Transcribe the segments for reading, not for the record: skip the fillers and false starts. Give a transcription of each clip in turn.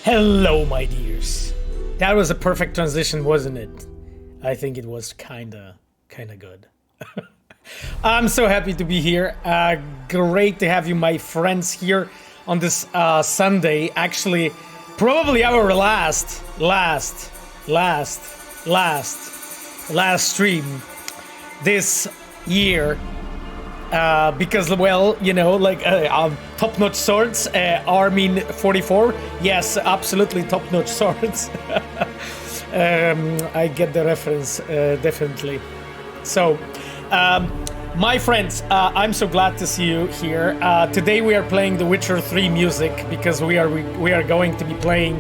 Hello, my dears. That was a perfect transition, wasn't it? I think it was kinda good. I'm so happy to be here. Great to have you, my friends, here on this Sunday. Actually, probably our last last stream this year. Because, well, you know, like top-notch swords, Armin 44. Yes, absolutely top-notch swords. I get the reference, definitely. So, my friends, I'm so glad to see you here. Today we are playing The Witcher 3 music because we are going to be playing.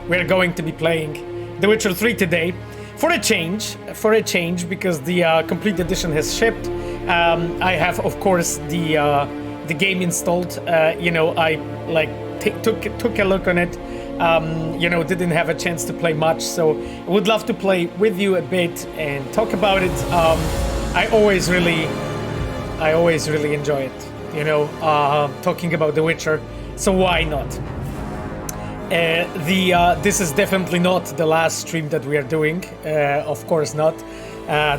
We are going to be playing The Witcher 3 today for a change, because the complete edition has shipped. I have, of course, the game installed. You know, I like took a look on it. You know, didn't have a chance to play much, so I would love to play with you a bit and talk about it. I always really enjoy it. You know, talking about The Witcher. So why not? This is definitely not the last stream that we are doing. Of course not.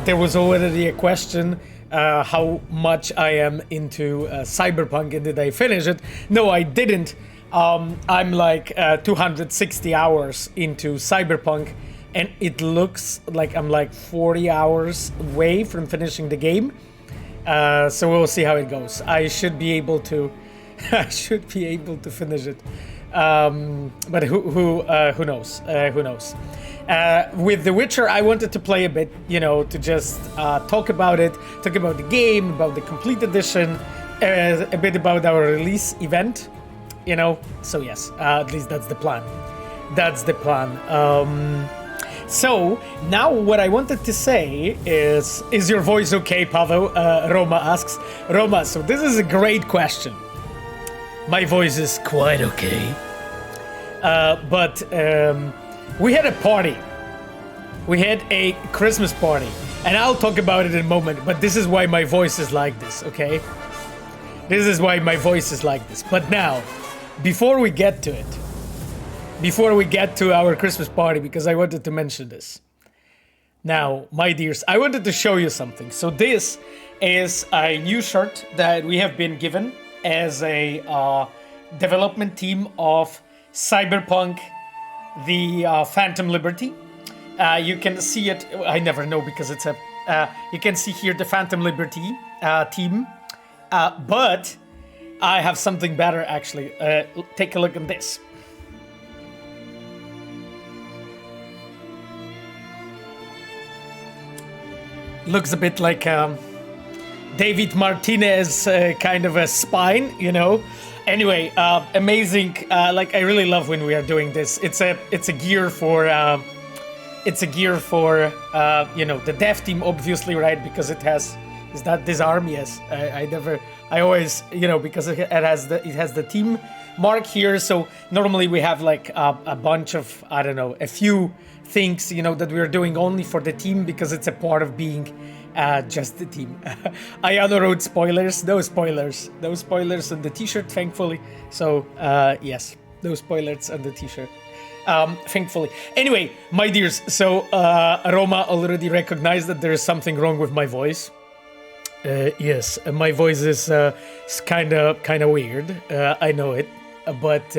There was already a question. How much I am into Cyberpunk and did I finish it? No, I didn't. I'm like 260 hours into Cyberpunk and it looks like I'm like 40 hours away from finishing the game. So we'll see how it goes. I should be able to finish it. But who knows? Who knows? With The Witcher, I wanted to play a bit, you know, to just talk about it, talk about the game, about the complete edition, a bit about our release event, you know. So yes, at least that's the plan. That's the plan. So now what I wanted to say is your voice okay, Pavel? Roma asks. Roma, so this is a great question. My voice is quite okay. But we had a party. We had a Christmas party. And I'll talk about it in a moment, but this is why my voice is like this, okay? This is why my voice is like this. But now, before we get to it, before we get to our Christmas party, because I wanted to mention this. Now, my dears, I wanted to show you something. So this is a new shirt that we have been given as a development team of Cyberpunk, the Phantom Liberty. You can see it, I never know because it's a, you can see here the Phantom Liberty team. But I have something better actually. Take a look at this. Looks a bit like David Martinez kind of a spine, you know. Anyway, amazing. Like I really love when we are doing this. It's a gear for you know, the dev team, obviously, right? Because it has this arm. Yes, I always, you know, because it has the team mark here. So normally we have like a bunch of, I don't know, a few things, you know, that we're doing only for the team because it's a part of being just the team. Ayano wrote spoilers. No spoilers. No spoilers on the t-shirt, thankfully. So yes, no spoilers on the t-shirt. Thankfully. Anyway, my dears, so Roma already recognized that there is something wrong with my voice. Yes, my voice is kind of weird. I know it, but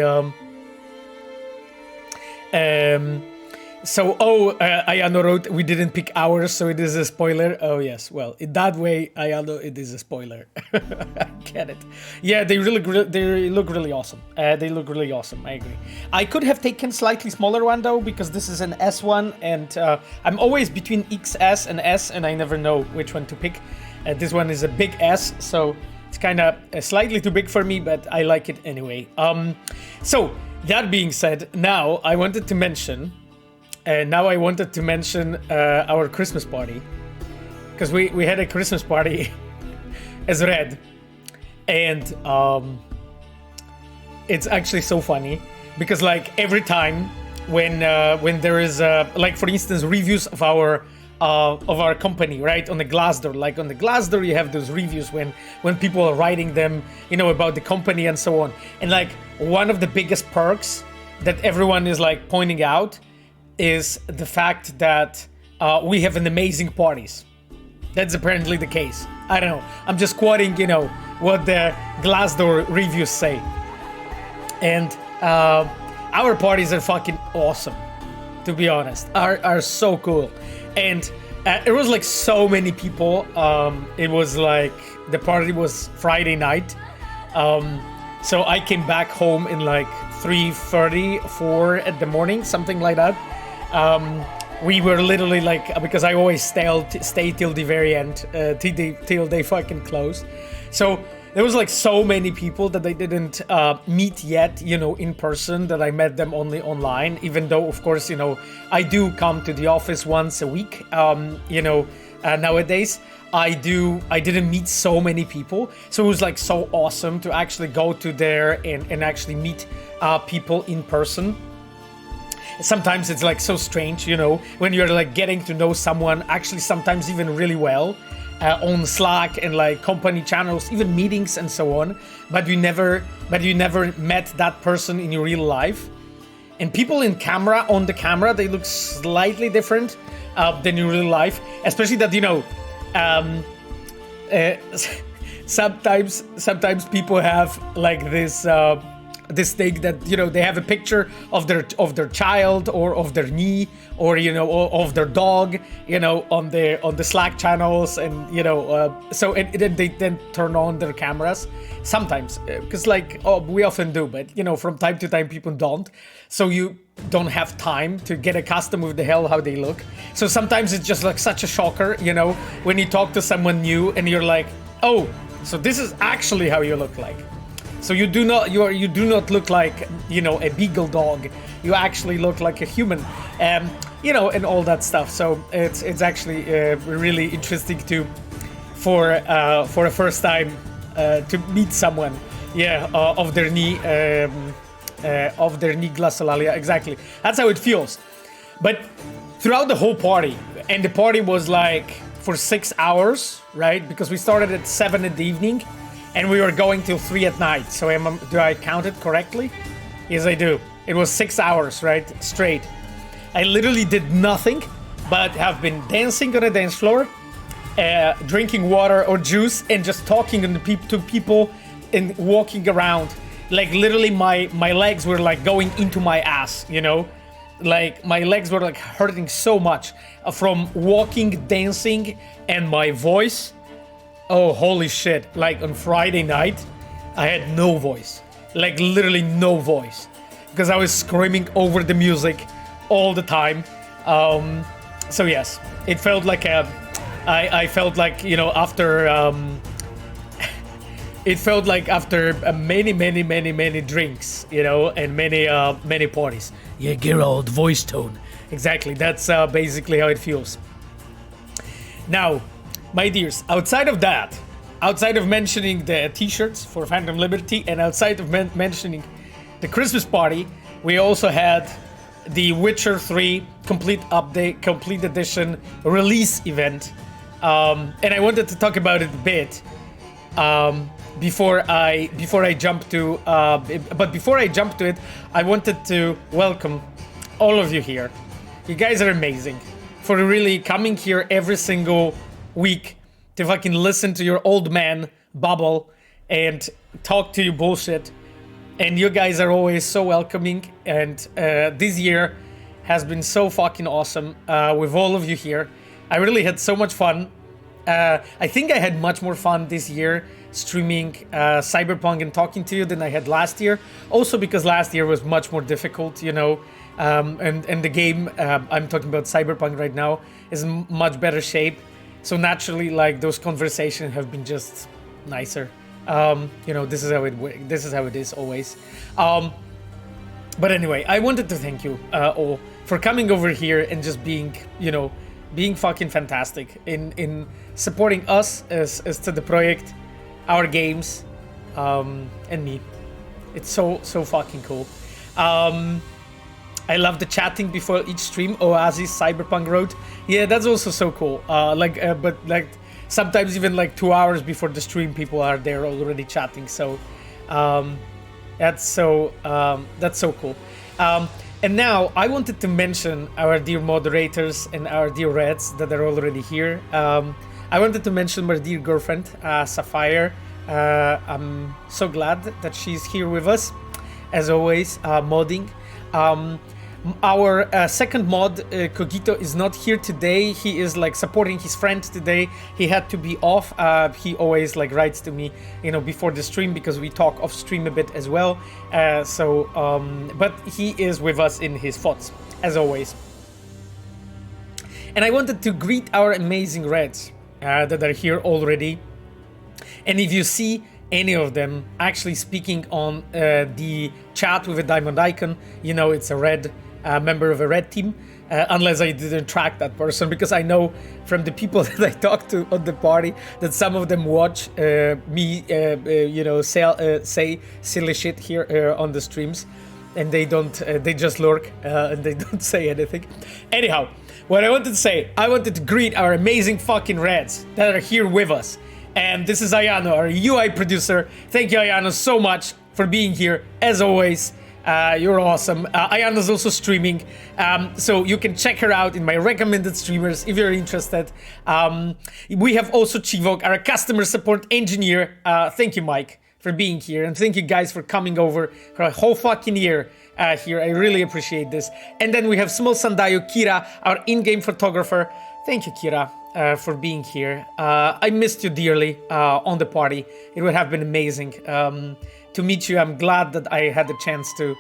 so Ayano wrote we didn't pick ours, so it is a spoiler. Oh yes, well in that way, Ayano, it is a spoiler. I get it. Yeah, they look really awesome. They look really awesome. I agree. I could have taken slightly smaller one though because this is an S1, and I'm always between XS and S, and I never know which one to pick. This one is a big S, so it's kind of slightly too big for me, but I like it anyway. So that being said, now I wanted to mention our Christmas party, because we had a Christmas party as Red, and it's actually so funny because like every time when there is like for instance reviews of our company, right, on the Glassdoor, like on the Glassdoor you have those reviews when people are writing them, you know, about the company and so on, and like one of the biggest perks that everyone is like pointing out is the fact that we have an amazing parties. That's apparently the case. I don't know. I'm just quoting, you know, what the Glassdoor reviews say. And our parties are fucking awesome. to be honest, are so cool. And it was like so many people. It was like the party was Friday night. So I came back home in like 3:30, 4 at the morning, something like that. We were literally like, because I always stay till the very end, till they fucking closed. So there was like so many people that I didn't meet yet, you know, in person, that I met them only online, even though, of course, you know, I do come to the office once a week, you know, nowadays. I didn't meet so many people. So it was like so awesome to actually go to there and actually meet people in person. Sometimes it's like so strange, you know, when you're like getting to know someone, actually sometimes even really well, on Slack and like company channels, even meetings and so on, but you never met that person in your real life. And people on the camera, they look slightly different than in real life, especially that, you know, sometimes people have like this thing that, you know, they have a picture of their child or of their knee, or, you know, or of their dog, you know, on the Slack channels, and, you know, so they then turn on their cameras sometimes, because like, we often do, but, you know, from time to time people don't, so you don't have time to get accustomed with the hell how they look. So sometimes it's just like such a shocker, you know, when you talk to someone new and you're like, oh, so this is actually how you look like. So you do not look like, you know, a beagle dog. You actually look like a human, you know, and all that stuff. So it's actually really interesting for a first time to meet someone, yeah, of their knee glossolalia. Exactly, that's how it feels. But throughout the whole party, and the party was like for 6 hours, right? Because we started at 7 in the evening. And we were going till 3 at night. So do I count it correctly? Yes, I do. It was 6 hours, right? Straight. I literally did nothing but have been dancing on a dance floor, drinking water or juice, and just talking to people and walking around. Like literally my legs were like going into my ass, you know? Like my legs were like hurting so much from walking, dancing, and my voice. Oh, holy shit. Like on Friday night, I had no voice. Like literally no voice. Because I was screaming over the music all the time. So yes, it felt like I felt like, you know, after... it felt like after many drinks, you know, and many parties. Yeah, Geralt, voice tone. Exactly, that's basically how it feels. Now... my dears, outside of mentioning the t-shirts for Phantom Liberty, and outside of mentioning the Christmas party, we also had the Witcher 3 complete edition release event. And I wanted to talk about it a bit before I jump to but before I jump to it, I wanted to welcome all of you here. You guys are amazing for really coming here every single week to fucking listen to your old man babble and talk to you bullshit. And you guys are always so welcoming, and this year has been so fucking awesome with all of you here. I really had so much fun. I think I had much more fun this year streaming Cyberpunk and talking to you than I had last year. Also because last year was much more difficult, you know, and the game, I'm talking about Cyberpunk right now, is in much better shape. So naturally, like, those conversations have been just nicer. You know, this is how it is always. But anyway, I wanted to thank you all for coming over here and just being, you know, being fucking fantastic in supporting us as to the project, our games, and me. It's so fucking cool. I love the chatting before each stream. Oasis Cyberpunk wrote. Yeah, that's also so cool. But like sometimes even like 2 hours before the stream, people are there already chatting. So that's so cool. And now I wanted to mention our dear moderators and our dear Reds that are already here. I wanted to mention my dear girlfriend, Sapphire. I'm so glad that she's here with us, as always, modding. Our second mod, Cogito, is not here today. He is like supporting his friend today. He had to be off. He always like writes to me, you know, before the stream because we talk off stream a bit as well. But he is with us in his thoughts as always. And I wanted to greet our amazing Reds that are here already. And if you see any of them actually speaking on the chat with a diamond icon, you know it's a Red member of a Red team, unless I didn't track that person, because I know from the people that I talked to on the party that some of them watch me, you know, say silly shit here on the streams, and they don't, they just lurk and they don't say anything. Anyhow, what I wanted to say, I wanted to greet our amazing fucking Reds that are here with us. And this is Ayano, our UI producer. Thank you, Ayano, so much for being here. As always, you're awesome. Ayano's also streaming, so you can check her out in my recommended streamers if you're interested. We have also Chivok, our customer support engineer. Thank you, Mike, for being here. And thank you guys for coming over for a whole fucking year here. I really appreciate this. And then we have Small Sandayo, Kira, our in-game photographer. Thank you, Kira, for being here. I missed you dearly on the party. It would have been amazing to meet you. I'm glad that I had the chance to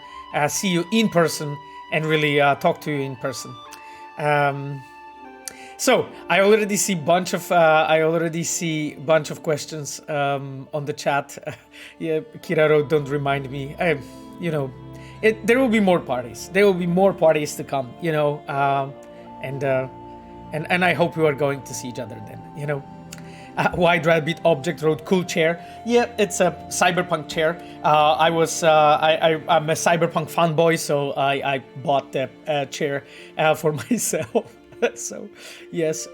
see you in person and really talk to you in person. So I already see bunch of questions on the chat. Yeah, Kira wrote, "Don't remind me." You know, there will be more parties. There will be more parties to come. You know, and I hope we are going to see each other then, you know. White Rabbit Object wrote, "Cool chair." Yeah, it's a Cyberpunk chair. I'm a Cyberpunk fanboy, so I bought the chair for myself. So, yes.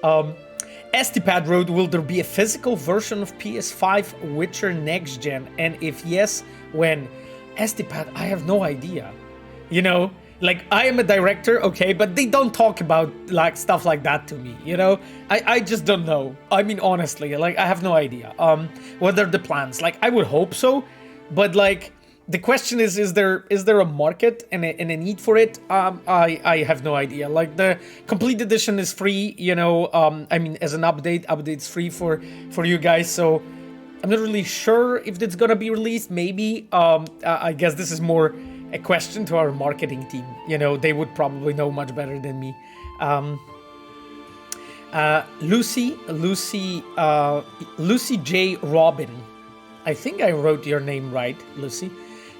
Estipad wrote, "Will there be a physical version of PS5 Witcher Next Gen? And if yes, when?" Estipad, I have no idea. You know? Like, I am a director, okay, but they don't talk about, like, stuff like that to me, you know? I just don't know. I mean, honestly, like, I have no idea. What are the plans? Like, I would hope so, but, like, the question is there a market and a need for it? I have no idea. Like, the complete edition is free, you know, I mean, as an update's free for you guys, so I'm not really sure if it's gonna be released. Maybe, I guess this is more a question to our marketing team. You know, they would probably know much better than me. Lucy J. Robin. I think I wrote your name right, Lucy.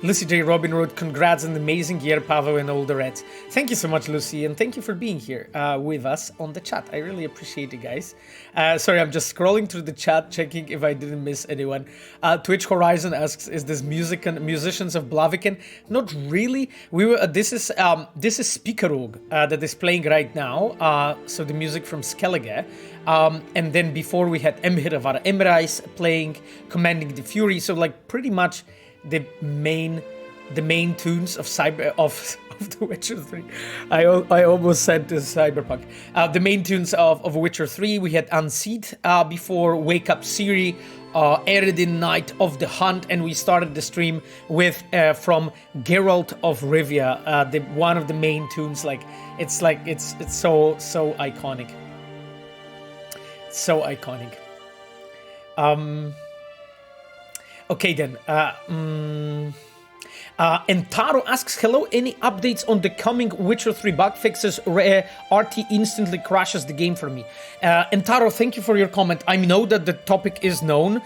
Lucy J. Robin wrote, "Congrats on an amazing year, Pavel and all the Reds." Thank you so much, Lucy, and thank you for being here with us on the chat. I really appreciate it, guys. Sorry, I'm just scrolling through the chat, checking if I didn't miss anyone. Twitch Horizon asks, "Is this Musicians of Blaviken?" Not really. This is Speakerog that is playing right now. So the music from Skellige. And then before we had Emhiravar Emreis playing Commanding the Fury. So like pretty much the main tunes of The Witcher 3. I almost said this Cyberpunk. The main tunes of Witcher 3. We had Unseat before, Wake Up Siri, Eredin, Night of the Hunt, and we started the stream with from Geralt of Rivia, one of the main tunes. It's so iconic. So iconic. Okay then. And Taro asks, "Hello, any updates on the coming Witcher 3 bug fixes? RT instantly crashes the game for me." And Taro, thank you for your comment. I know that the topic is known.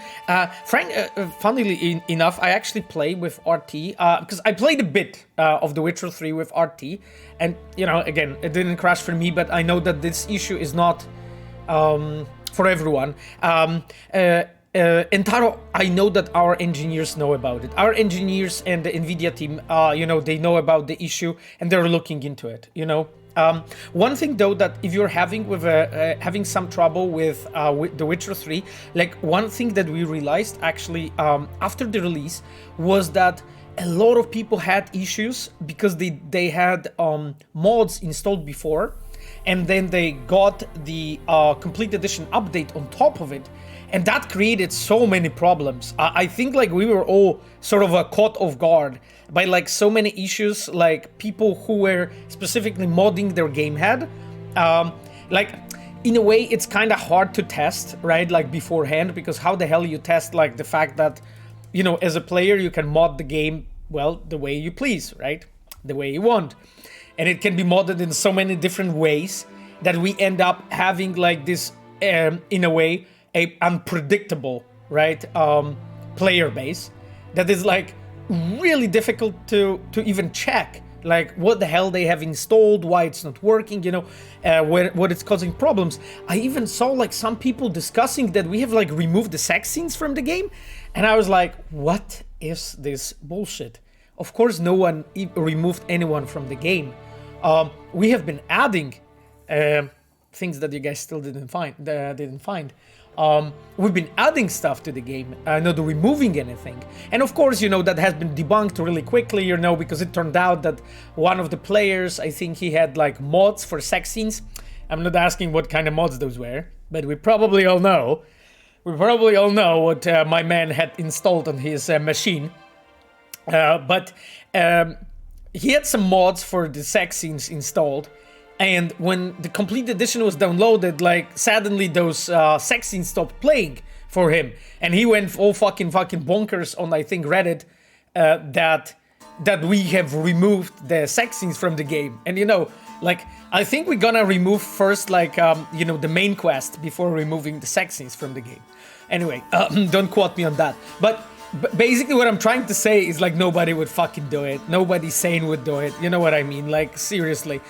Funnily enough, I actually play with RT because I played a bit of the Witcher 3 with RT, and you know, again, it didn't crash for me, but I know that this issue is not for everyone. And Taro, I know that our engineers know about it. Our engineers and the NVIDIA team, you know, they know about the issue and they're looking into it, you know. One thing though, that if you're having some trouble with The Witcher 3, like one thing that we realized actually after the release was that a lot of people had issues because they had mods installed before, and then they got the complete edition update on top of it, and that created so many problems. I think like we were all sort of caught off guard by like so many issues, like people who were specifically modding their game had. Like in a way it's kind of hard to test, right, like beforehand, because how the hell you test like the fact that, you know, as a player you can mod the game, well, the way you please, right, the way you want, and it can be modded in so many different ways that we end up having like this in a way a unpredictable, right, player base that is like really difficult to even check, like what the hell they have installed, why it's not working, you know, what it's causing problems. I even saw like some people discussing that we have like removed the sex scenes from the game, and I was like, what is this bullshit? Of course no one removed anyone from the game. We have been adding things that you guys still didn't find. We've been adding stuff to the game, not removing anything. And of course, you know, that has been debunked really quickly, you know, because it turned out that one of the players, I think he had like mods for sex scenes. I'm not asking what kind of mods those were, but we probably all know. What my man had installed on his machine. But he had some mods for the sex scenes installed. And when the complete edition was downloaded, like suddenly those sex scenes stopped playing for him, and he went all fucking bonkers on, I think, Reddit, that we have removed the sex scenes from the game. And you know, like I think we're gonna remove first, like you know, the main quest before removing the sex scenes from the game. Anyway, don't quote me on that. But basically what I'm trying to say is like nobody would fucking do it. Nobody sane would do it. You know what I mean? Like seriously.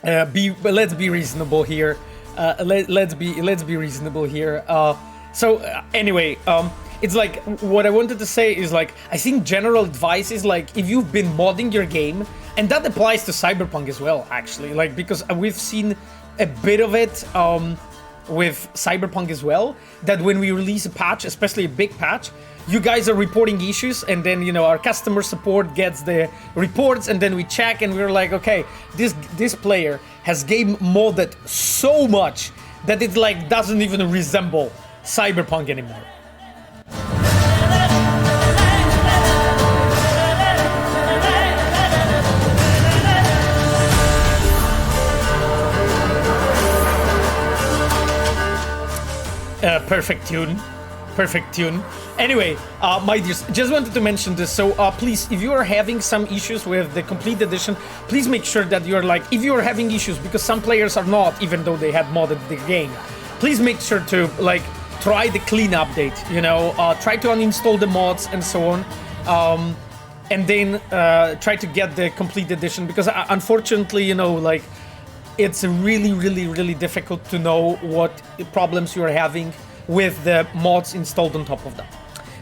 Let's be reasonable here. Let's be reasonable here. Anyway, it's like what I wanted to say is like I think general advice is like if you've been modding your game, and that applies to Cyberpunk as well, actually, like because we've seen a bit of it with Cyberpunk as well, that when we release a patch, especially a big patch, you guys are reporting issues, and then, you know, our customer support gets the reports, and then we check, and we're like, okay, this player has game modded so much that it like doesn't even resemble Cyberpunk anymore. Perfect tune. Anyway, my dears, just wanted to mention this. So please, if you are having some issues with the complete edition, please make sure that you're like, if you are having issues, because some players are not, even though they had modded the game, please make sure to like try the clean update, you know, try to uninstall the mods and so on, and then try to get the complete edition, because unfortunately, you know, like it's really difficult to know what problems you're having with the mods installed on top of that.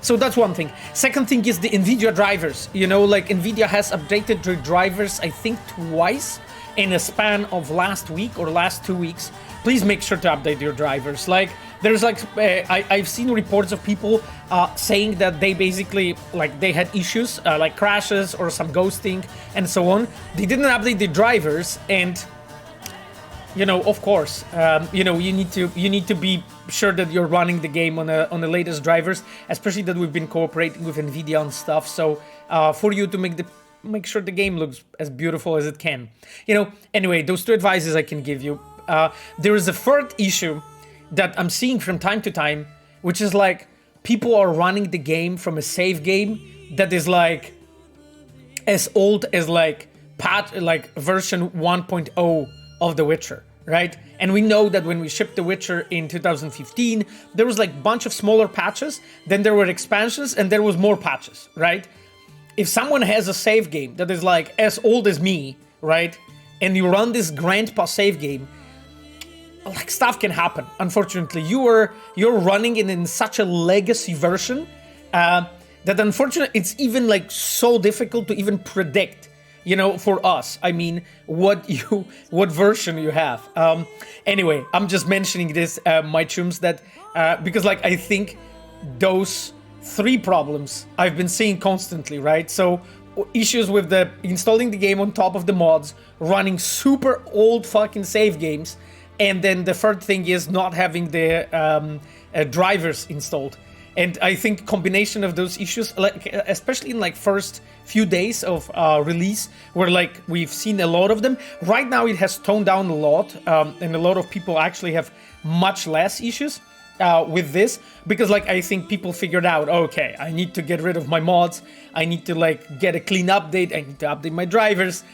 So that's one thing. Second thing is the NVIDIA drivers. You know, like NVIDIA has updated their drivers, I think twice in a span of last week or last 2 weeks. Please make sure to update your drivers. Like there's like, I've seen reports of people saying that they basically, like they had issues, like crashes or some ghosting and so on. They didn't update the drivers, and you know, of course, you know, you need to be sure that you're running the game on the latest drivers, especially that we've been cooperating with NVIDIA on stuff. So for you to make sure the game looks as beautiful as it can. You know, anyway, those two advices I can give you. There is a third issue that I'm seeing from time to time, which is like people are running the game from a save game that is like as old as like version 1.0 of The Witcher, right? And we know that when we shipped The Witcher in 2015, there was like a bunch of smaller patches, then there were expansions, and there was more patches, right? If someone has a save game that is like as old as me, right, and you run this grandpa save game, like stuff can happen. Unfortunately, you're running it in such a legacy version that unfortunately it's even like so difficult to even predict. You know, for us, I mean, what version you have. Anyway, I'm just mentioning this, my chums, that because like I think those three problems I've been seeing constantly, right? So issues with the installing the game on top of the mods, running super old fucking save games And then the third thing is not having the drivers installed. And I think combination of those issues, like especially in like first few days of release, where like we've seen a lot of them. Right now it has toned down a lot, and a lot of people actually have much less issues with this, because like I think people figured out, okay, I need to get rid of my mods, I need to like get a clean update, I need to update my drivers,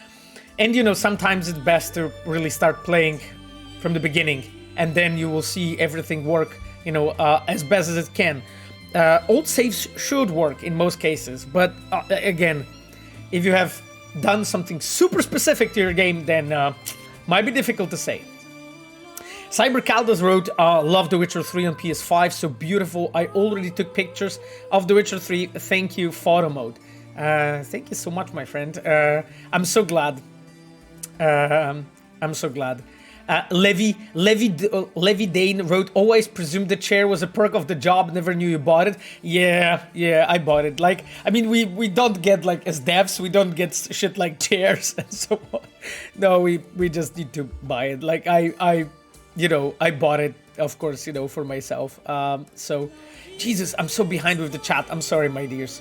and you know, sometimes it's best to really start playing from the beginning, and then you will see everything work, you know, as best as it can. Old saves should work in most cases, but again, if you have done something super specific to your game, then might be difficult to say. Cybercaldas wrote, love The Witcher 3 on PS5, so beautiful. I already took pictures of The Witcher 3. Thank you, photo mode. Thank you so much, my friend. I'm so glad. I'm so glad. Levi Dane wrote, always presumed the chair was a perk of the job, never knew you bought it. Yeah, I bought it. Like, I mean, we don't get, like, as devs, we don't get shit like chairs and so on. No, we just need to buy it. Like, I you know, I bought it, of course, you know, for myself. So, Jesus, I'm so behind with the chat. I'm sorry, my dears.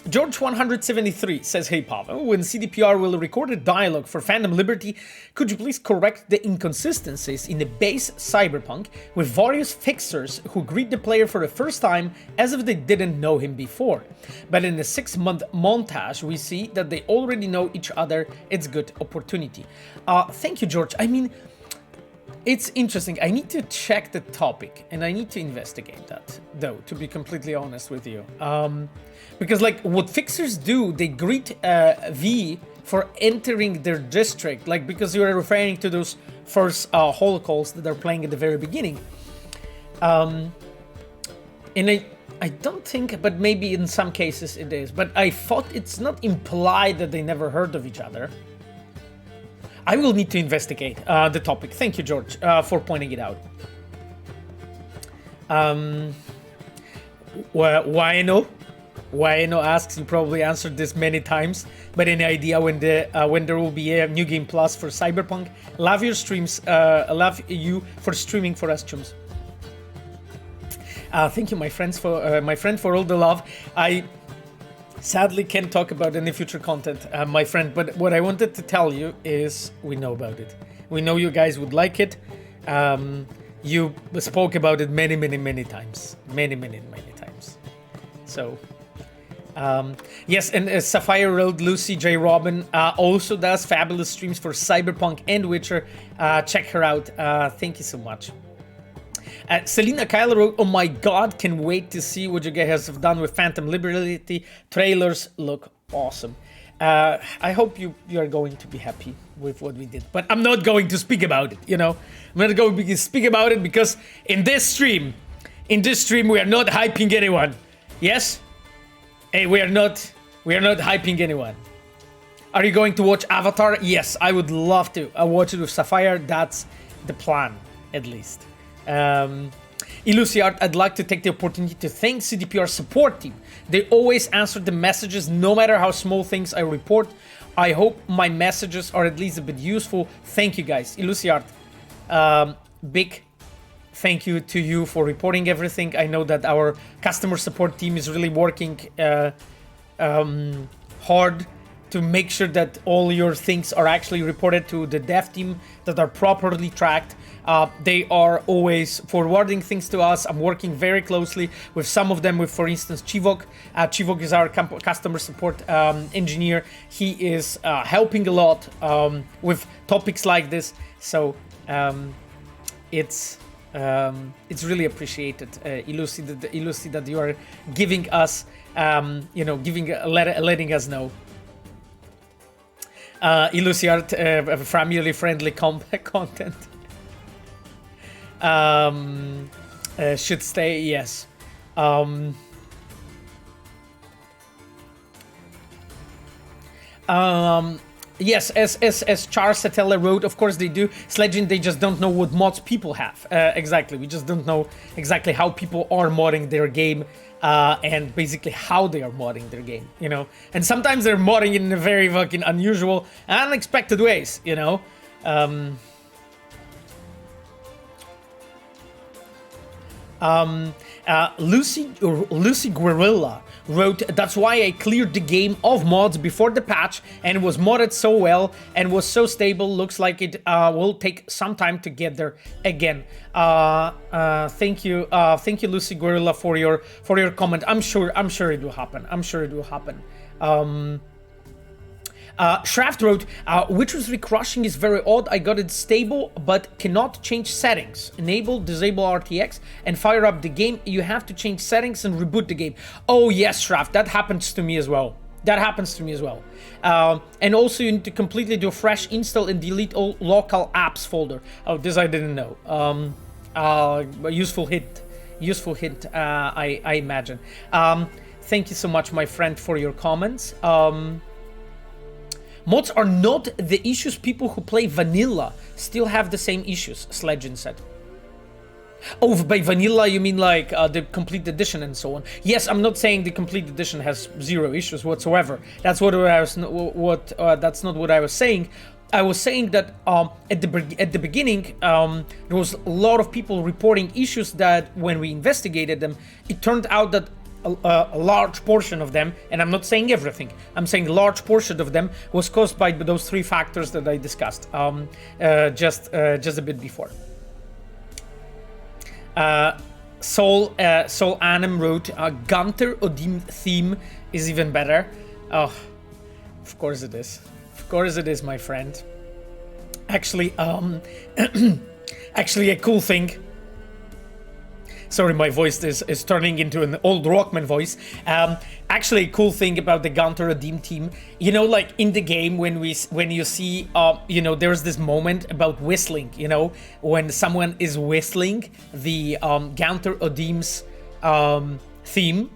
George 173 says, hey Pavel, when CDPR will record a dialogue for Phantom Liberty, could you please correct the inconsistencies in the base Cyberpunk with various fixers who greet the player for the first time as if they didn't know him before. But in the 6-month montage, we see that they already know each other. It's good opportunity. Thank you, George. I mean, it's interesting. I need to check the topic and I need to investigate that, though, to be completely honest with you. Because, like, what fixers do, they greet V for entering their district, like, because you are referring to those first holo calls that are playing at the very beginning. And I don't think, but maybe in some cases it is, but I thought it's not implied that they never heard of each other. I will need to investigate the topic. Thank you, George, for pointing it out. Wayno asks, you probably answered this many times, but any idea when there will be a new game plus for Cyberpunk? Love your streams. Love you for streaming for us, chums. Thank you, my friend, for all the love. I sadly can't talk about any future content, my friend, but what I wanted to tell you is we know about it. We know you guys would like it. You spoke about it many times. Many times. So, yes, and Sapphire Road Lucy J. Robin also does fabulous streams for Cyberpunk and Witcher. Check her out. Thank you so much. Selena Kyle wrote, oh my god, can wait to see what you guys have done with Phantom Liberty. Trailers look awesome. I hope you are going to be happy with what we did, but I'm not going to speak about it, you know. I'm not going to speak about it because in this stream we are not hyping anyone. Yes? Hey, we are not hyping anyone. Are you going to watch Avatar? Yes, I would love to. I watch it with Sapphire. That's the plan, at least. Illusiart, I'd like to take the opportunity to thank CDPR support team. They always answer the messages no matter how small things I report. I hope my messages are at least a bit useful. Thank you guys. Illusiart, big thank you to you for reporting everything. I know that our customer support team is really working hard to make sure that all your things are actually reported to the dev team, that are properly tracked. They are always forwarding things to us. I'm working very closely with some of them, with, for instance, Chivok. Chivok is our customer support engineer. He is helping a lot with topics like this. So it's really appreciated, Illusi, that you are giving us, letting us know. Illusiart, family friendly content. Should stay, yes. Yes, as Charles Satella wrote, of course they do. Sledging, they just don't know what mods people have. Exactly, we just don't know exactly how people are modding their game, and basically how they are modding their game, you know? And sometimes they're modding in a very fucking unusual and unexpected ways, you know? Lucy Guerrilla wrote, that's why I cleared the game of mods before the patch and was modded so well and was so stable. Looks like it will take some time to get there again. Thank you, Lucy Guerrilla, for your comment. I'm sure it will happen. I'm sure it will happen. Shraft wrote, Witcher's Recrushing is very odd. I got it stable, but cannot change settings. Enable, disable RTX, and fire up the game. You have to change settings and reboot the game. Oh yes, Shraft, that happens to me as well. And also you need to completely do a fresh install and delete all local apps folder. Oh, this I didn't know. Useful hint, I imagine. Thank you so much, my friend, for your comments. Mods are not the issues. People who play vanilla still have the same issues, Sledgen said. Oh, by vanilla you mean like the complete edition and so on. Yes, I'm not saying the complete edition has zero issues whatsoever. That's what I was. That's not what I was saying. I was saying that at the beginning there was a lot of people reporting issues that when we investigated them, it turned out that a large portion of them, and I'm not saying everything, I'm saying a large portion of them was caused by those three factors that I discussed just a bit before. Soul Anam wrote, Gaunter Odim theme is even better. Oh, of course it is. Of course it is, my friend. Actually, actually a cool thing. Sorry, my voice is turning into an old Rockman voice. Actually, a cool thing about the Gaunter Redeem team, you know, like in the game when you see, you know, there's this moment about whistling, you know, when someone is whistling the Gaunter Redeem's theme.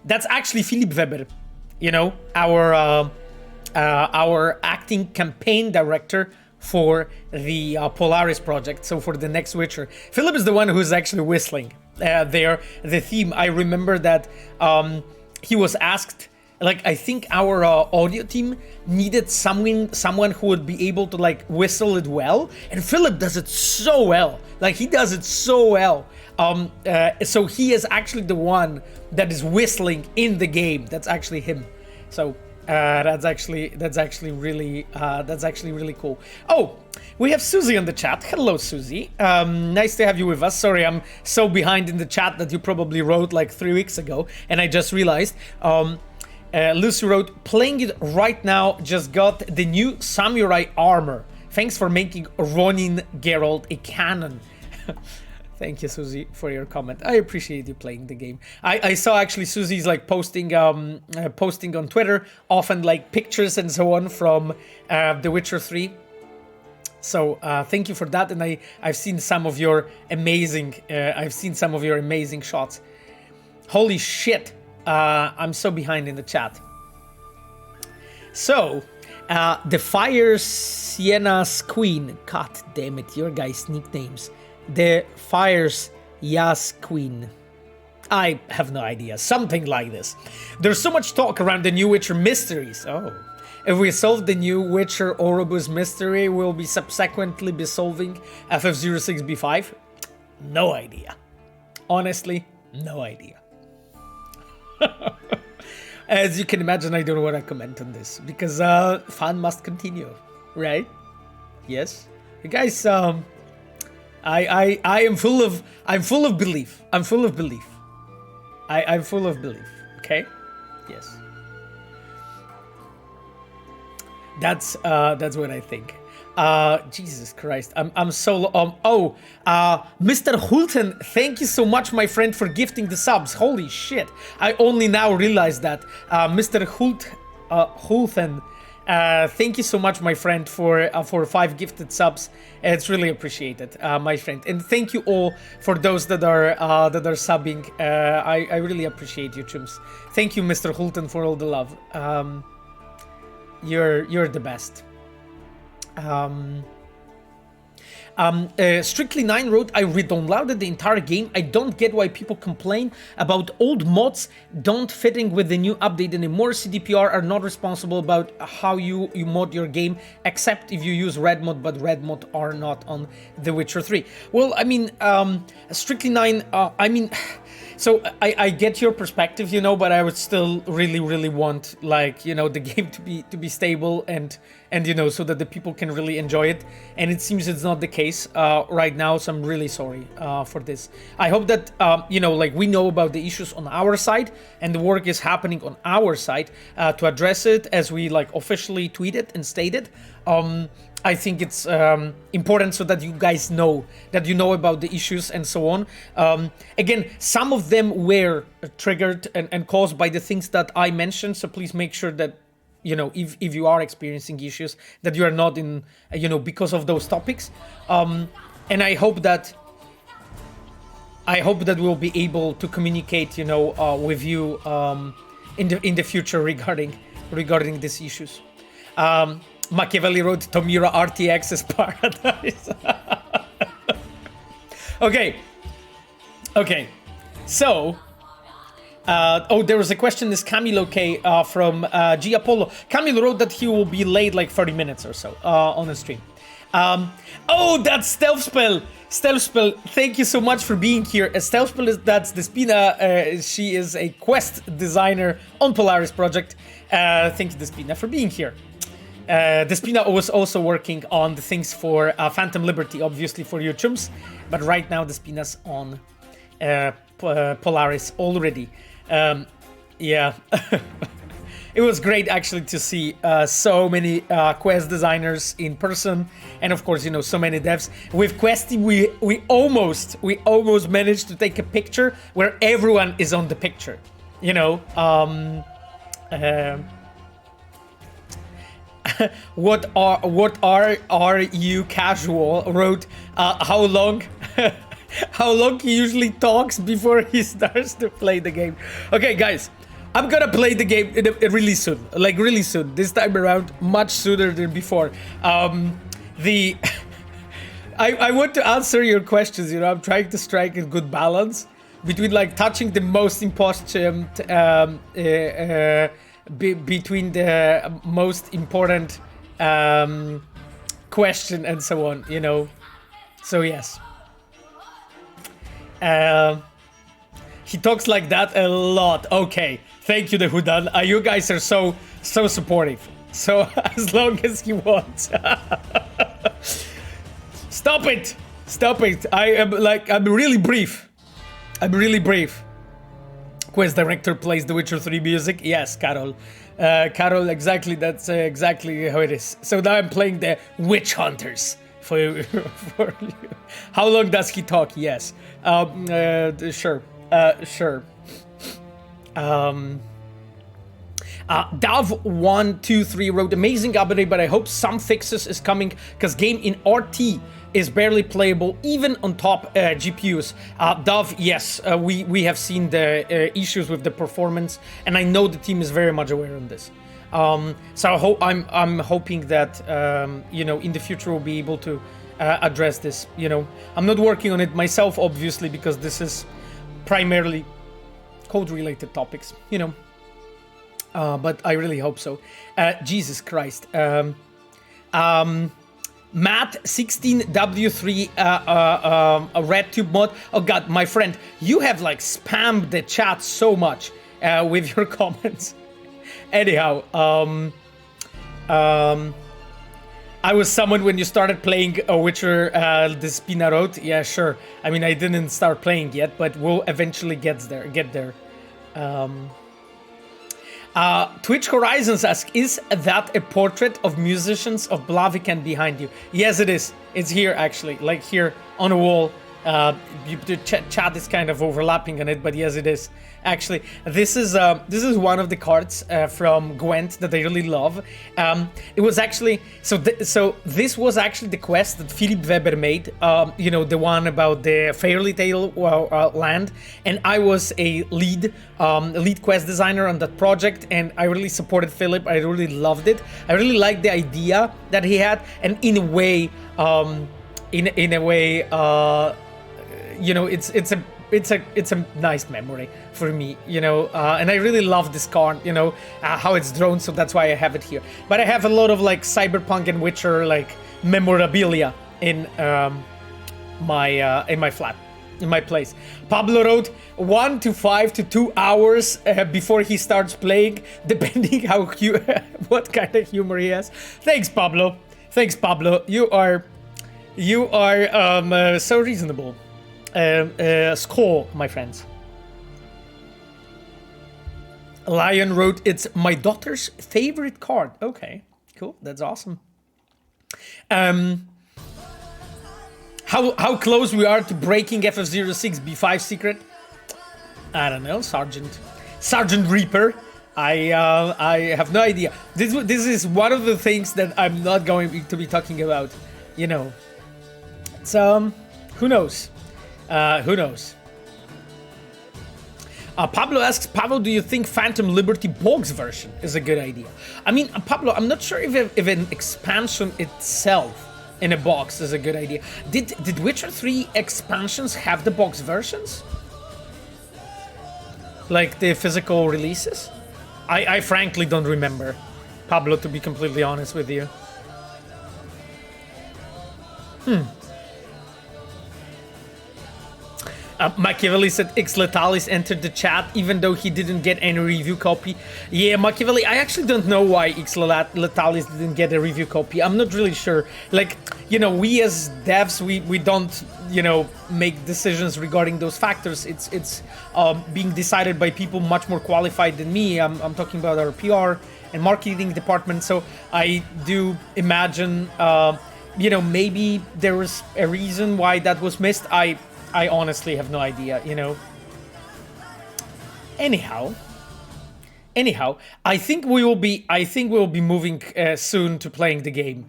That's actually Philipp Weber, you know, our acting campaign director for the Polaris project, so for the next Witcher. Philip is the one who's actually whistling the theme. I remember that he was asked, like, I think our audio team needed someone who would be able to like whistle it well, and Philip does it so well. Like, he does it so well. So he is actually the one that is whistling in the game. That's actually him. So that's actually really cool. Oh, we have Susie on the chat. Hello, Susie. Nice to have you with us. Sorry, I'm so behind in the chat that you probably wrote like 3 weeks ago, and I just realized. Lucy wrote, playing it right now, just got the new samurai armor. Thanks for making Ronin Geralt a canon. Thank you, Susie, for your comment. I appreciate you playing the game. I saw actually Susie's like posting on Twitter, often like pictures and so on from The Witcher 3. So thank you for that, and I've seen some of your amazing shots. Holy shit! I'm so behind in the chat. So the Fire Siena's Queen. God damn it, your guys' nicknames. The Fire's Yas Queen. I have no idea. Something like this. There's so much talk around the new Witcher mysteries. Oh. If we solve the new Witcher Ouroboros mystery, we'll be subsequently be solving FF06B5? No idea. Honestly, no idea. As you can imagine, I don't want to comment on this because fun must continue, right? Yes, you guys. I am full of belief. I'm full of belief. I'm full of belief. Okay. Yes. That's what I think. Jesus Christ, I'm so Mr. Hulten, thank you so much, my friend, for gifting the subs. Holy shit, I only now realized that. Mr. Hulten, thank you so much, my friend, for 5 gifted subs. It's really appreciated, my friend, and thank you all for those that are subbing. I really appreciate you, chums. Thank you, Mr. Hulten, for all the love. You're the best. Strictly 9 wrote, I re-downloaded the entire game. I don't get why people complain about old mods don't fitting with the new update anymore. CDPR are not responsible about how you mod your game, except if you use red mod, but red mod are not on The Witcher 3. Well, I mean, Strictly 9, I mean... So I get your perspective, you know, but I would still really want, like, you know, the game to be stable and you know, so that the people can really enjoy it. And it seems it's not the case right now, so I'm really sorry for this. I hope that you know, like, we know about the issues on our side and the work is happening on our side to address it, as we like officially tweeted and stated. I think it's important so that you guys know that you know about the issues and so on. Again, some of them were triggered and caused by the things that I mentioned, so please make sure that, you know, if you are experiencing issues, that you are not in, you know, because of those topics. And I hope that we'll be able to communicate, you know, with you in the future regarding these issues. Machiavelli wrote Tomura RTX is paradise. Okay. So, oh, there was a question. Is Camilo K from G Apollo? Camilo wrote that he will be late like 30 minutes or so on the stream. Oh, that's Stealth Spell. Stealth Spell, thank you so much for being here. Stealth Spell that's Despina. She is a quest designer on Polaris project. Thank you, Despina, for being here. Despina was also working on the things for Phantom Liberty, obviously for your chums, but right now Despina's on Polaris already. Yeah, it was great actually to see so many quest designers in person, and of course, you know, so many devs. With Questy, we almost managed to take a picture where everyone is on the picture, you know. What are you casual wrote how long he usually talks before he starts to play the game. Okay, guys, I'm gonna play the game really soon, like really soon, this time around, much sooner than before. I want to answer your questions, you know. I'm trying to strike a good balance between like touching the most important between the most important question and so on, you know. So yes, he talks like that a lot. Okay, thank you, the Hudan. You guys are so supportive. So as long as he wants. Stop it. I'm really brief. Quest director plays The Witcher 3 music. Yes, Carol. Carol, exactly. That's exactly how it is. So now I'm playing the Witch Hunters for you. How long does he talk? Yes. Sure. Dav123 wrote, amazing update, but I hope some fixes is coming because game in RT is barely playable even on top GPUs. Dav, yes, we have seen the issues with the performance, and I know the team is very much aware of this. So I'm hoping that you know, in the future we'll be able to address this. You know, I'm not working on it myself, obviously, because this is primarily code-related topics. You know. But I really hope so. Jesus Christ. Matt 16W3 a RedTube mod. Oh god, my friend, you have like spammed the chat so much with your comments. Anyhow, I was summoned when you started playing Witcher, the Spina wrote. Yeah, sure. I mean, I didn't start playing yet, but we'll eventually get there. Twitch Horizons asks, is that a portrait of Musicians of Blaviken behind you? Yes, it is. It's here, actually, like here on a wall The chat is kind of overlapping on it, but yes, it is. Actually, this is one of the cards from Gwent that I really love. It was actually so this was actually the quest that Philip Weber made. You know, the one about the Fairy Tale land, and I was a lead quest designer on that project, and I really supported Philip. I really loved it. I really liked the idea that he had, and in a way, you know, it's a nice memory for me, you know, and I really love this card, you know, how it's drawn, so that's why I have it here. But I have a lot of like Cyberpunk and Witcher like memorabilia in my flat, in my place. Pablo wrote 1 to 5 to 2 hours before he starts playing, depending how what kind of humor he has. Thanks, Pablo. Thanks, Pablo. You are so reasonable. Score, my friends. Lion wrote, it's my daughter's favorite card. Okay, cool. That's awesome. How close we are to breaking FF06 B5 secret? I don't know, Sergeant Reaper. I have no idea. This is one of the things that I'm not going to be talking about. You know. So who knows? Who knows? Pablo asks, Pablo, do you think Phantom Liberty Box version is a good idea? I mean, Pablo, I'm not sure if an expansion itself in a box is a good idea. Did Witcher 3 expansions have the box versions? Like the physical releases? I frankly don't remember, Pablo, to be completely honest with you. Machiavelli said X Letalis entered the chat even though he didn't get any review copy. Yeah, Machiavelli, I actually don't know why X Letalis didn't get a review copy. I'm not really sure. Like, you know, we as devs, we don't, you know, make decisions regarding those factors. It's being decided by people much more qualified than me. I'm talking about our PR and marketing department. So I do imagine, you know, maybe there was a reason why that was missed. I honestly have no idea, you know. Anyhow, I think we will be moving soon to playing the game.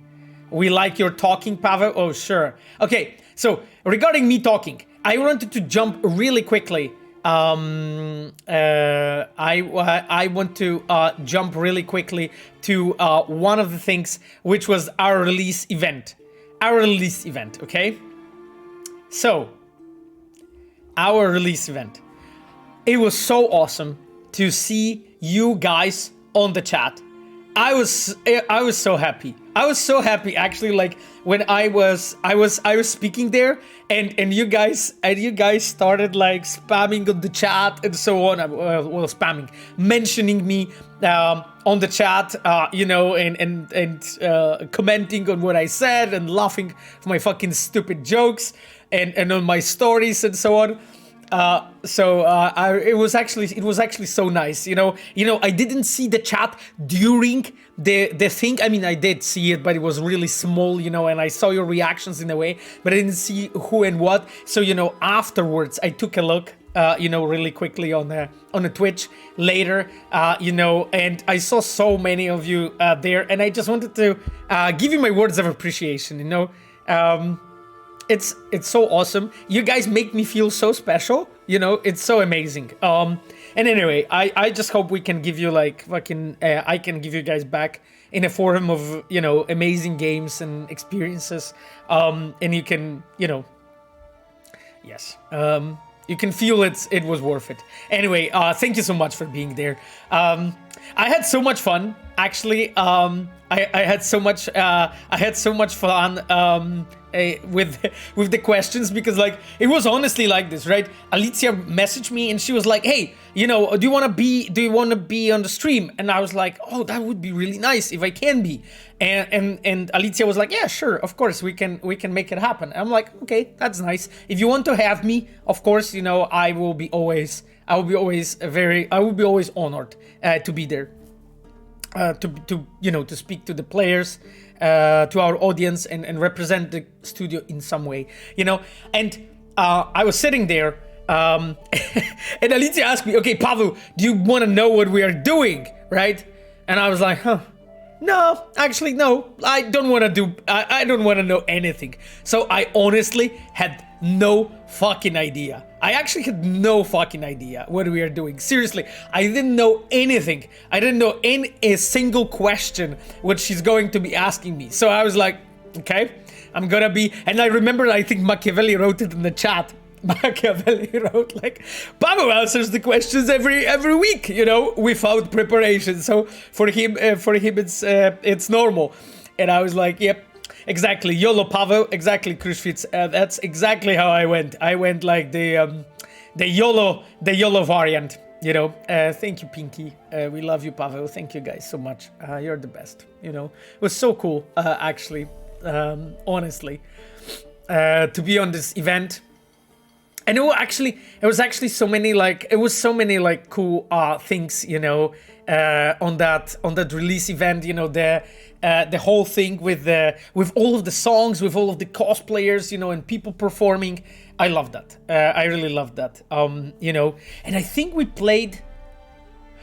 We like your talking, Pavel. Oh, sure. Okay, so regarding me talking, I wanted to jump really quickly. I want to jump really quickly to one of the things, which was our release event. Okay? So, our release event. It was so awesome to see you guys on the chat. I was so happy. I was so happy actually, like when I was speaking there and you guys started like spamming on the chat and so on. Spamming, mentioning me on the chat, you know, and commenting on what I said and laughing for my fucking stupid jokes and on my stories and so on. It was actually so nice, you know. I didn't see the chat during the thing. I mean, I did see it, but it was really small, you know, and I saw your reactions in a way, but I didn't see who and what. So, you know, afterwards I took a look, you know, really quickly on the Twitch later, you know, and I saw so many of you there, and I just wanted to give you my words of appreciation, you know. It's so awesome. You guys make me feel so special. You know, it's so amazing. And anyway, I just hope we can give you like fucking, I can give you guys back in a forum of, you know, amazing games and experiences. And you can, you know, yes. You can feel it was worth it. Anyway, thank you so much for being there. I had so much fun, actually. I had so much fun with the questions, because like it was honestly like this, right? Alicia messaged me and she was like, "Hey, you know, do you want to be on the stream?" And I was like, "Oh, that would be really nice if I can be." And Alicia was like, "Yeah, sure, of course we can make it happen." I'm like, "Okay, that's nice. If you want to have me, of course, you know, I will be always honored to be there." To speak to the players, to our audience, and represent the studio in some way, you know. And I was sitting there, and Alicia asked me, okay, Pavel, do you want to know what we are doing, right? And I was like, no, actually, no, I don't want to know anything. So I honestly had no fucking idea. I actually had no fucking idea what we are doing. Seriously, I didn't know anything. I didn't know a single question what she's going to be asking me. So I was like, okay, I'm gonna be, and I remember, I think Machiavelli wrote it in the chat. Machiavelli wrote like, Pavel answers the questions every week, you know, without preparation. So for him it's normal. And I was like, yep, exactly, YOLO Pavel, exactly, Crispin. That's exactly how I went. I went like the YOLO variant, you know. Thank you, Pinky. We love you, Pavel. Thank you guys so much. You're the best. You know, it was so cool, actually, honestly, to be on this event. And it was actually so many like cool things, you know, on that release event, you know, the whole thing with all of the songs, with all of the cosplayers, you know, and people performing. I love that. I really love that. You know, and I think we played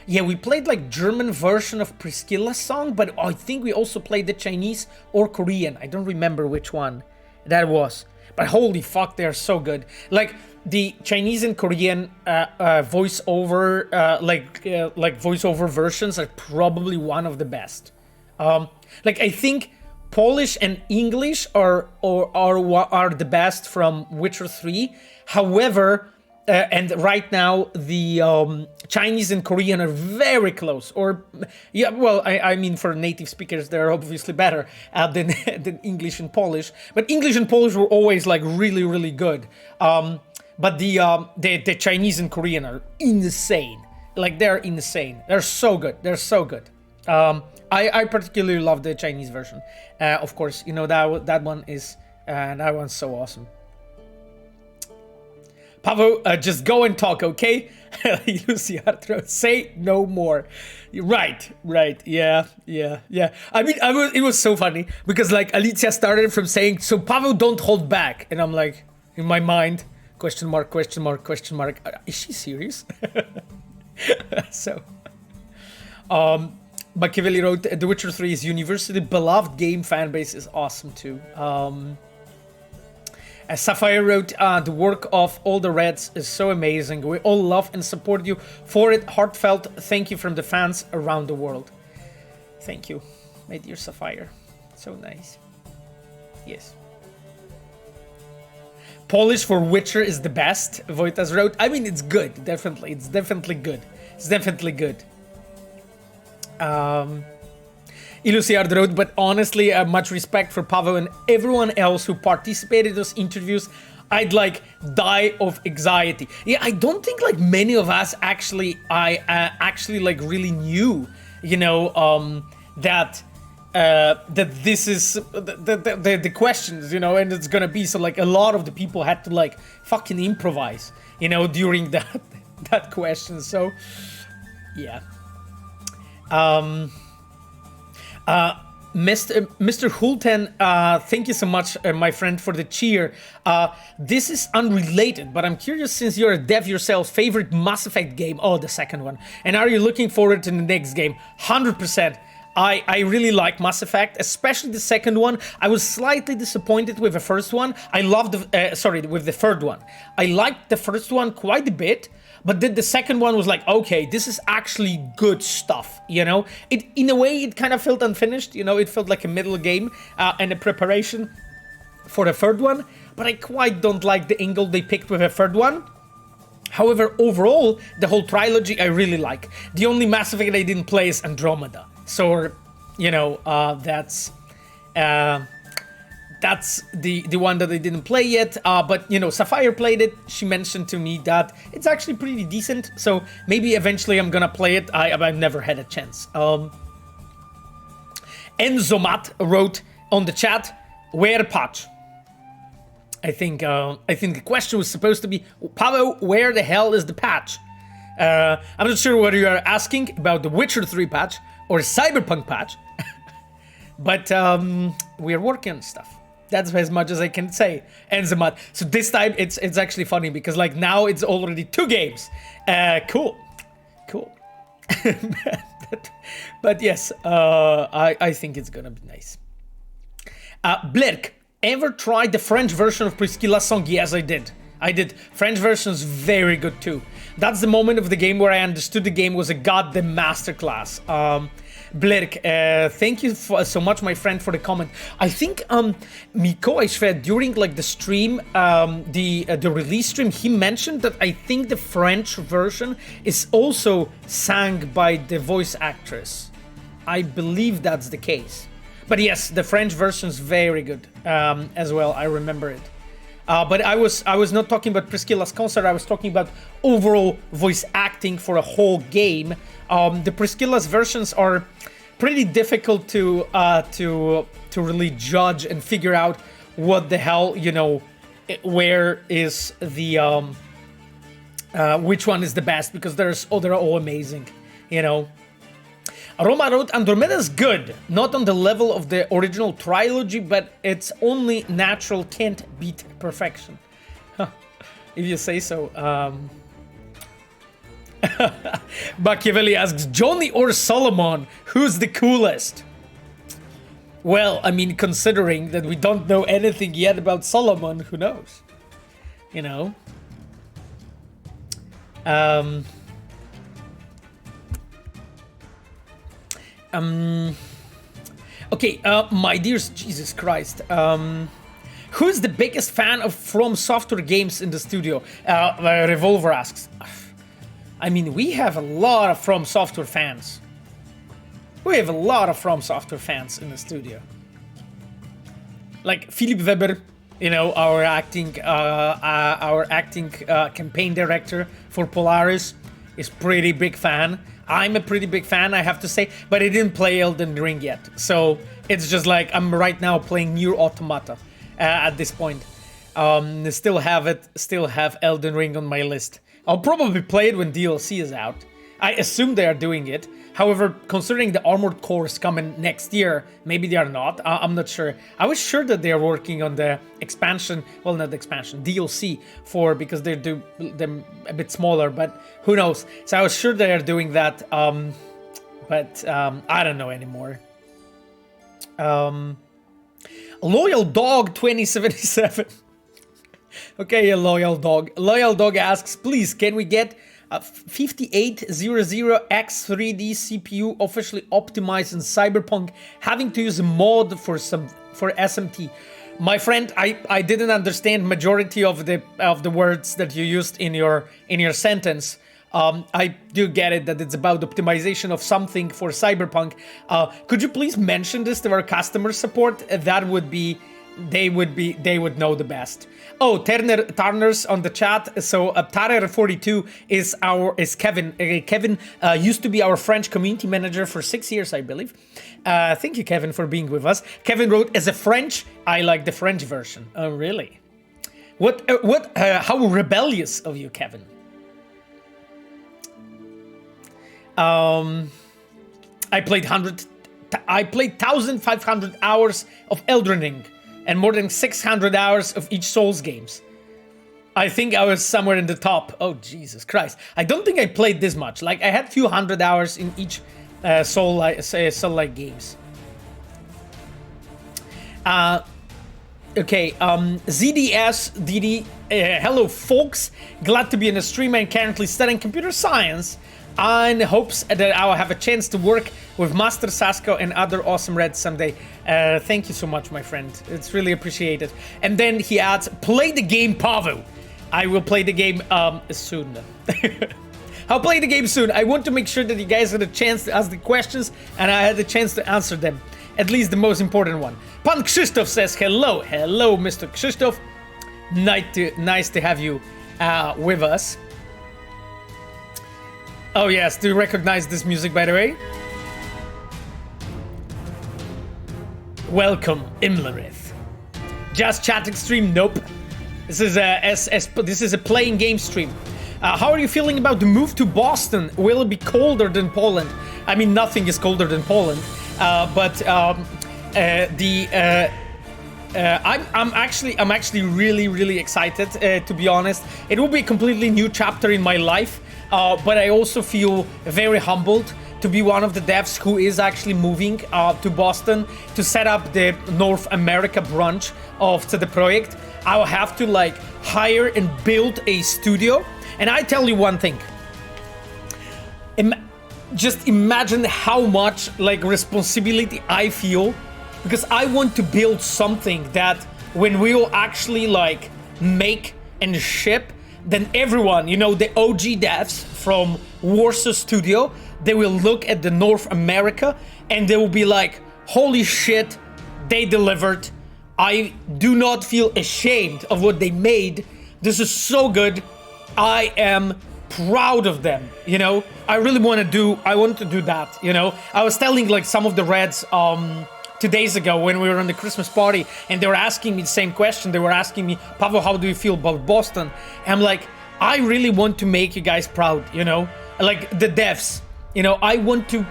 like German version of Priscilla's song, but I think we also played the Chinese or Korean. I don't remember which one that was. But holy fuck, they're so good. Like the Chinese and Korean voiceover, like voiceover versions are probably one of the best. Like I think Polish and English are the best from Witcher 3. However, and right now the Chinese and Korean are very close. Or yeah, well, I mean for native speakers they're obviously better than English and Polish. But English and Polish were always like really good. But the Chinese and Korean are insane. Like they're insane. They're so good. They're so good. I particularly love the Chinese version. Of course, you know that one is that one's so awesome. Pavel, just go and talk, okay? Lucy Arthur, say no more. Right, yeah. I mean, it was so funny because like Alicia started from saying, so Pavel, don't hold back, and I'm like, in my mind, question mark. Is she serious? So, Machiavelli wrote, The Witcher 3 is universally beloved game, fan base is awesome too. Sapphire wrote, the work of all the Reds is so amazing. We all love and support you for it. Heartfelt thank you from the fans around the world. Thank you, my dear Sapphire. So nice. Yes. Polish for Witcher is the best, Voitas wrote. I mean, it's good, definitely. It's definitely good. Ilusiard wrote, but honestly, much respect for Pavel and everyone else who participated in those interviews. I'd like die of anxiety. Yeah, I don't think like many of us actually like really knew, you know, that this is the questions, you know, and it's gonna be so like a lot of the people had to like fucking improvise, you know, during that question. So yeah. Mr. Hulten, thank you so much, my friend, for the cheer. This is unrelated, but I'm curious, since you're a dev yourself, favorite Mass Effect game? Oh, the second one. And are you looking forward to the next game? 100%. I really like Mass Effect, especially the second one. I was slightly disappointed with the first one. I loved with the third one. I liked the first one quite a bit, but then the second one was like, okay, this is actually good stuff, you know? In a way, it kind of felt unfinished, you know? It felt like a middle game and a preparation for the third one, but I quite don't like the angle they picked with the third one. However, overall, the whole trilogy I really like. The only Mass Effect I didn't play is Andromeda. So, you know, that's the one that I didn't play yet, but you know, Sapphire played it. She mentioned to me that it's actually pretty decent, so maybe eventually I'm gonna play it. I've never had a chance. Enzomat wrote on the chat, where patch? I think the question was supposed to be, Pavel, where the hell is the patch? I'm not sure whether you are asking about the Witcher 3 patch or Cyberpunk patch, but we are working on stuff. That's as much as I can say. Enzimat. So this time it's actually funny because like now it's already 2 games. Cool. but yes, I think it's gonna be nice. Blirk, ever tried the French version of Priscilla's song? Yes, I did. French version is very good too. That's the moment of the game where I understood the game was a goddamn masterclass. Blirk, thank you so much, my friend, for the comment. I think Miko, I swear, during like the stream, the release stream, he mentioned that I think the French version is also sang by the voice actress. I believe that's the case. But yes, the French version is very good as well. I remember it. But I was not talking about Priscilla's concert. I was talking about overall voice acting for a whole game. The Priscilla's versions are pretty difficult to really judge and figure out what the hell, you know, where is the which one is the best, because they're all amazing, you know. Roma wrote, Andromeda is good, not on the level of the original trilogy, but it's only natural, can't beat perfection. Huh. If you say so. Machiavelli asks, Johnny or Solomon, who's the coolest? Well, I mean, considering that we don't know anything yet about Solomon, who knows? You know? Okay, my dears, Jesus Christ. Who's the biggest fan of From Software games in the studio? Revolver asks. I mean, we have a lot of From Software fans. We have a lot of From Software fans in the studio. Like Philip Weber, you know, our acting campaign director for Polaris, is pretty big fan. I'm a pretty big fan, I have to say, but I didn't play Elden Ring yet. So it's just like I'm right now playing Nier Automata at this point. Still have Elden Ring on my list. I'll probably play it when DLC is out. I assume they are doing it. However, considering the Armored Core is coming next year, maybe they are not. I'm not sure. I was sure that they are working on the expansion, well, not the expansion, DLC because they do them a bit smaller, but who knows. So I was sure they are doing that, but I don't know anymore. Loyal Dog 2077. Okay, a Loyal Dog. Loyal Dog asks, please, can we get 5800X3D CPU officially optimized in Cyberpunk, having to use a mod for SMT? My friend, I didn't understand majority of the words that you used in your sentence. I do get it that it's about optimization of something for Cyberpunk. Could you please mention this to our customer support? That would be they would know the best. Oh, Turner's on the chat. So Tarer42 is Kevin. Kevin used to be our French community manager for 6 years, I believe. Thank you, Kevin, for being with us. Kevin wrote, as a French, I like the French version. Oh, really? How rebellious of you, Kevin. I played 1,500 hours of Elden Ring and more than 600 hours of each Souls games. I think I was somewhere in the top. Oh, Jesus Christ. I don't think I played this much. Like, I had a few hundred hours in each Soul-like games. Okay, ZDS DD. Hello, folks. Glad to be in a stream and currently studying computer science, and hopes that I'll have a chance to work with Master Sasko and other awesome Reds someday. Thank you so much, my friend. It's really appreciated. And then he adds, play the game, Pavu. I will play the game soon. I'll play the game soon. I want to make sure that you guys had a chance to ask the questions and I had the chance to answer them. At least the most important one. Pan Krzysztof says, hello. Hello, Mr. Krzysztof. Nice to have you with us. Oh yes, do you recognize this music, by the way? Welcome, Imlerith. Just chatting stream? Nope. This is a playing game stream. How are you feeling about the move to Boston? Will it be colder than Poland? I mean, nothing is colder than Poland. But I'm actually really excited. To be honest, it will be a completely new chapter in my life. But I also feel very humbled to be one of the devs who is actually moving to Boston to set up the North America branch of CD Projekt. I will have to like hire and build a studio. And I tell you one thing. Just imagine how much like responsibility I feel, because I want to build something that when we will actually like make and ship, then everyone, you know, the OG devs from Warsaw Studio, they will look at the North America and they will be like, holy shit, they delivered. I do not feel ashamed of what they made. This is so good. I am proud of them, you know. I really want to do that, you know. I was telling like some of the Reds 2 days ago when we were on the Christmas party, and they were asking me the same question. They were asking me, Pavel, how do you feel about Boston? And I'm like, I really want to make you guys proud, you know, like the devs, you know. I want to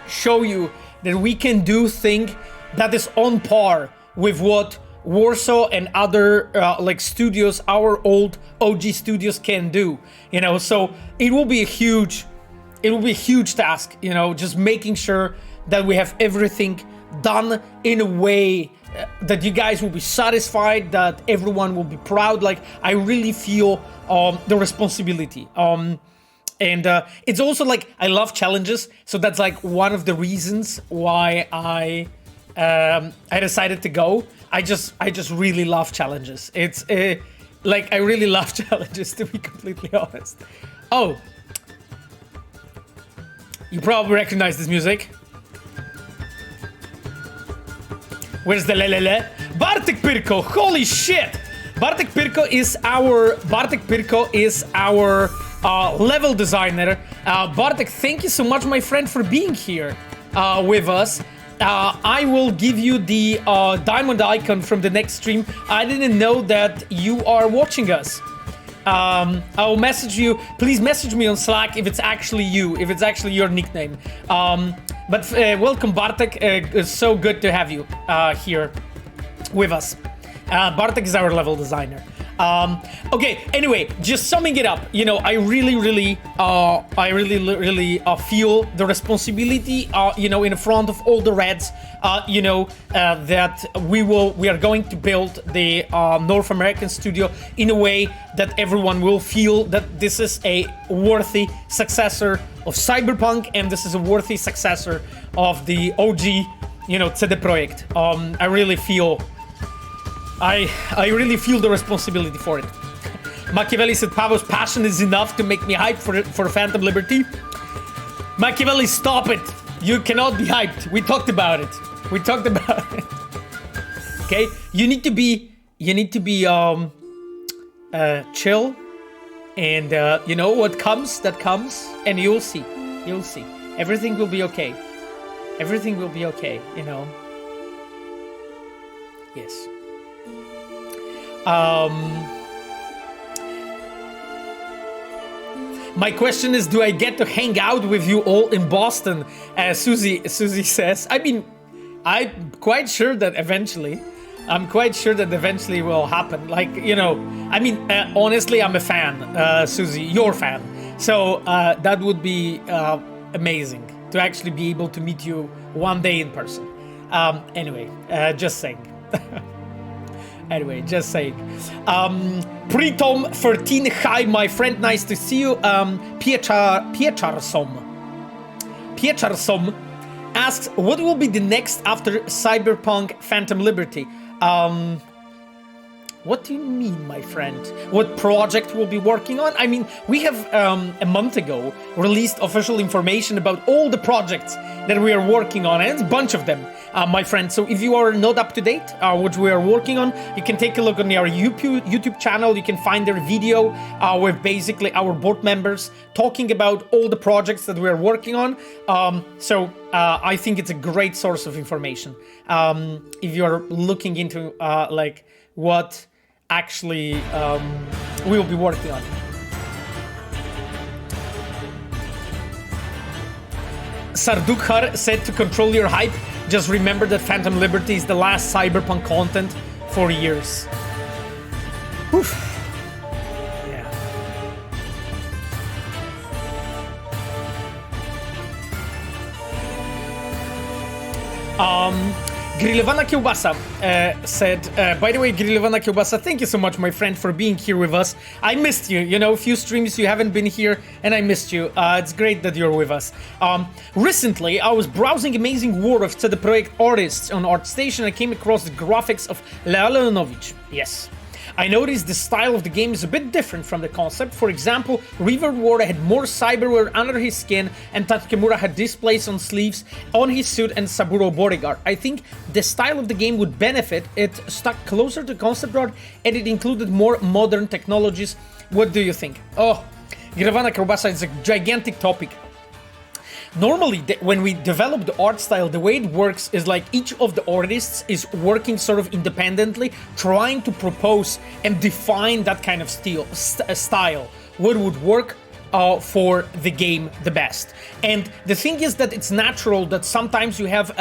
show you that we can do thing that is on par with what Warsaw and other like studios, our old OG studios can do, you know. So it will be a huge task, you know, just making sure that we have everything done in a way that you guys will be satisfied, that everyone will be proud. Like I really feel the responsibility. And it's also like I love challenges, so that's like one of the reasons why I decided to go. I just really love challenges. It's like I really love challenges, to be completely honest. Oh, you probably recognize this music. Where's the lelele? Bartek Pirko, holy shit! Bartek Pirko is our level designer. Bartek, thank you so much, my friend, for being here with us. I will give you the diamond icon from the next stream. I didn't know that you are watching us. I'll message you. Please message me on Slack if it's actually you, if it's actually your nickname. But welcome, Bartek. It's so good to have you here with us. Bartek is our level designer. Okay, anyway, just summing it up, you know, I really feel the responsibility, you know, in front of all the Reds, you know, that we are going to build the North American studio in a way that everyone will feel that this is a worthy successor of Cyberpunk, and this is a worthy successor of the OG, you know, CD Projekt. I really feel the responsibility for it. Machiavelli said Pavel's passion is enough to make me hyped for Phantom Liberty. Machiavelli, stop it. You cannot be hyped. We talked about it. Okay? You need to be chill, and you know what comes, that comes, and you'll see. Everything will be okay. Everything will be okay, you know. Yes. My question is, do I get to hang out with you all in Boston? Susie says. I mean, I'm quite sure that eventually will happen. Like, you know, I mean, honestly, I'm a fan, Susie, your fan. So that would be amazing to actually be able to meet you one day in person. Anyway, just saying. Anyway, just saying. Pritom13, hi, my friend, nice to see you. Piecharsom asks, what will be the next after Cyberpunk Phantom Liberty? What do you mean, my friend? What project we'll be working on? I mean, we have a month ago released official information about all the projects that we are working on, and it's a bunch of them, my friend. So if you are not up to date what we are working on, you can take a look on our YouTube channel. You can find their video with basically our board members talking about all the projects that we are working on. So I think it's a great source of information if you are looking into like what actually we will be working on. Sardukhar said, to control your hype, just remember that Phantom Liberty is the last Cyberpunk content 4 years. Oof. Yeah. Grillowana Kiełbasa said, by the way, Grillowana Kiełbasa, thank you so much, my friend, for being here with us. I missed you, you know, a few streams you haven't been here, and I missed you. It's great that you're with us. Recently, I was browsing amazing work of CD Projekt artists on ArtStation. I came across the graphics of Leonovic. Yes. I noticed the style of the game is a bit different from the concept. For example, River Ward had more cyberware under his skin, and Takemura had displays on sleeves on his suit and Saburo bodyguard. I think the style of the game would benefit. It stuck closer to concept art, and it included more modern technologies. What do you think? Oh, Gravana Kielbasa is a gigantic topic. Normally, when we develop the art style, the way it works is like each of the artists is working sort of independently, trying to propose and define that kind of style. What would work for the game the best. And the thing is that it's natural that sometimes you have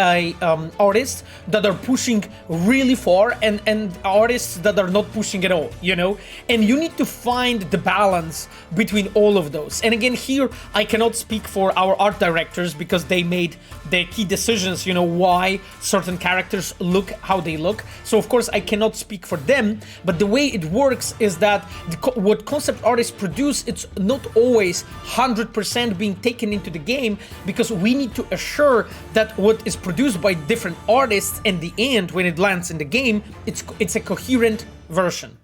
artists that are pushing really far and artists that are not pushing at all, you know? And you need to find the balance between all of those. And again, here, I cannot speak for our art directors because they made the key decisions, you know, why certain characters look how they look. So of course, I cannot speak for them, but the way it works is that what concept artists produce, it's not always 100% being taken into the game, because we need to assure that what is produced by different artists in the end, when it lands in the game, it's a coherent version.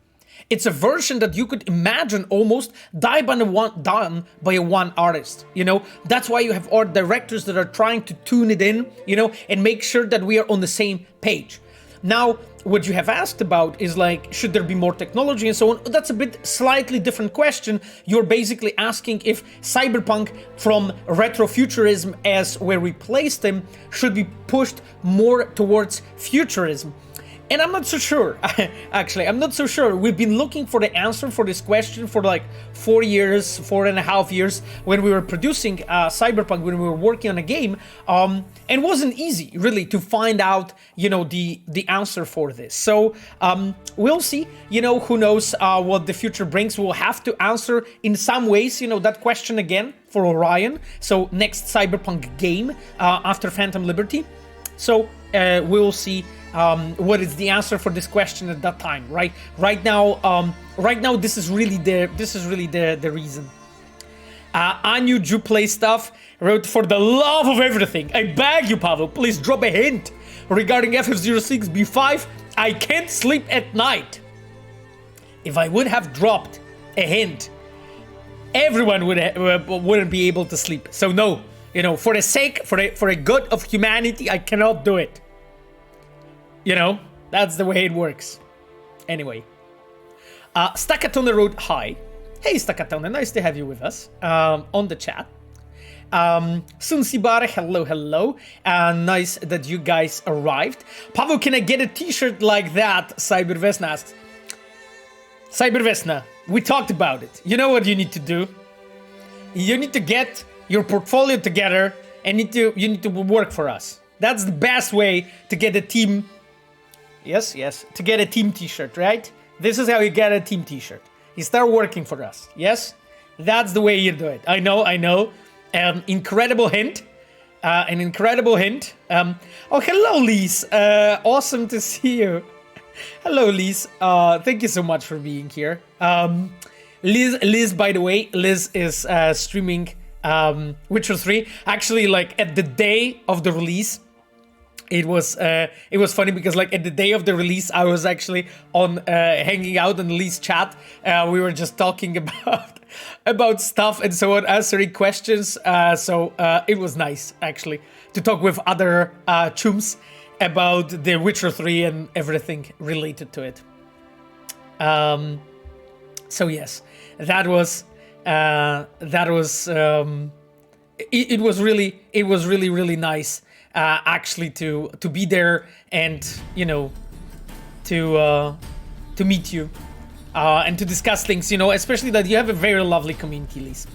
It's a version that you could imagine almost done by a one artist, you know? That's why you have art directors that are trying to tune it in, you know, and make sure that we are on the same page. Now, what you have asked about is like, should there be more technology and so on? That's a bit slightly different question. You're basically asking if Cyberpunk from retrofuturism as where we placed him should be pushed more towards futurism. And I'm not so sure, actually, I'm not so sure. We've been looking for the answer for this question for like 4.5 years when we were producing Cyberpunk, when we were working on a game. And it wasn't easy, really, to find out, you know, the answer for this. So we'll see, you know, who knows what the future brings. We'll have to answer in some ways, you know, that question again for Orion. So next Cyberpunk game after Phantom Liberty. So we'll see what is the answer for this question at that time, right? Right now, this is really the reason. Anu Juplay stuff wrote, for the love of everything, I beg you, Pavel, please drop a hint regarding FF06B5. I can't sleep at night. If I would have dropped a hint, everyone wouldn't be able to sleep. So no, you know, for a good of humanity, I cannot do it. You know, that's the way it works. Anyway. Stackatone wrote, hi. Hey, Stackatone, nice to have you with us on the chat. Sunsibare, hello. Nice that you guys arrived. Pavel, can I get a t-shirt like that? Cybervesna asks. Cybervesna, we talked about it. You know what you need to do? You need to get your portfolio together and you need to work for us. That's the best way to get a team. Yes, to get a team t-shirt, right? This is how you get a team t-shirt. You start working for us, yes? That's the way you do it. I know. Incredible hint. An incredible hint. Oh, hello, Liz. Awesome to see you. Hello, Liz. Thank you so much for being here. Liz, by the way, Liz is streaming Witcher 3. Actually, like at the day of the release, it was funny because like at the day of the release, I was actually on hanging out on Liz chat. We were just talking about stuff and so on, answering questions. So it was nice actually to talk with other chums about the Witcher 3 and everything related to it. So yes, it was really nice actually to be there and, you know, to meet you and to discuss things, you know, especially that you have a very lovely community, Liz.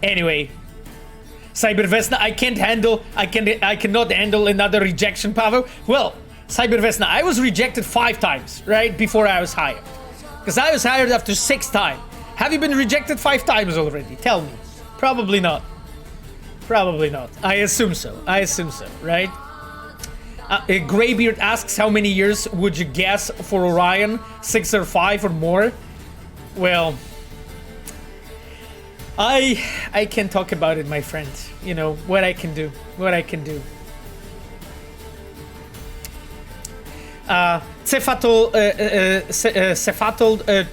Anyway, Cybervesna, I cannot handle another rejection, Pavel. Well, Cybervesna, I was rejected 5 times, right, before I was hired. Because I was hired after 6th time. Have you been rejected 5 times already? Tell me. Probably not. Probably not. I assume so. I assume so, right? Greybeard asks, how many years would you guess for Orion? 6 or 5 or more? Well, I can talk about it, my friend. You know, what I can do. What I can do. Cefatal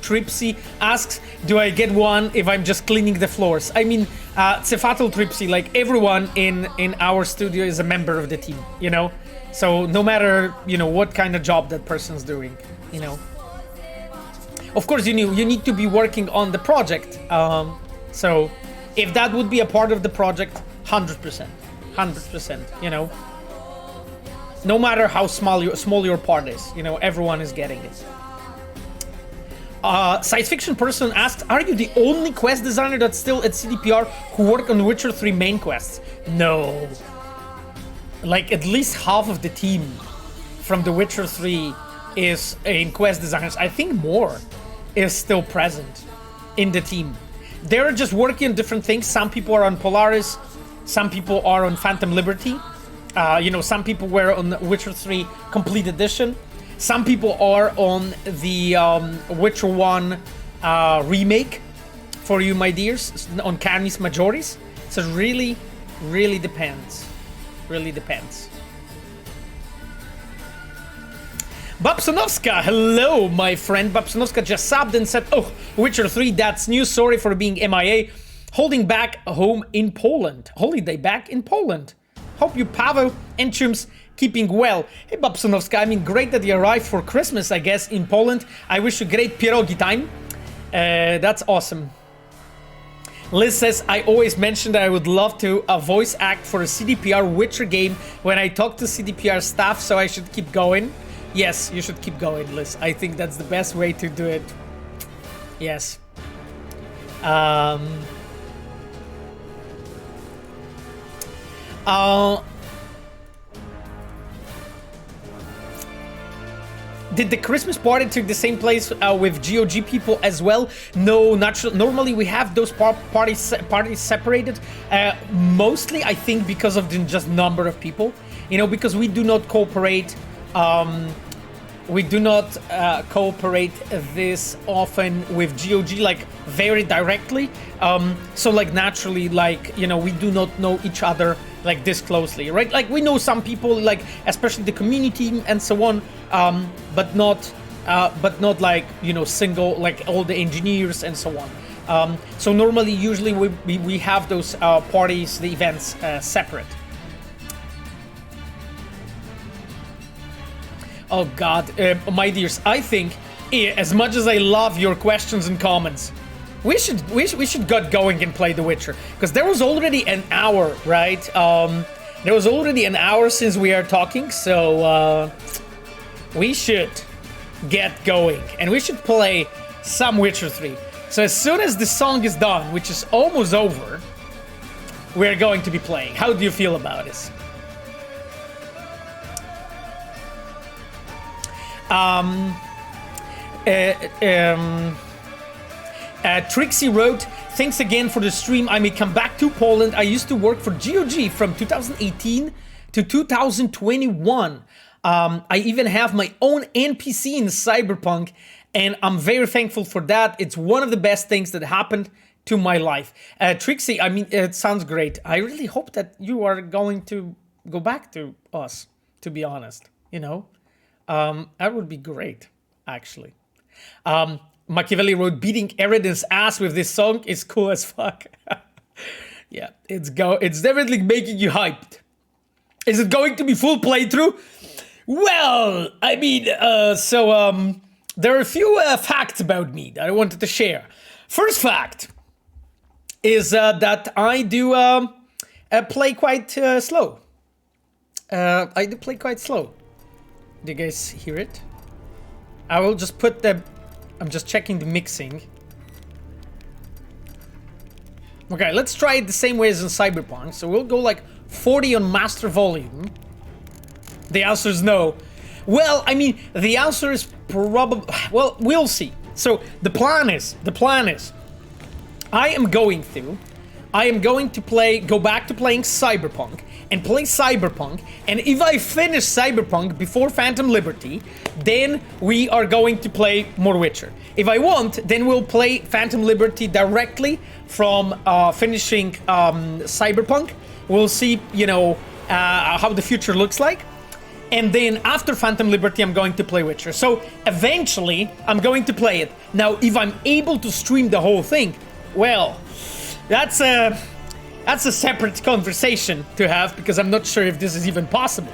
Tripsy asks, do I get one if I'm just cleaning the floors? I mean, Cefatal Tripsy, like everyone in our studio is a member of the team, you know? So no matter, you know, what kind of job that person's doing, you know? Of course, you need to be working on the project. So if that would be a part of the project, 100%, you know? No matter how small your part is, you know, everyone is getting it. Science fiction person asked, are you the only quest designer that's still at CDPR who work on Witcher 3 main quests? No. Like, at least half of the team from the Witcher 3 is in quest designers. I think more is still present in the team. They're just working on different things. Some people are on Polaris, some people are on Phantom Liberty. You know, some people were on Witcher 3 Complete Edition. Some people are on the Witcher 1 remake, for you, my dears, on Canis Majoris. So it really, really depends. Really depends. Babsonovska, hello, my friend. Babsonovska just subbed and said, oh, Witcher 3, that's new. Sorry for being MIA. Holding back home in Poland. Holiday back in Poland. Hope you, Pavel and Chums, keeping well. Hey, Babsonovska, I mean, great that you arrived for Christmas, I guess, in Poland. I wish you great pierogi time. That's awesome. Liz says, I always mentioned that I would love to voice act for a CDPR Witcher game when I talk to CDPR staff, so I should keep going. Yes, you should keep going, Liz. I think that's the best way to do it. Yes. Did the Christmas party take the same place with GOG people as well? No, normally we have those parties separated. Mostly, I think, because of the just number of people. You know, because we do not cooperate. We do not cooperate this often with GOG, like, very directly. So, like, naturally, like, you know, we do not know each other, like, this closely, right? Like, we know some people, like, especially the community and so on, but not like, you know, single, like, all the engineers and so on. So normally, usually, we have those parties, the events, separate. Oh God, my dears, I think, as much as I love your questions and comments, we should get going and play The Witcher, because there was already an hour, right? There was already an hour since we are talking, so we should get going, and we should play some Witcher 3. So as soon as the song is done, which is almost over, we're going to be playing. How do you feel about this? Trixie wrote, thanks again for the stream. I may come back to Poland. I used to work for GOG from 2018 to 2021. I even have my own NPC in Cyberpunk, and I'm very thankful for that. It's one of the best things that happened to my life. Trixie, I mean, it sounds great. I really hope that you are going to go back to us, to be honest, you know? That would be great, actually. Machiavelli wrote, beating Eridan's ass with this song is cool as fuck. Yeah, it's definitely making you hyped. Is it going to be full playthrough? Well, I mean, there are a few facts about me that I wanted to share. First fact is that I do play quite slow. I do play quite slow. Do you guys hear it? I will just put the... I'm just checking the mixing. Okay, let's try it the same way as in Cyberpunk. So we'll go like 40 on master volume. The answer is no. Well, I mean, the answer is probably... Well, we'll see. So, the plan is... I am going to go back to playing Cyberpunk, and play Cyberpunk, and if I finish Cyberpunk before Phantom Liberty, then we are going to play more Witcher. If I want, then we'll play Phantom Liberty directly from finishing Cyberpunk. We'll see, you know, how the future looks like. And then after Phantom Liberty, I'm going to play Witcher. So eventually, I'm going to play it. Now, if I'm able to stream the whole thing, well, that's a separate conversation to have, because I'm not sure if this is even possible.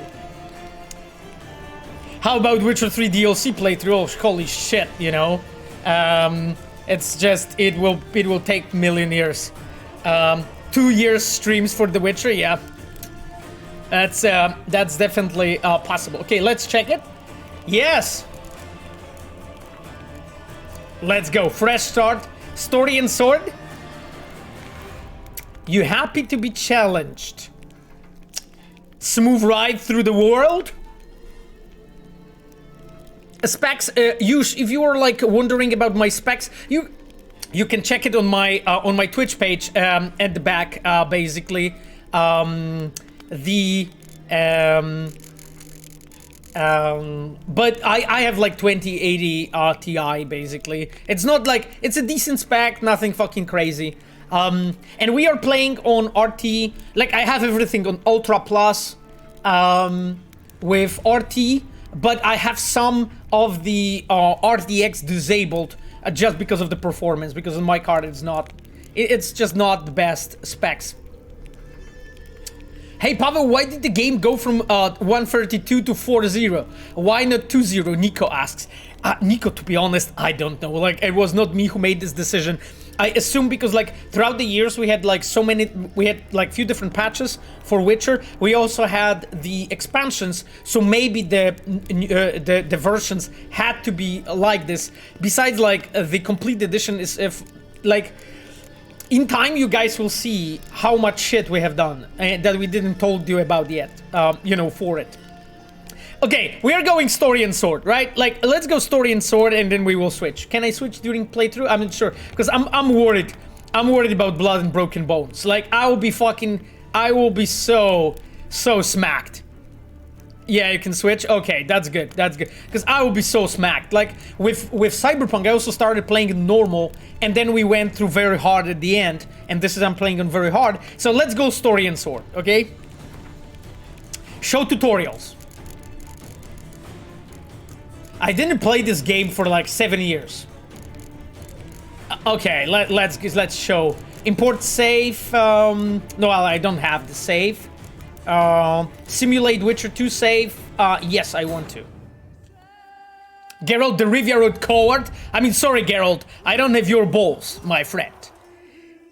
How about Witcher 3 DLC playthrough? Oh, holy shit, you know. It's just, it will take million years. 2 years streams for The Witcher, yeah. That's definitely possible. Okay, let's check it. Yes. Let's go. Fresh start. Story and sword. You happy to be challenged? Smooth ride through the world? Specs, if you are like wondering about my specs, you can check it on my Twitch page at the back, basically. But I have like 2080 Ti basically. It's not like, it's a decent spec, nothing fucking crazy. And we are playing on RT, like I have everything on Ultra Plus with RT, but I have some of the RTX disabled just because of the performance, because on my card it's just not the best specs. Hey Pavel, why did the game go from 132 to 40? Why not 20? Nico asks. Nico, to be honest, I don't know. Like, it was not me who made this decision. I assume because like throughout the years we had like few different patches for Witcher. We also had the expansions, so maybe the versions had to be like this. Besides, like the complete edition is if like. In time, you guys will see how much shit we have done that we didn't told you about yet, you know, for it. Okay, we are going story and sword, right? Like, let's go story and sword, and then we will switch. Can I switch during playthrough? I'm not sure, because I'm worried. I'm worried about blood and broken bones. Like, I will be so smacked. Yeah, you can switch. Okay, that's good. That's good. Because I will be so smacked. Like with Cyberpunk, I also started playing in normal, and then we went through very hard at the end. And this is I'm playing on very hard. So let's go story and sword. Okay. Show tutorials. I didn't play this game for like 7 years. Okay, let's show. Import save. No, I don't have the save. Simulate Witcher 2 save. Yes, I want to. Geralt, the Rivia Road coward. I mean, sorry, Geralt. I don't have your balls, my friend.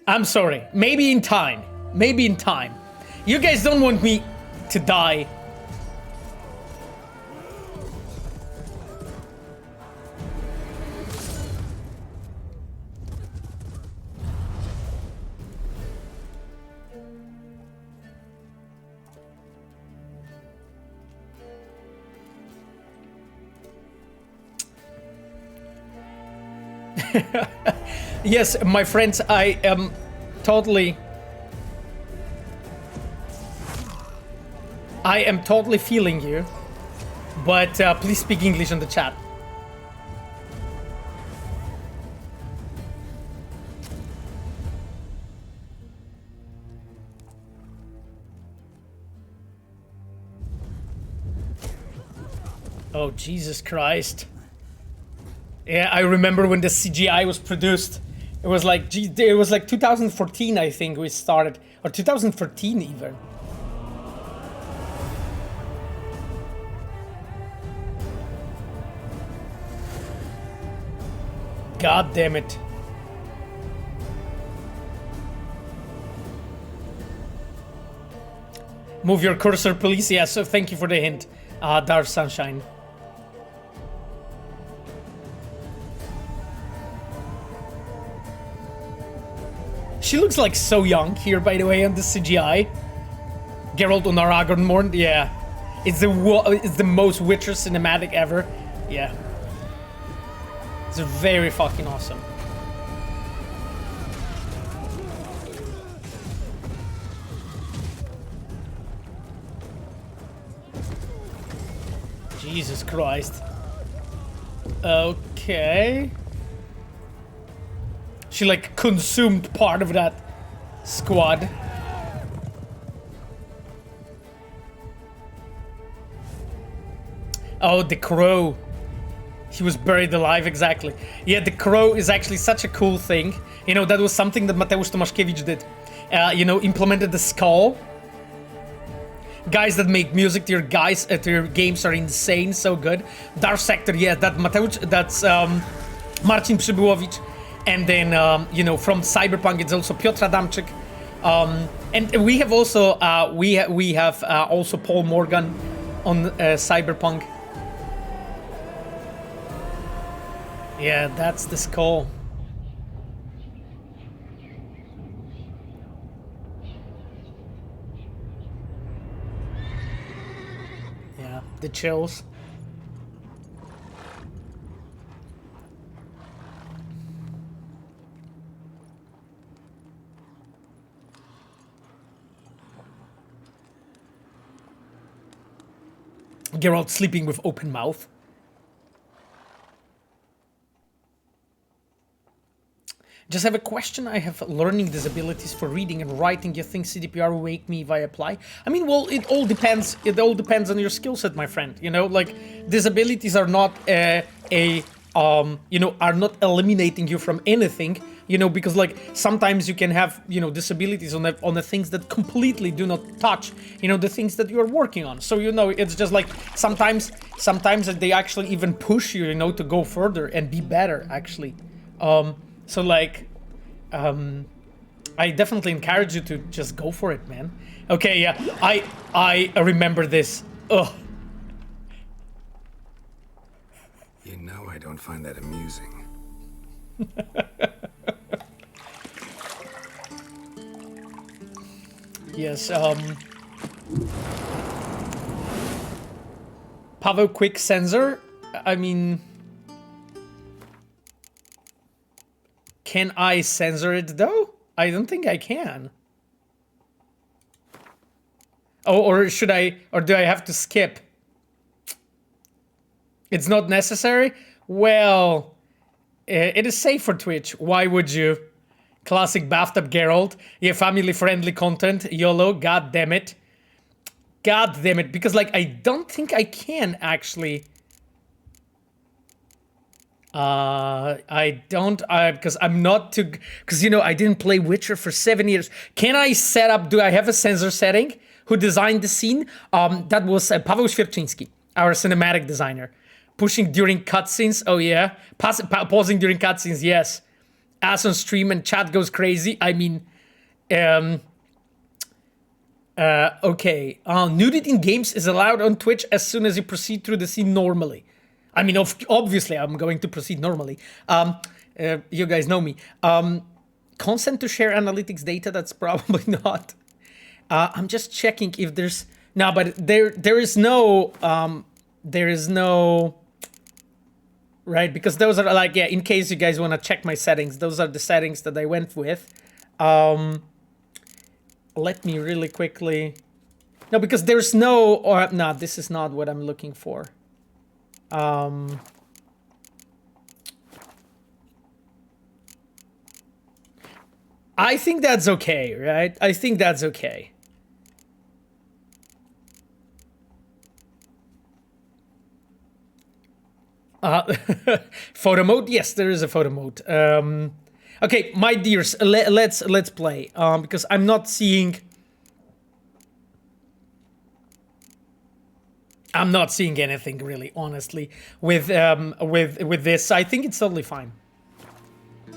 I'm sorry. Maybe in time. Maybe in time. You guys don't want me to die. Yes, my friends, I am totally feeling you, but please speak English in the chat. Oh, Jesus Christ. Yeah, I remember when the CGI was produced. It was like 2014, I think we started, or 2013 even. God damn it. Move your cursor, please. Yeah, so thank you for the hint, Dark Sunshine. She looks like so young here, by the way, on the CGI. Geralt on Aragorn, yeah. It's the most Witcher cinematic ever. Yeah. It's very fucking awesome. Jesus Christ. Okay. She like consumed part of that squad. Oh, the crow. He was buried alive, exactly. Yeah, the crow is actually such a cool thing. You know, that was something that Mateusz Tomaszkiewicz did. You know, implemented the skull. Guys that make music to your games are insane, so good. Dark Sector, yeah, that's Marcin Przybyłowicz. And then, you know, from Cyberpunk, it's also Piotr Adamczyk. And we have also, we have also Paul Morgan on Cyberpunk. Yeah, that's the skull. Yeah, the chills. Geralt sleeping with open mouth. Just have a question. I have learning disabilities for reading and writing. You think CDPR will wake me if I apply? I mean, well, it all depends. It all depends on your skill set, my friend. You know, like disabilities are not you know, are not eliminating you from anything. You know, because like sometimes you can have, you know, disabilities on the things that completely do not touch, you know, the things that you are working on. So, you know, it's just like sometimes they actually even push you, you know, to go further and be better, actually. So like, I definitely encourage you to just go for it, man. Okay, yeah, I remember this. Ugh. You know I don't find that amusing. Yes, Pavel quick sensor, I mean... Can I censor it though? I don't think I can. Oh, or should I, or do I have to skip? It's not necessary? Well, it is safe for Twitch. Why would you? Classic bathtub Geralt. Yeah, family-friendly content. YOLO, god damn it. God damn it, because like I don't think I can actually... I don't, because I'm not too, because, you know, I didn't play Witcher for 7 years. Can I set up, do I have a sensor setting? Who designed the scene? That was Paweł Świerczyński, our cinematic designer. Pushing during cutscenes, oh yeah. Pausing during cutscenes, yes. As on stream and chat goes crazy, I mean, okay. Nudity in games is allowed on Twitch as soon as you proceed through the scene normally. I mean, obviously, I'm going to proceed normally. You guys know me. Consent to share analytics data, that's probably not. I'm just checking if there's... No, but there is no... Right, because those are like, yeah, in case you guys want to check my settings, those are the settings that I went with. Let me really quickly... No, because there's no... Or, no, this is not what I'm looking for. I think that's okay, right? I think that's okay. Photo mode? Yes, there is a photo mode. Okay, my dears, let's play. Because I'm not seeing anything really, honestly, with this. I think it's totally fine.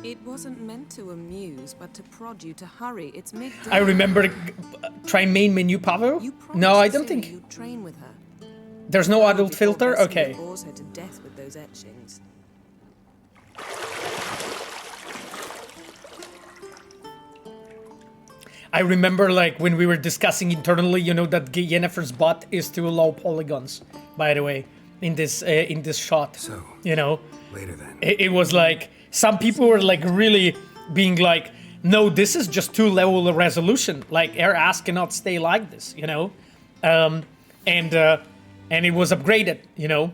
It wasn't meant to amuse, but to prod you to hurry. It's midday. I remember try main menu, Pavel. No, I don't think. You'd train with her. There's no adult filter. Okay. Bores her to death with those etchings. I remember like when we were discussing internally, you know, that Yennefer's butt is too low polygons, by the way, in this shot. So, you know, later then. It was like some people were like really being like, no, this is just too low a resolution. Like her ass cannot stay like this, you know, and it was upgraded, you know.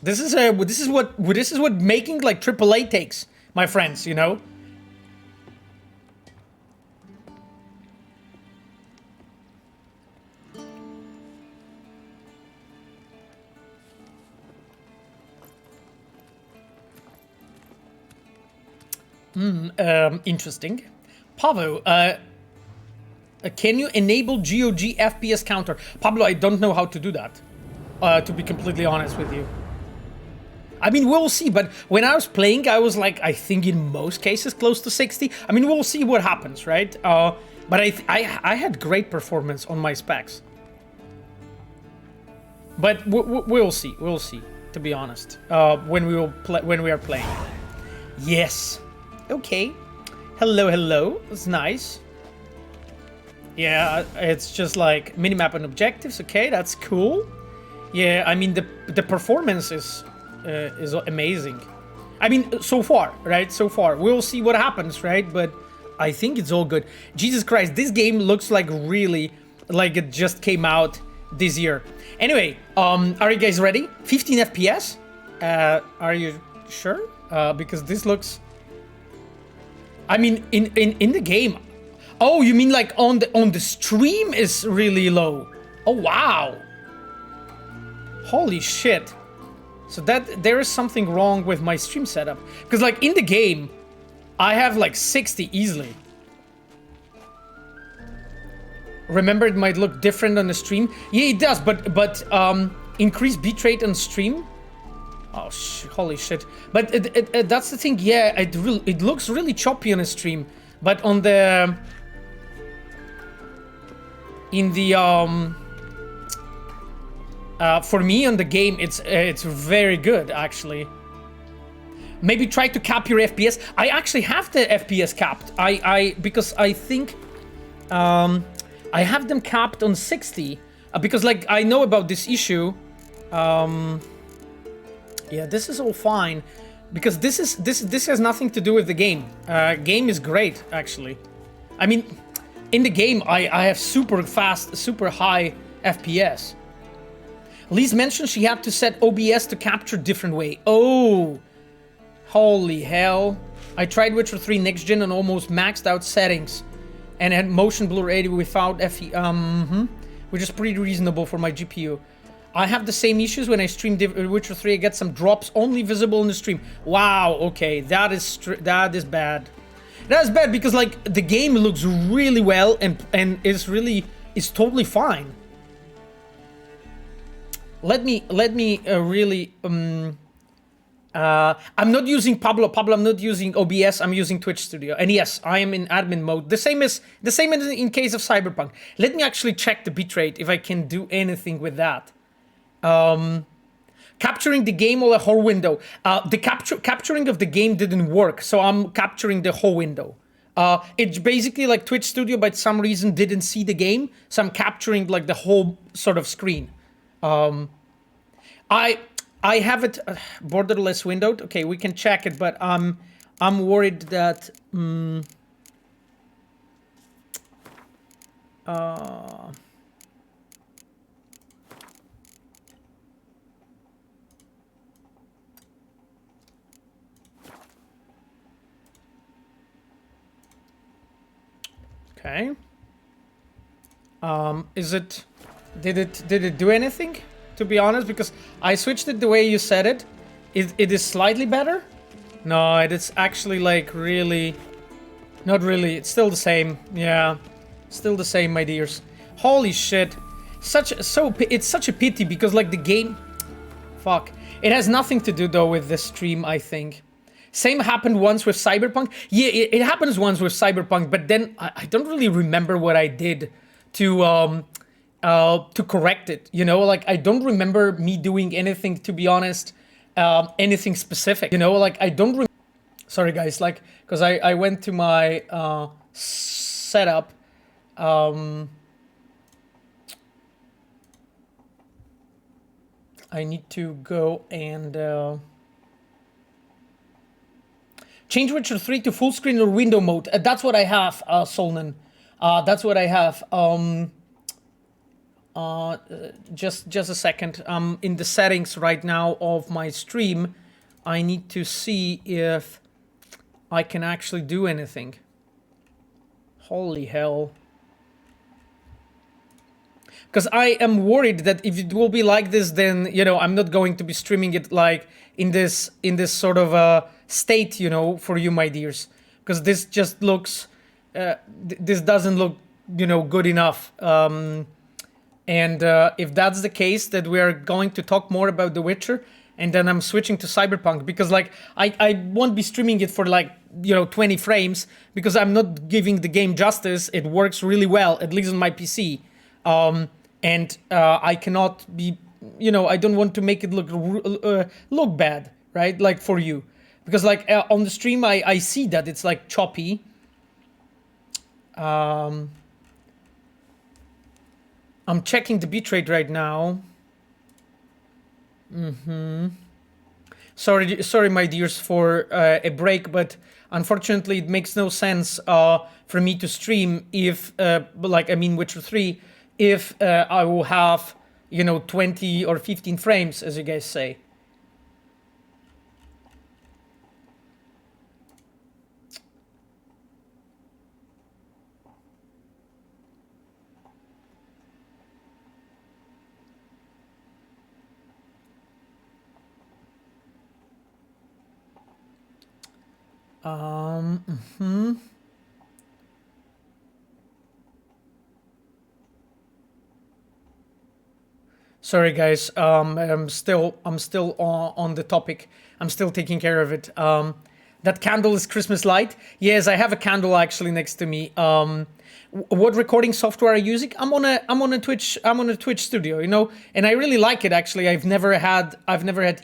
This is what making like AAA takes, my friends, you know. Interesting. Pavo, can you enable GOG FPS counter? Pablo, I don't know how to do that, to be completely honest with you. I mean, we'll see, but when I was playing, I was like, I think in most cases close to 60. I mean, we'll see what happens, right? But I had great performance on my specs. But we'll see, to be honest, when we are playing. Yes. Okay. Hello. It's nice. Yeah, it's just like minimap and objectives. Okay, that's cool. Yeah, I mean the performance is amazing. I mean, so far, right? So far, we'll see what happens, right? But I think it's all good. Jesus Christ, this game looks like really like it just came out this year. Anyway, are you guys ready? 15 FPS? Are you sure? Because this looks. I mean, in the game. Oh, you mean like on the stream is really low? Oh wow! Holy shit! So that there is something wrong with my stream setup, because like in the game, I have like 60 easily. Remember, it might look different on the stream. Yeah, it does, but increase bitrate on stream. Oh, holy shit. But that's the thing, yeah, it looks really choppy on a stream. But on the... for me on the game, it's very good, actually. Maybe try to cap your FPS. I actually have the FPS capped. Because I think... I have them capped on 60. Because, like, I know about this issue. Yeah, this is all fine, because this has nothing to do with the game. Game is great, actually. I mean, in the game, I have super fast, super high FPS. Liz mentioned she had to set OBS to capture different way. Oh, holy hell! I tried Witcher 3 Next Gen and almost maxed out settings, and had motion blur 80 without FE. Which is pretty reasonable for my GPU. I have the same issues when I stream Witcher 3. I get some drops only visible in the stream. Wow, okay, that is bad. That is bad because like the game looks really well and is totally fine. Let me really I'm not using Pablo. I'm not using OBS. I'm using Twitch Studio. And yes, I am in admin mode. The same in case of Cyberpunk. Let me actually check the bitrate if I can do anything with that. Capturing the game or a whole window. The capturing of the game didn't work, so I'm capturing the whole window. It's basically like Twitch Studio, but some reason didn't see the game, so I'm capturing like the whole sort of screen. I have it borderless windowed. Okay, we can check it, but I'm worried that. Okay. Did it do anything? To be honest, because I switched it the way you said it. It is slightly better? No, it's actually like really... Not really, it's still the same. Yeah, still the same, my dears. Holy shit. It's such a pity because like the game... Fuck. It has nothing to do though with the stream, I think. Same happened once with Cyberpunk. Yeah, it happens once with Cyberpunk, but then I don't really remember what I did to correct it. You know, like I don't remember me doing anything, to be honest, anything specific. You know, like I don't. Sorry, guys, like because I went to my setup I need to go and change Witcher 3 to full screen or window mode. That's what I have, Solnan. That's what I have. Just a second. I'm in the settings right now of my stream. I need to see if I can actually do anything. Holy hell. Because I am worried that if it will be like this, then, you know, I'm not going to be streaming it like in this sort of state, you know, for you, my dears. Because this just looks, this doesn't look, you know, good enough. And if that's the case, that we are going to talk more about The Witcher, and then I'm switching to Cyberpunk, because like I won't be streaming it for like, you know, 20 frames, because I'm not giving the game justice. It works really well, at least on my PC. And I cannot be, you know, I don't want to make it look bad, right? Like for you, because like on the stream, I see that it's like choppy. I'm checking the bitrate right now. Sorry, my dears, for a break, but unfortunately, it makes no sense for me to stream if, like, I mean, Witcher 3. If I will have, you know, 20 or 15 frames, as you guys say. Sorry, guys. I'm still on the topic. I'm still taking care of it. That candle is Christmas light. Yes, I have a candle actually next to me. What recording software are you using? I'm on a Twitch studio, you know, and I really like it actually. I've never had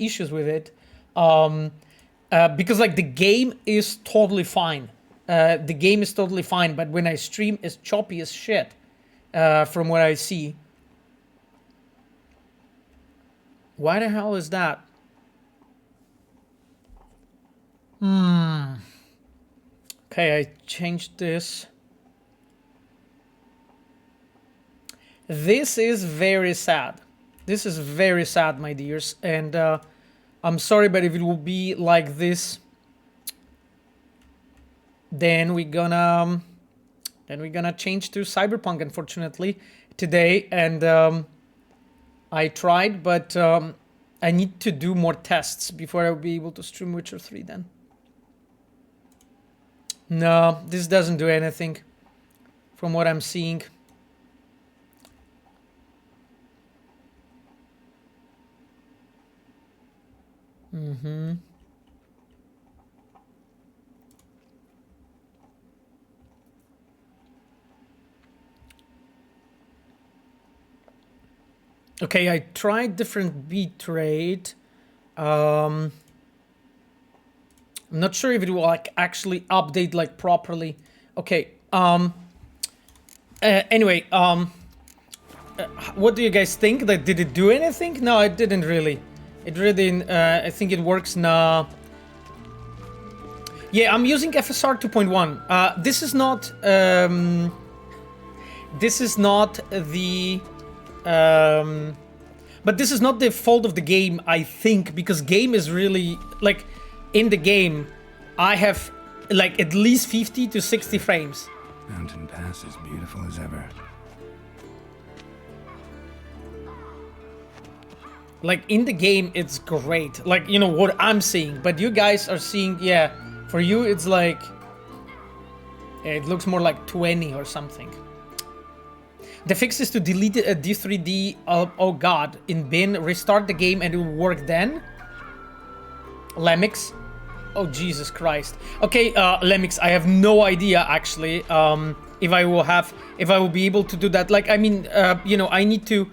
issues with it. Because like the game is totally fine. The game is totally fine, but when I stream, it's choppy as shit. From what I see. Why the hell is that? Okay, I changed this. This is very sad. This is very sad, my dears. And I'm sorry, but if it will be like this, then we're gonna change to Cyberpunk, unfortunately, today. And I tried, but I need to do more tests before I'll be able to stream Witcher 3 then. No, this doesn't do anything from what I'm seeing. Okay, I tried different bitrate. I'm not sure if it will like actually update like properly. Okay. Anyway, what do you guys think? Like, did it do anything? No, it didn't really. It really didn't. I think it works now. Yeah, I'm using FSR 2.1. This is not. This is not the. But this is not the fault of the game, I think, because game is really like in the game I have like at least 50 to 60 frames. Mountain Pass is beautiful as ever. Like in the game it's great, like, you know, what I'm seeing, but you guys are seeing, yeah, for you it's like, yeah, it looks more like 20 or something. The fix is to delete a D3D, oh god, in bin, restart the game and it will work then? Lemix? Oh Jesus Christ. Okay, Lemix, I have no idea actually, if I will be able to do that. Like, I mean, you know, I need to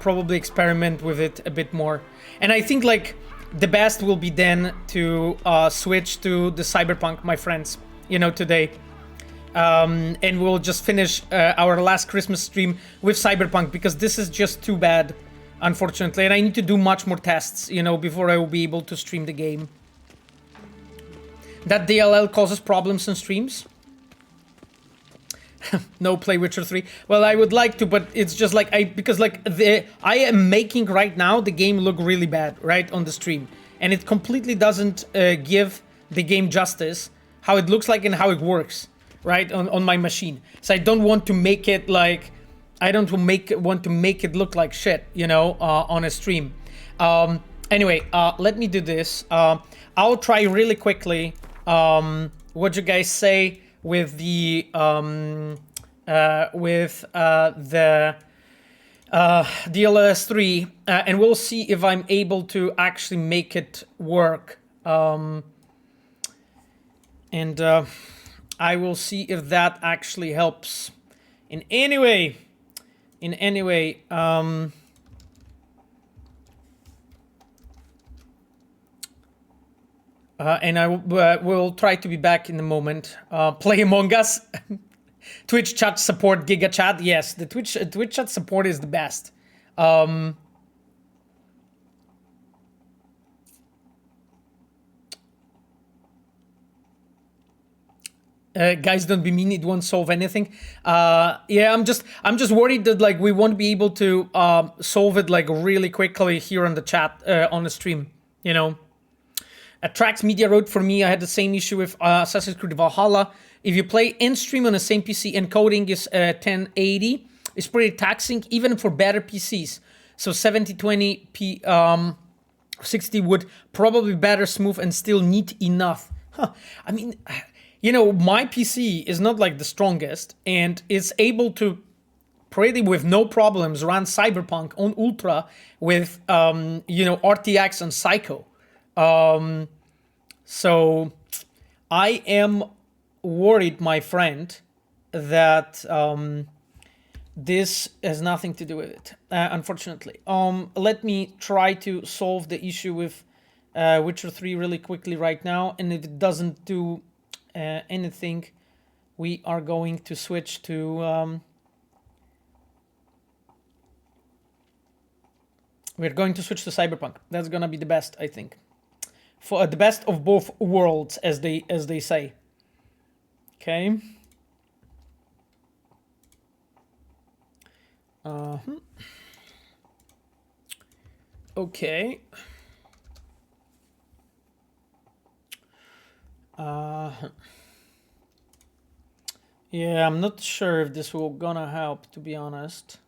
probably experiment with it a bit more. And I think like the best will be then to switch to the Cyberpunk, my friends, you know, today. and we'll just finish our last Christmas stream with Cyberpunk, because this is just too bad, unfortunately, and I need to do much more tests, you know, before I will be able to stream the game. That DLL causes problems in streams. No, play Witcher 3. Well, I would like to, but it's just like because like I am making right now the game look really bad, right, on the stream, and it completely doesn't give the game justice, how it looks like and how it works, right, on my machine. So I don't want to make it like, I don't want to make it look like shit, you know, on a stream. Anyway, let me do this. I'll try really quickly. What you guys say with the DLS 3, and we'll see if I'm able to actually make it work. And I will see if that actually helps in any way. In any way. And I will try to be back in a moment. Play Among Us. Twitch chat support, Giga Chat. Yes, the Twitch chat support is the best. Guys, don't be mean. It won't solve anything. Yeah, I'm just worried that like we won't be able to solve it like really quickly here on the chat on the stream. You know. Tracks Media wrote for me, I had the same issue with Assassin's Creed Valhalla. If you play in stream on the same PC, encoding is 1080. It's pretty taxing, even for better PCs. So 7020p 60 would probably be better, smooth, and still neat enough. Huh. I mean, you know, my PC is not like the strongest, and it's able to pretty with no problems run Cyberpunk on Ultra with, you know, RTX and Psycho. So I am worried, my friend, that this has nothing to do with it, unfortunately. Let me try to solve the issue with Witcher 3 really quickly right now, and if it doesn't do anything, we are going to switch to we're going to switch to Cyberpunk. That's gonna be the best, I think. For the best of both worlds, as they say. Okay. Okay. Yeah, I'm not sure if this will gonna help, to be honest.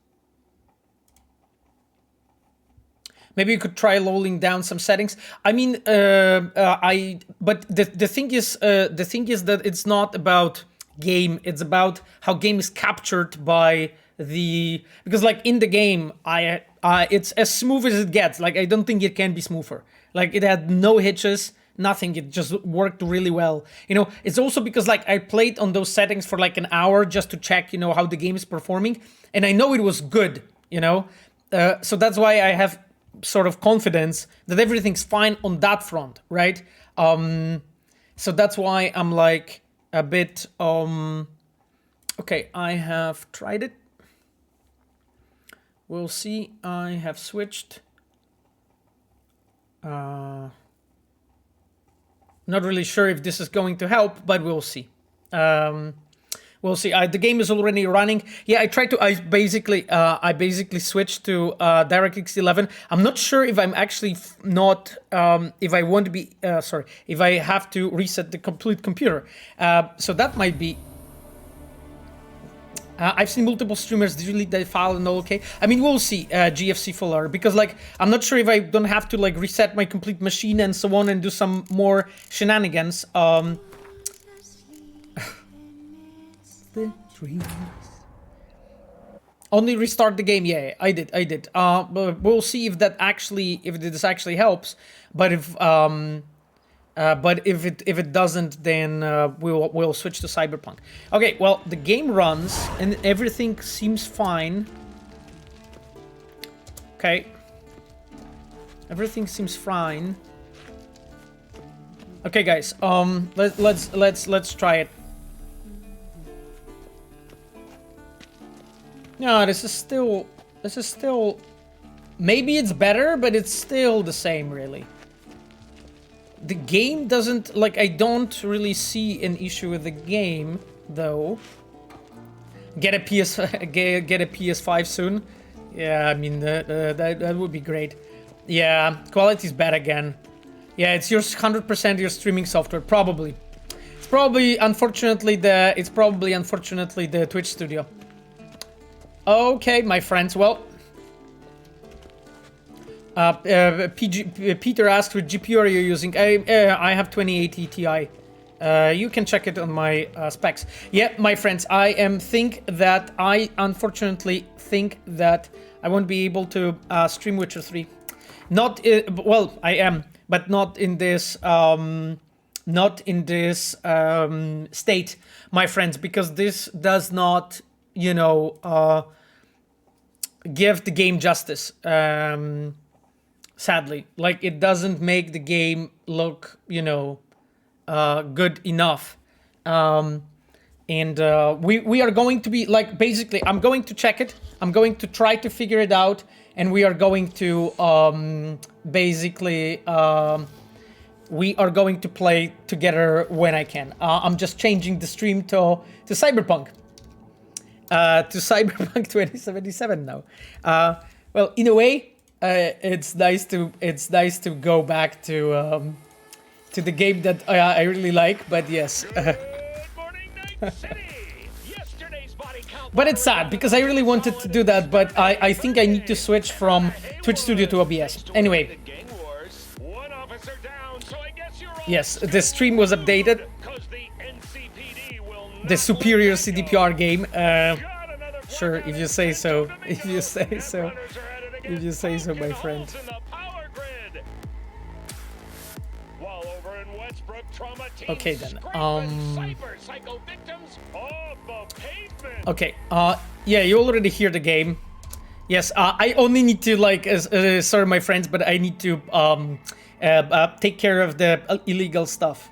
Maybe you could try lowering down some settings. I mean, but the thing is that it's not about game. It's about how game is captured by the, because like in the game, it's as smooth as it gets. Like I don't think it can be smoother. Like it had no hitches, nothing. It just worked really well. You know, it's also because like I played on those settings for like an hour just to check, you know, how the game is performing, and I know it was good. You know, so that's why I have sort of confidence that everything's fine on that front, right? So that's why I'm like a bit okay, I have tried it. We'll see. I have switched. Not really sure if this is going to help, but we'll see. We'll see. The game is already running. Yeah, I basically switched to DirectX 11. I'm not sure if I'm actually if I want to be, if I have to reset the complete computer. So that might be. I've seen multiple streamers delete that file and all okay. I mean, we'll see, GFC Fuller, because like, I'm not sure if I don't have to like reset my complete machine and so on and do some more shenanigans. The dreams. Only restart the game. Yeah, I did. But we'll see if this actually helps. But if it doesn't, then we'll switch to Cyberpunk. Okay, well, the game runs and everything seems fine. Okay, everything seems fine. Okay, guys. Let's try it. No, this is still, maybe it's better, but it's still the same, really. The game doesn't, like, I don't really see an issue with the game, though. Get a PS5 soon. Yeah, I mean, that would be great. Yeah, quality's bad again. Yeah, it's your 100% your streaming software, probably. It's probably, unfortunately, the Twitch studio. Okay, my friends, well... Peter asked which GPU are you using? I have 2080 Ti. You can check it on my specs. Yeah, my friends, I unfortunately think that I won't be able to stream Witcher 3. Not, well, I am, but not in this, state, my friends, because this does not, you know, give the game justice. Sadly, like, it doesn't make the game look, you know, good enough. We are going to be, like, basically, I'm going to check it. I'm going to try to figure it out. And we are going to, we are going to play together when I can. I'm just changing the stream to Cyberpunk. To Cyberpunk 2077 now. Well, in a way, it's nice to go back to the game that I really like, but yes. Good morning, Night City. Yesterday's body count. But it's sad because I really wanted to do that, but I think I need to switch from Twitch Studio to OBS. Anyway. Yes, the stream was updated. The superior CDPR game. Sure, if you say so. If you say so. If you say so, my friend. Okay then. Okay. Yeah, you already hear the game. Yes. I only need to, like, sorry, my friends, but I need to take care of the illegal stuff.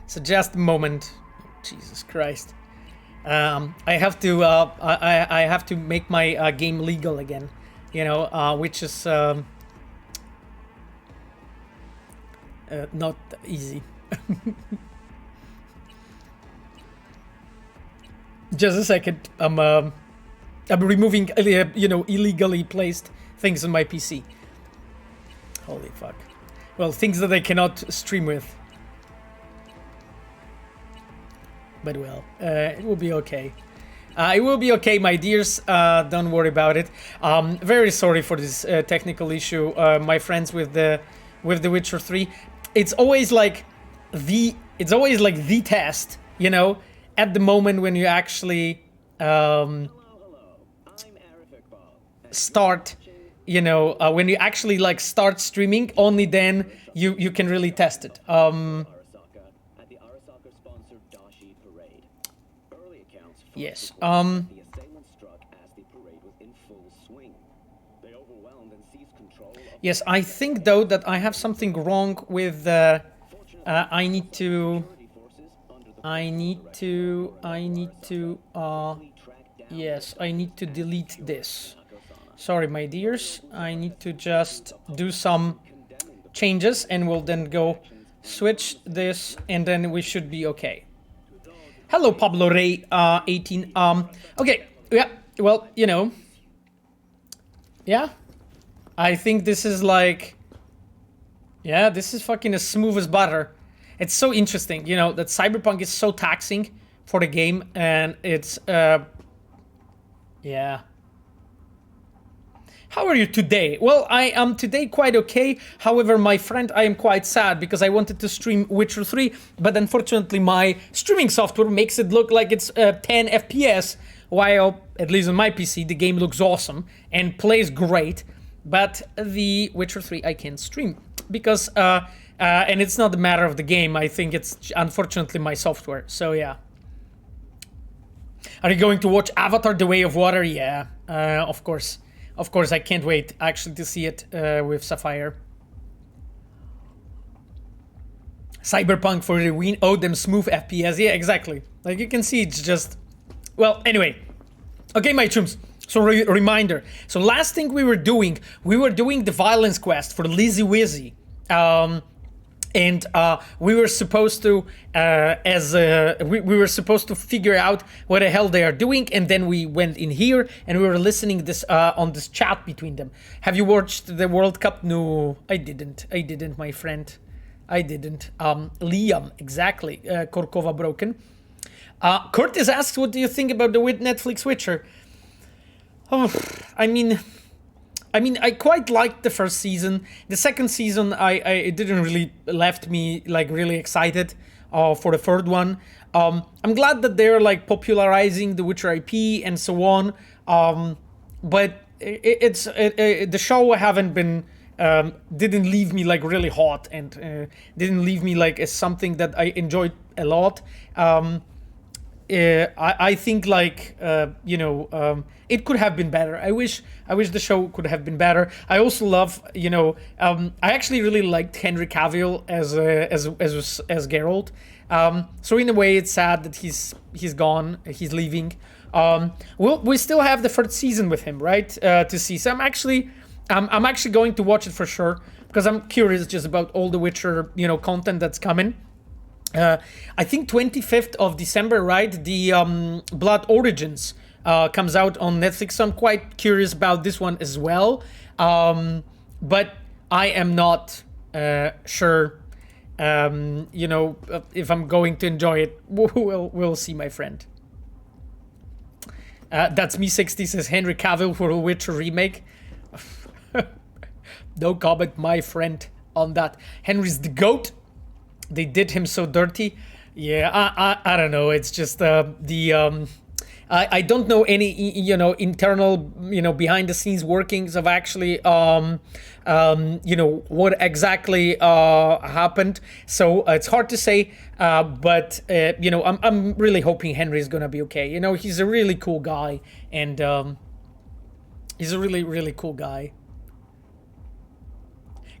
So just a moment. Jesus Christ. I have to. I have to make my game legal again. You know, which is not easy. Just a second. I'm removing, you know, illegally placed things on my PC. Holy fuck. Well, things that I cannot stream with. But well, it will be okay. It will be okay, my dears. Don't worry about it. Very sorry for this technical issue, my friends, with the Witcher 3. It's always like the test, you know, at the moment when you actually start, you know, when you actually, like, start streaming. Only then you can really test it. Yes. Yes, I think though that I have something wrong with I need to yes, I need to delete this. Sorry, my dears. I need to just do some changes and we'll then go switch this and then we should be okay. Hello, Pablo Ray 18. Okay, yeah, well, you know. Yeah. I think this is like, yeah, this is fucking as smooth as butter. It's so interesting, you know, that Cyberpunk is so taxing for the game, and it's, yeah. How are you today? Well, I am today quite okay. However, my friend, I am quite sad because I wanted to stream Witcher 3, but unfortunately my streaming software makes it look like it's 10 FPS, while, at least on my PC, the game looks awesome and plays great. But the Witcher 3 I can't stream because, and it's not a matter of the game. I think it's unfortunately my software. So yeah. Are you going to watch Avatar: The Way of Water? Yeah, of course. Of course, I can't wait actually to see it with Sapphire. Cyberpunk for the win. Oh, them smooth FPS. Yeah, exactly. Like you can see, it's just. Well, anyway. Okay, my chums. So reminder. So last thing we were doing the violence quest for Lizzy Wizzy. And we were supposed to, we were supposed to figure out what the hell they are doing, and then we went in here and we were listening this on this chat between them. Have you watched the World Cup? No, I didn't, my friend. I didn't. Liam, exactly. Korkova broken. Curtis asks, what do you think about the Netflix Witcher? Oh, I mean, I quite liked the first season. The second season, it didn't really left me like really excited for the third one. I'm glad that they're like popularizing the Witcher IP and so on. But the show haven't been didn't leave me like really hot and didn't leave me like as something that I enjoyed a lot. I think like it could have been better. I wish the show could have been better. I also love I actually really liked Henry Cavill as Geralt. So in a way it's sad that he's gone, he's leaving. We still have the third season with him, right? To see. So I'm actually going to watch it for sure because I'm curious just about all the Witcher content that's coming. I think 25th of December, right? The Blood Origins comes out on Netflix. So I'm quite curious about this one as well. But I am not sure, if I'm going to enjoy it. We'll see, my friend. That's me 60 says Henry Cavill for a Witcher remake. No comment, my friend, on that. Henry's the GOAT. They did him so dirty. Yeah, I don't know. It's just I don't know any internal behind the scenes workings of actually what exactly happened. So it's hard to say. But I'm really hoping Henry's gonna be okay. He's a really cool guy, and he's a really, really cool guy.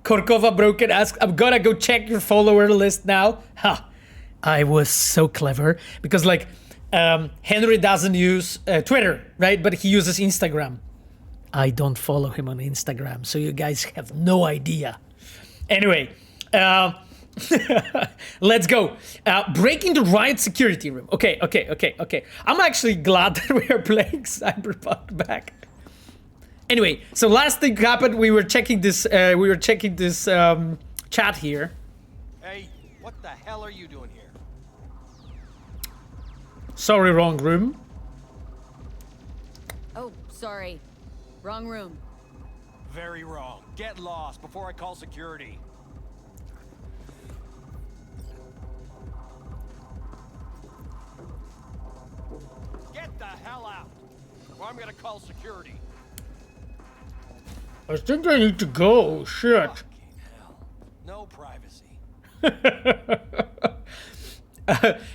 Korkova Broken asks, I'm gonna go check your follower list now. Ha! I was so clever because Henry doesn't use Twitter, right? But he uses Instagram. I don't follow him on Instagram, so you guys have no idea. Anyway, let's go. Breaking the Riot security room. Okay. I'm actually glad that we are playing Cyberpunk back. Anyway, so last thing happened, we were checking this chat here. Hey, what the hell are you doing here? Sorry, wrong room. Oh, sorry. Wrong room. Very wrong. Get lost before I call security. Get the hell out, or I'm gonna call security. I think I need to go. Shit. Fucking hell. No privacy.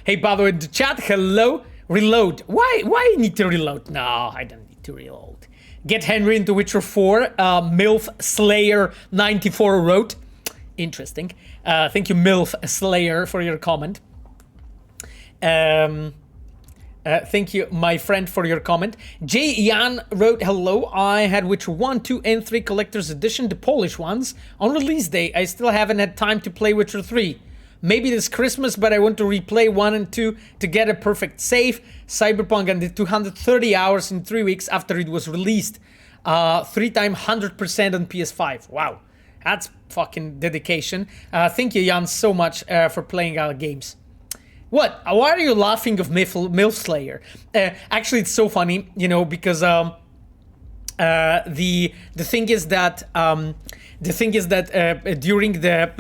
Hey, by the way, the chat, hello. Reload. Why I need to reload? No, I don't need to reload. Get Henry into Witcher 4. MILF Slayer 94 wrote. Interesting. Thank you, MILF Slayer, for your comment. Thank you, my friend, for your comment. J. Jan wrote, hello, I had Witcher 1, 2, and 3 Collector's Edition, the Polish ones. On release day, I still haven't had time to play Witcher 3. Maybe this Christmas, but I want to replay 1 and 2 to get a perfect save. Cyberpunk and did 230 hours in 3 weeks after it was released. 3 times 100% on PS5. Wow, that's fucking dedication. Thank you, Jan, so much for playing our games. What? Why are you laughing of MILF Slayer? Actually, it's so funny, because the thing is that during the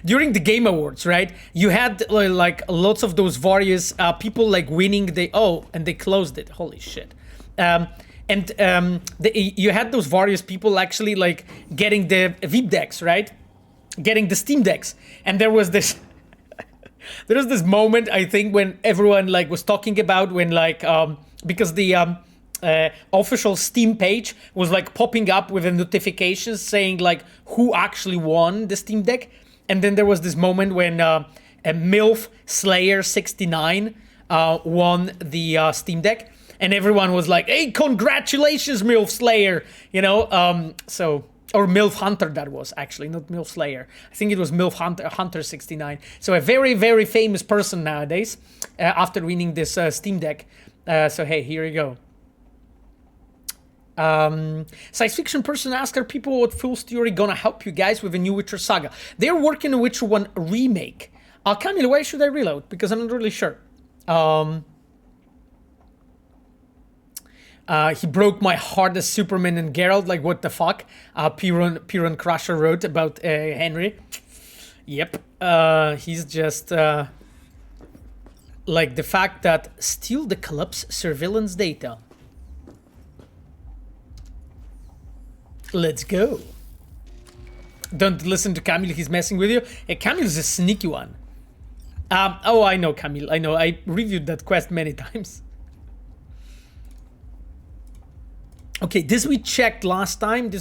during the Game Awards, right? You had like lots of those various people like winning and they closed it. Holy shit. You had those various people actually like getting the VIP decks, right? Getting the Steam decks, and there was this. There was this moment, I think, when everyone like was talking about when because the official Steam page was like popping up with a notification saying like who actually won the Steam Deck, and then there was this moment when a MILF Slayer 69 won the Steam Deck, and everyone was like, "Hey, congratulations, MILF Slayer!" You know, or MILF Hunter, that was actually, not MILF Slayer. I think it was MILF Hunter 69. So a very, very famous person nowadays after winning this Steam Deck. So hey, here you go. Science fiction person asked, are people what Full Story gonna help you guys with a new Witcher saga? They're working on Witcher 1 remake. Camille, why should I reload? Because I'm not really sure. He broke my heart as Superman and Geralt. Like, what the fuck? Piran Crusher wrote about Henry. Yep. He's just like the fact that steal the club's surveillance data. Let's go. Don't listen to Camille. He's messing with you. Hey, Camille's a sneaky one. Oh, I know, Camille. I know. I reviewed that quest many times. Okay, this we checked last time.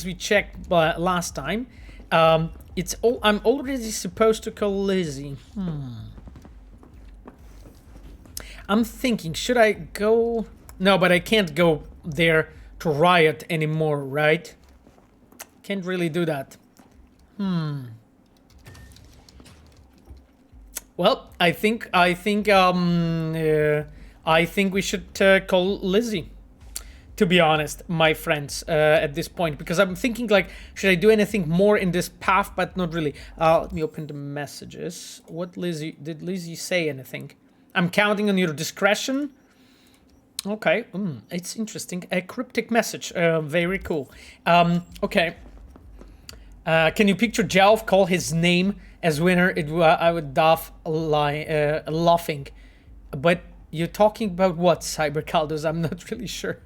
It's all. I'm already supposed to call Lizzy. I'm thinking, should I go? No, but I can't go there to riot anymore, right? Can't really do that. Well, I think we should call Lizzy. To be honest, my friends, at this point, because I'm thinking like, should I do anything more in this path? But not really. Let me open the messages. What did Lizzy say anything? I'm counting on your discretion. Okay, it's interesting. A cryptic message. Very cool. Okay. Can you picture Jelf call his name as winner? I would laugh, laughing. But you're talking about what, Cyber Caldos? I'm not really sure.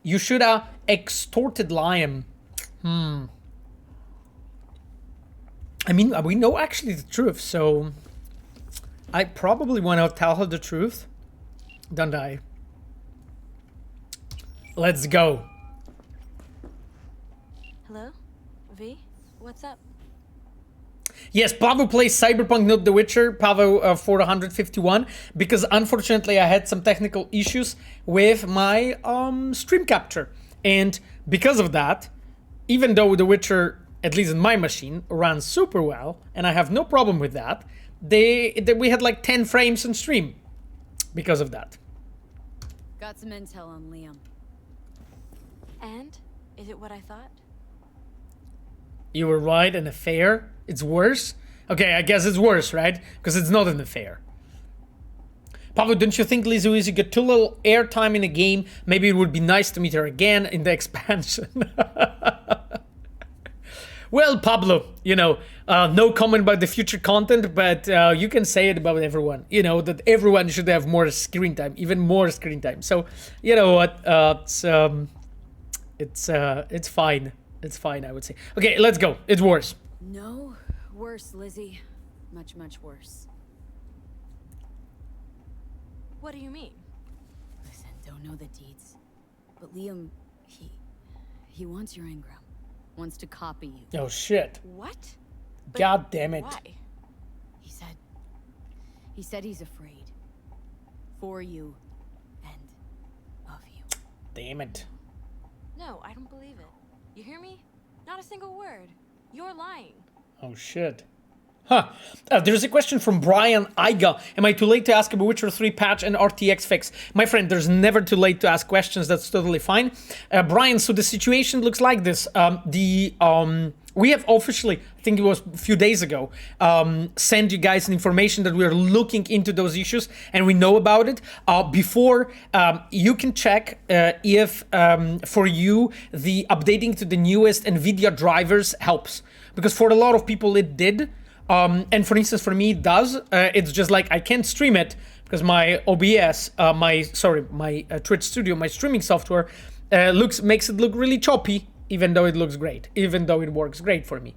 You should have extorted Liam. I mean, we know actually the truth, so I probably want to tell her the truth, don't I? Let's go. Hello? V? What's up? Yes, Pavo plays Cyberpunk, not The Witcher. Pavo 451, because unfortunately I had some technical issues with my stream capture, and because of that, even though The Witcher, at least in my machine, runs super well, and I have no problem with that, we had like 10 frames on stream because of that. Got some intel on Liam. And? Is it what I thought? You were right, an affair? It's worse? Okay, I guess it's worse, right? Because it's not an affair. Pablo, don't you think Lizzy Wizzy got too little airtime in a game? Maybe it would be nice to meet her again in the expansion. Well, Pablo, you know, no comment about the future content, but you can say it about everyone. You know, that everyone should have more screen time, even more screen time. So, you know what, it's fine. It's fine, I would say. Okay, let's go. It's worse. No, worse, Lizzy. Much, much worse. What do you mean? Listen, don't know the deeds, but Liam, he wants your engram. Wants to copy you. Oh, shit. What? God damn it. Why? He said he's afraid. For you and of you. Damn it. No, I don't believe it. You hear me? Not a single word. You're lying. Oh, shit. Huh. There's a question from Brian Iga. Am I too late to ask about Witcher 3 patch and RTX fix? My friend, there's never too late to ask questions. That's totally fine. Brian, so the situation looks like this. We have officially, I think it was a few days ago, sent you guys information that we are looking into those issues and we know about it. Before, you can check if for you the updating to the newest NVIDIA drivers helps. Because for a lot of people it did. And for instance, for me it does. It's just like I can't stream it because my OBS, my Twitch Studio, my streaming software makes it look really choppy. Even though it looks great, even though it works great for me.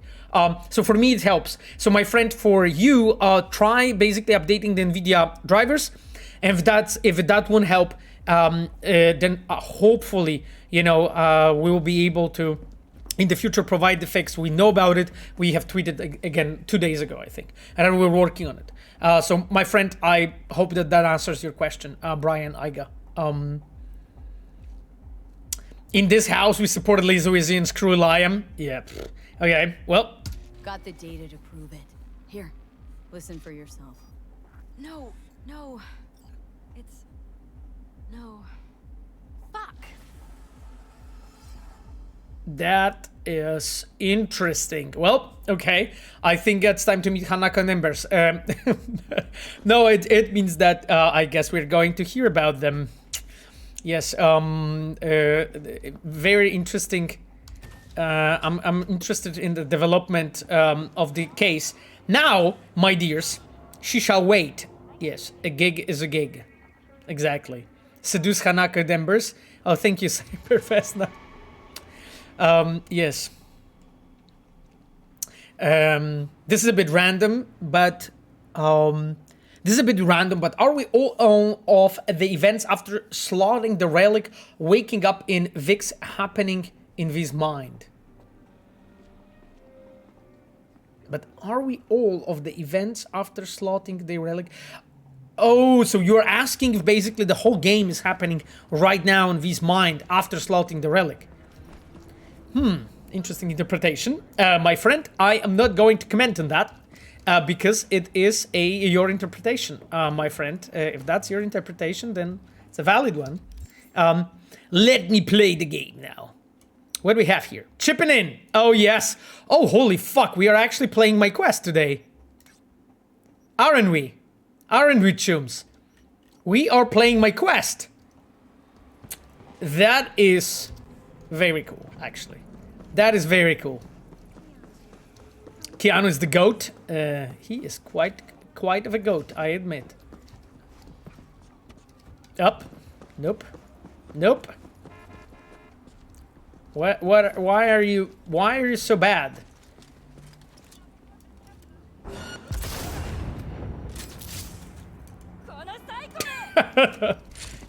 So for me, it helps. So my friend, for you, try basically updating the NVIDIA drivers. And if that won't help, then hopefully, you know, we will be able to in the future provide the fix. We know about it. We have tweeted again 2 days ago, I think, and we're working on it. So, my friend, I hope that answers your question, Brian Iga. In this house, we supported Lizzy Wizzy and Screw Liam. Yeah. Okay. Well. Got the data to prove it. Here, listen for yourself. No, no. It's... No. Fuck. That is interesting. Well, okay. I think it's time to meet Hanaka members. No, it means that I guess we're going to hear about them. Yes, very interesting. I'm interested in the development of the case. Now, my dears, she shall wait. Yes, a gig is a gig. Exactly. Seduce Hanaka members. Oh, thank you, Cyberfest. Yes. This is a bit random, but are we all on of the events after slaughtering the relic, waking up in Vic's happening in his mind? But are we all of the events after slaughtering the relic? Oh, so you're asking if basically the whole game is happening right now in his mind after slaughtering the relic? Interesting interpretation. My friend, I am not going to comment on that because it is your interpretation, my friend. If that's your interpretation, then it's a valid one. Let me play the game now. What do we have here? Chipping in. Oh, yes. Oh, holy fuck. We are actually playing my quest today. Aren't we? Aren't we, chums? We are playing my quest. That is very cool, actually. That is very cool. Keanu is the goat. He is quite of a goat, I admit. Up. Nope. Nope. Why are you so bad?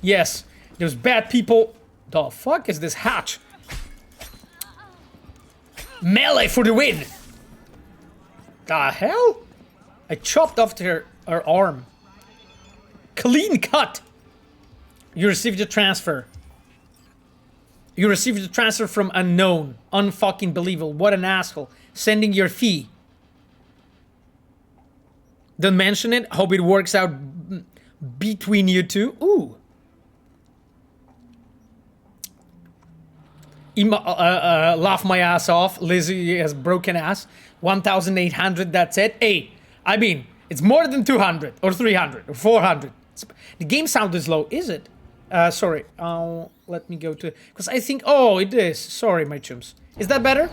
Yes, there's bad people. The fuck is this hatch? Melee for the win! The hell? I chopped off her arm. Clean cut! You received the transfer. You received the transfer from unknown. Unfucking believable. What an asshole. Sending your fee. Don't mention it. Hope it works out between you two. Ooh. Laugh my ass off. Lizzy has broken ass. 1,800, that's it. Hey, I mean, it's more than 200 or 300 or 400. The game sound is low, is it? Sorry. Let me go to... Because I think... Oh, it is. Sorry, my chums. Is that better?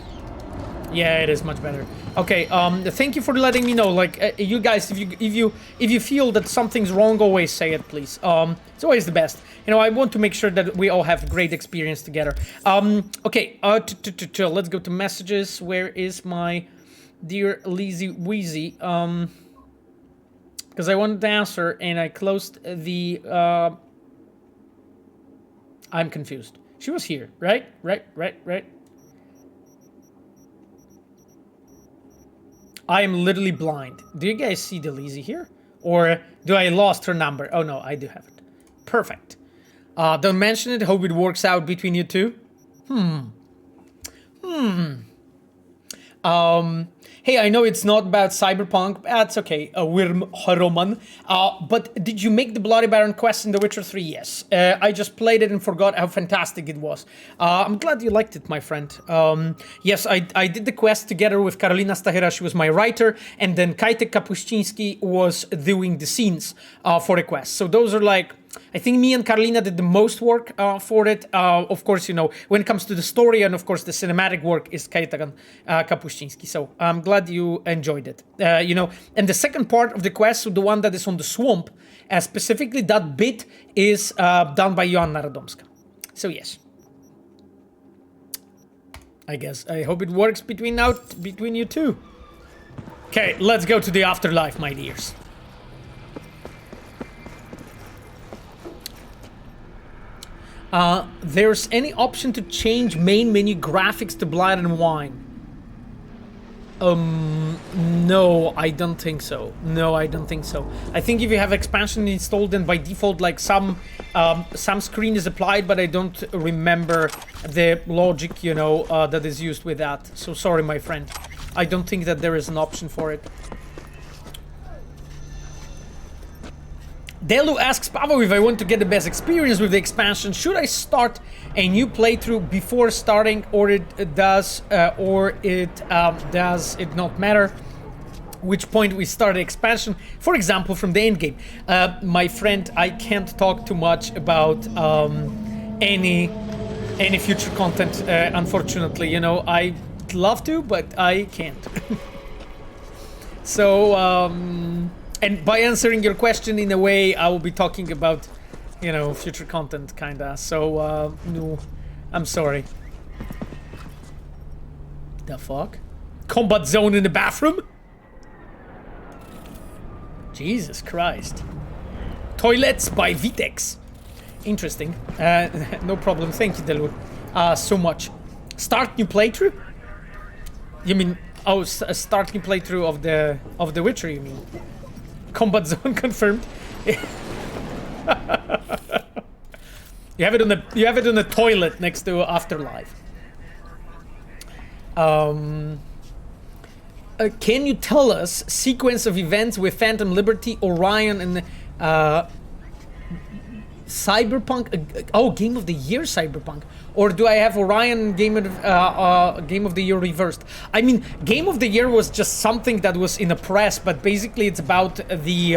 Yeah, it is much better. Okay, thank you for letting me know. Like, you guys, if you feel that something's wrong, always say it, please. It's always the best. You know, I want to make sure that we all have great experience together. Okay, let's go to messages. Where is my dear Lizzy Wizzy? Because I wanted to answer and I closed the... I'm confused. She was here, right? Right. I am literally blind. Do you guys see the Lizzy here? Or do I lost her number? Oh no, I do have it. Perfect. Don't mention it. Hope it works out between you two. Hey, I know it's not about Cyberpunk. That's okay. We're Roman. But did you make the Bloody Baron quest in The Witcher 3? Yes. I just played it and forgot how fantastic it was. I'm glad you liked it, my friend. Yes, I did the quest together with Karolina Stachera. She was my writer. And then Kajtek Kapuściński was doing the scenes for the quest. So those are like... I think me and Karolina did the most work for it. Of course, you know, when it comes to the story and, of course, the cinematic work is Kajtek Kapuściński. So I'm glad you enjoyed it. You know, and the second part of the quest, the one that is on the swamp, specifically that bit is done by Joanna Radomska. So, yes. I guess. I hope it works between you two. Okay, let's go to the afterlife, my dears. There's any option to change main menu graphics to Blood and Wine? No, I don't think so. No, I don't think so. I think if you have expansion installed, then by default, like some screen is applied, but I don't remember the logic, you know, that is used with that. So sorry, my friend. I don't think that there is an option for it. Delu asks Pavo if I want to get the best experience with the expansion, should I start a new playthrough before starting, or does it not matter which point we start the expansion? For example, from the end game. My friend, I can't talk too much about any future content. Unfortunately, you know, I'd love to, but I can't. So. And by answering your question in a way, I will be talking about, you know, future content, kinda. So, no, I'm sorry. The fuck? Combat zone in the bathroom? Jesus Christ. Toilets by Vitex. Interesting. No problem. Thank you, Delu. So much. Start new playthrough? You mean, oh, start new playthrough of the Witcher, you mean? Combat zone confirmed. You have it on the toilet next to Afterlife. Can you tell us sequence of events with Phantom Liberty, Orion, and Cyberpunk? Oh, Game of the Year Cyberpunk. Or do I have Orion Game of the Year reversed? I mean, Game of the Year was just something that was in the press, but basically it's about the...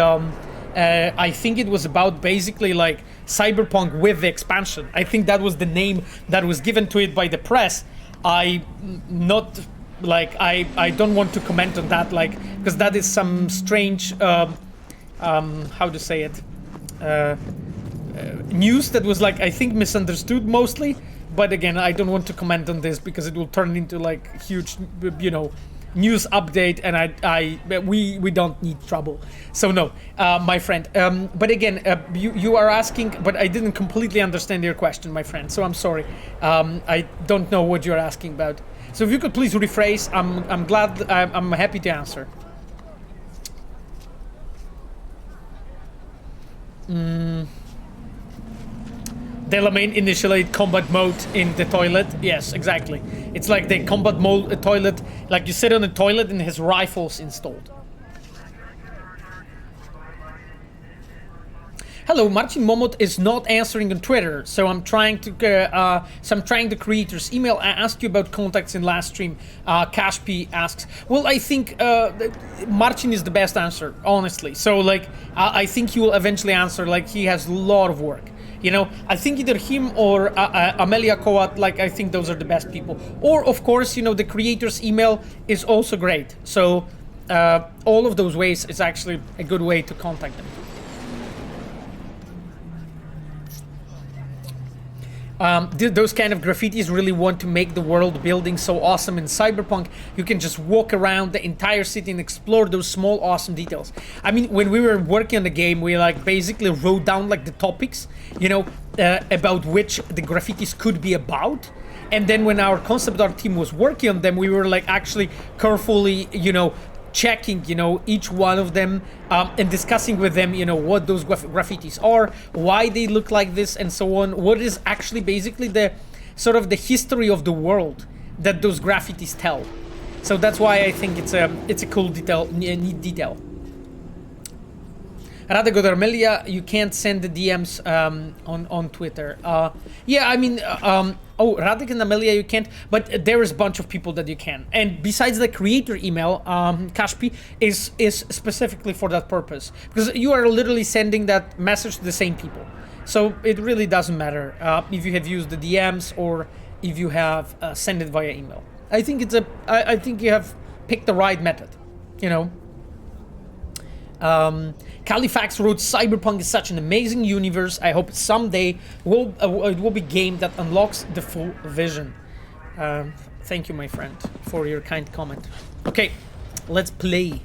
I think it was about basically like Cyberpunk with the expansion. I think that was the name that was given to it by the press. I don't want to comment on that, like, because that is some strange, how to say it, news that was like, I think, misunderstood mostly. But again, I don't want to comment on this because it will turn into like huge, you know, news update, and we don't need trouble. So no, my friend. But again, you are asking, but I didn't completely understand your question, my friend. So I'm sorry. I don't know what you're asking about. So if you could please rephrase, I'm glad. I'm happy to answer. Delamain initiate combat mode in the toilet. Yes, exactly. It's like the combat mode toilet, like you sit on the toilet and his rifles installed. Hello, Martin Momot is not answering on Twitter, so I'm trying the creator's email. I asked you about contacts in last stream. Cash P asks. Well, I think Martin is the best answer, honestly. So like, I think he will eventually answer. Like, he has a lot of work. You know, I think either him or Amelia Coat, like, I think those are the best people. Or, of course, you know, the creator's email is also great. So, all of those ways is actually a good way to contact them. Did those kind of graffitis really want to make the world building so awesome in Cyberpunk? You can just walk around the entire city and explore those small awesome details. I mean, when we were working on the game, we like basically wrote down like the topics, you know, about which the graffitis could be about. And then when our concept art team was working on them, we were like actually carefully, you know, checking, you know, each one of them and discussing with them, you know, what those graffitis are, why they look like this, and so on. What is actually basically the sort of the history of the world that those graffitis tell. So that's why I think it's a cool detail, neat detail. Radego Darmelia, you can't send the DMs on Twitter. Yeah, I mean, oh, Radek and Amelia, you can't, but there is a bunch of people that you can. And besides the creator email, Kashpi is specifically for that purpose, because you are literally sending that message to the same people. So it really doesn't matter if you have used the DMs or if you have sent it via email. I think it's I think you have picked the right method, you know. Califax wrote, Cyberpunk is such an amazing universe. I hope someday it will be a game that unlocks the full vision. Thank you, my friend, for your kind comment. Okay, let's play.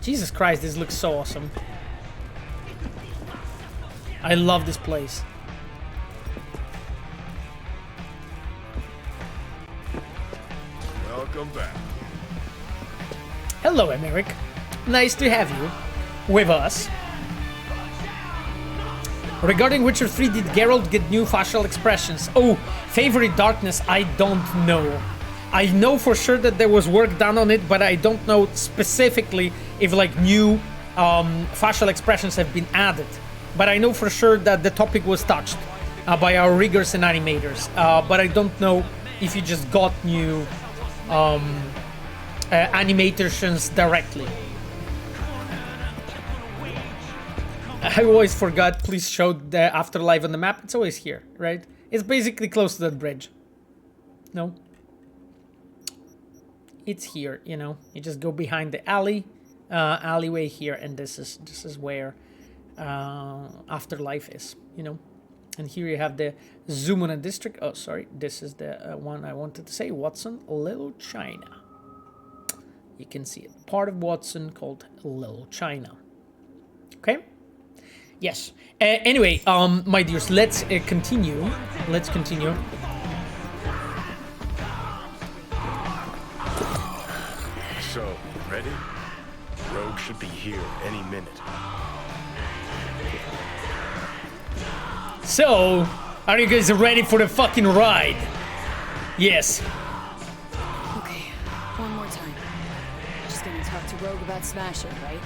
Jesus Christ, this looks so awesome. I love this place. Welcome back. Hello, Emeric. Nice to have you with us. Regarding Witcher 3, did Geralt get new facial expressions? Oh, favorite darkness, I don't know. I know for sure that there was work done on it, but I don't know specifically if like new facial expressions have been added. But I know for sure that the topic was touched by our riggers and animators. But I don't know if you just got new animations directly. I always forgot, please show the Afterlife on the map. It's always here, right? It's basically close to that bridge. No? It's here, you know. You just go behind the alleyway here, and this is where Afterlife is, you know. And here you have the zoom on a district. Oh, sorry, this is the one I wanted to say. Watson, Little China. You can see it. Part of Watson called Little China. Okay. Yes. Anyway, my dears, let's continue. Let's continue. So, ready? Rogue should be here any minute. So, are you guys ready for the fucking ride? Yes. Okay, one more time. Just gonna talk to Rogue about smashing, right?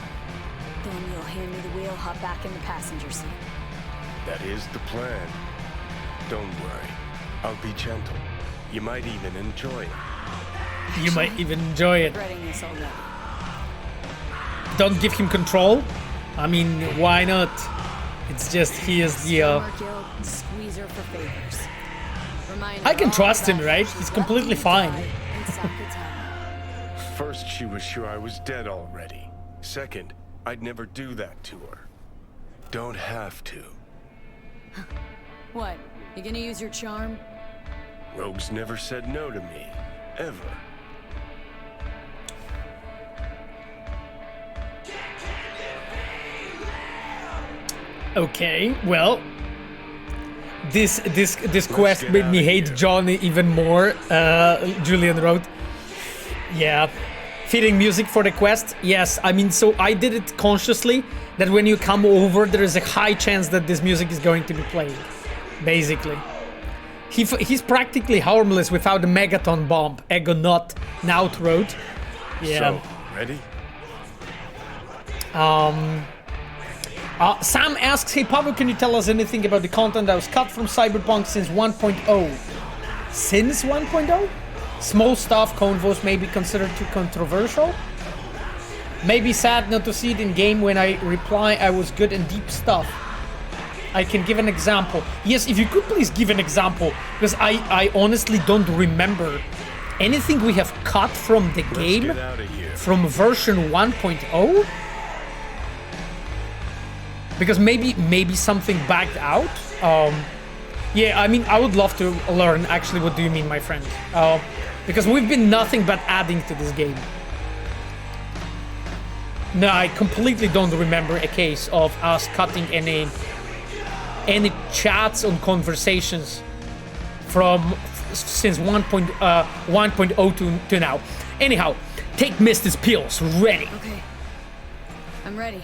Then you'll hand me the wheel, hop back in the passenger seat. That is the plan. Don't worry. I'll be gentle. You might even enjoy it. You might even enjoy it. Regretting this already. Don't give him control. I mean, why not? It's just he is the. Squeezer for favors. I can trust him, right? He's completely fine. First, she was sure I was dead already. Second, I'd never do that to her. Don't have to. What? You gonna use your charm? Rogue's never said no to me. Ever. Okay, well, this quest made me hate Johnny even more. Julian wrote, yeah, fitting music for the quest. Yes, I mean, so I did it consciously that when you come over, there is a high chance that this music is going to be playing. Basically, he's practically harmless without a megaton bomb. Ego not now wrote. Yeah. So, ready? Sam asks, hey Pablo, can you tell us anything about the content that was cut from Cyberpunk since 1.0? Since 1.0? Small stuff, convos may be considered too controversial. Maybe sad not to see it in game when I reply I was good and deep stuff. I can give an example. Yes, if you could please give an example, because I honestly don't remember anything we have cut from the game from version 1.0. Because maybe something backed out. Yeah, I mean, I would love to learn actually what do you mean, my friend. Because we've been nothing but adding to this game. No, I completely don't remember a case of us cutting any chats and conversations from since 1.0 to now. Anyhow, take Misty's pills. Ready. Okay, I'm ready.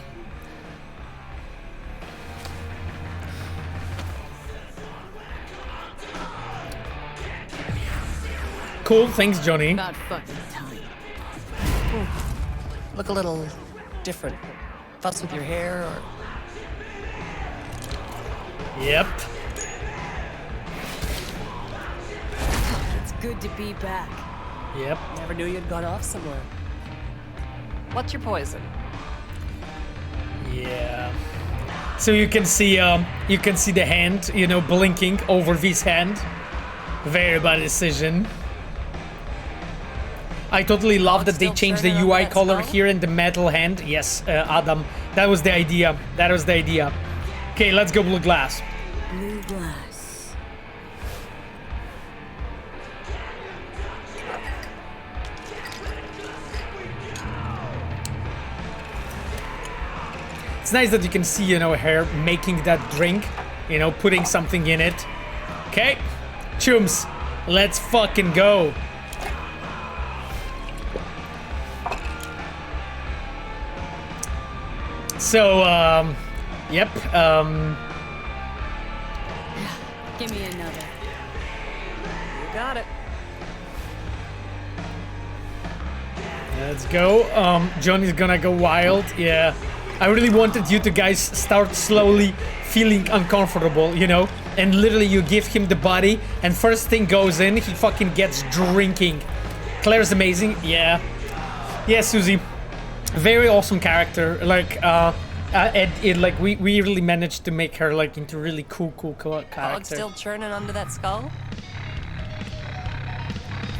Cool, thanks, Johnny. About fucking time. Look a little different. Fuss with your hair or... Yep. It's good to be back. Yep. Never knew you'd gone off somewhere. What's your poison? Yeah. So you can see the hand, you know, blinking over V's hand. Very bad decision. I totally love that they changed the UI color here in the metal hand. Yes, Adam, that was the idea. That was the idea. Okay, let's go blue glass. Blue glass. It's nice that you can see, you know, her making that drink, you know, putting something in it. Okay, chums, let's fucking go. So, yep. Give me another. You got it. Let's go. Johnny's gonna go wild. Yeah. I really wanted you to guys start slowly feeling uncomfortable, you know? And literally you give him the body and first thing goes in, he fucking gets drinking. Claire's amazing. Yeah. Yeah, Susie. Very awesome character. Like, like we really managed to make her like into really cool Dog character. still churning under that skull?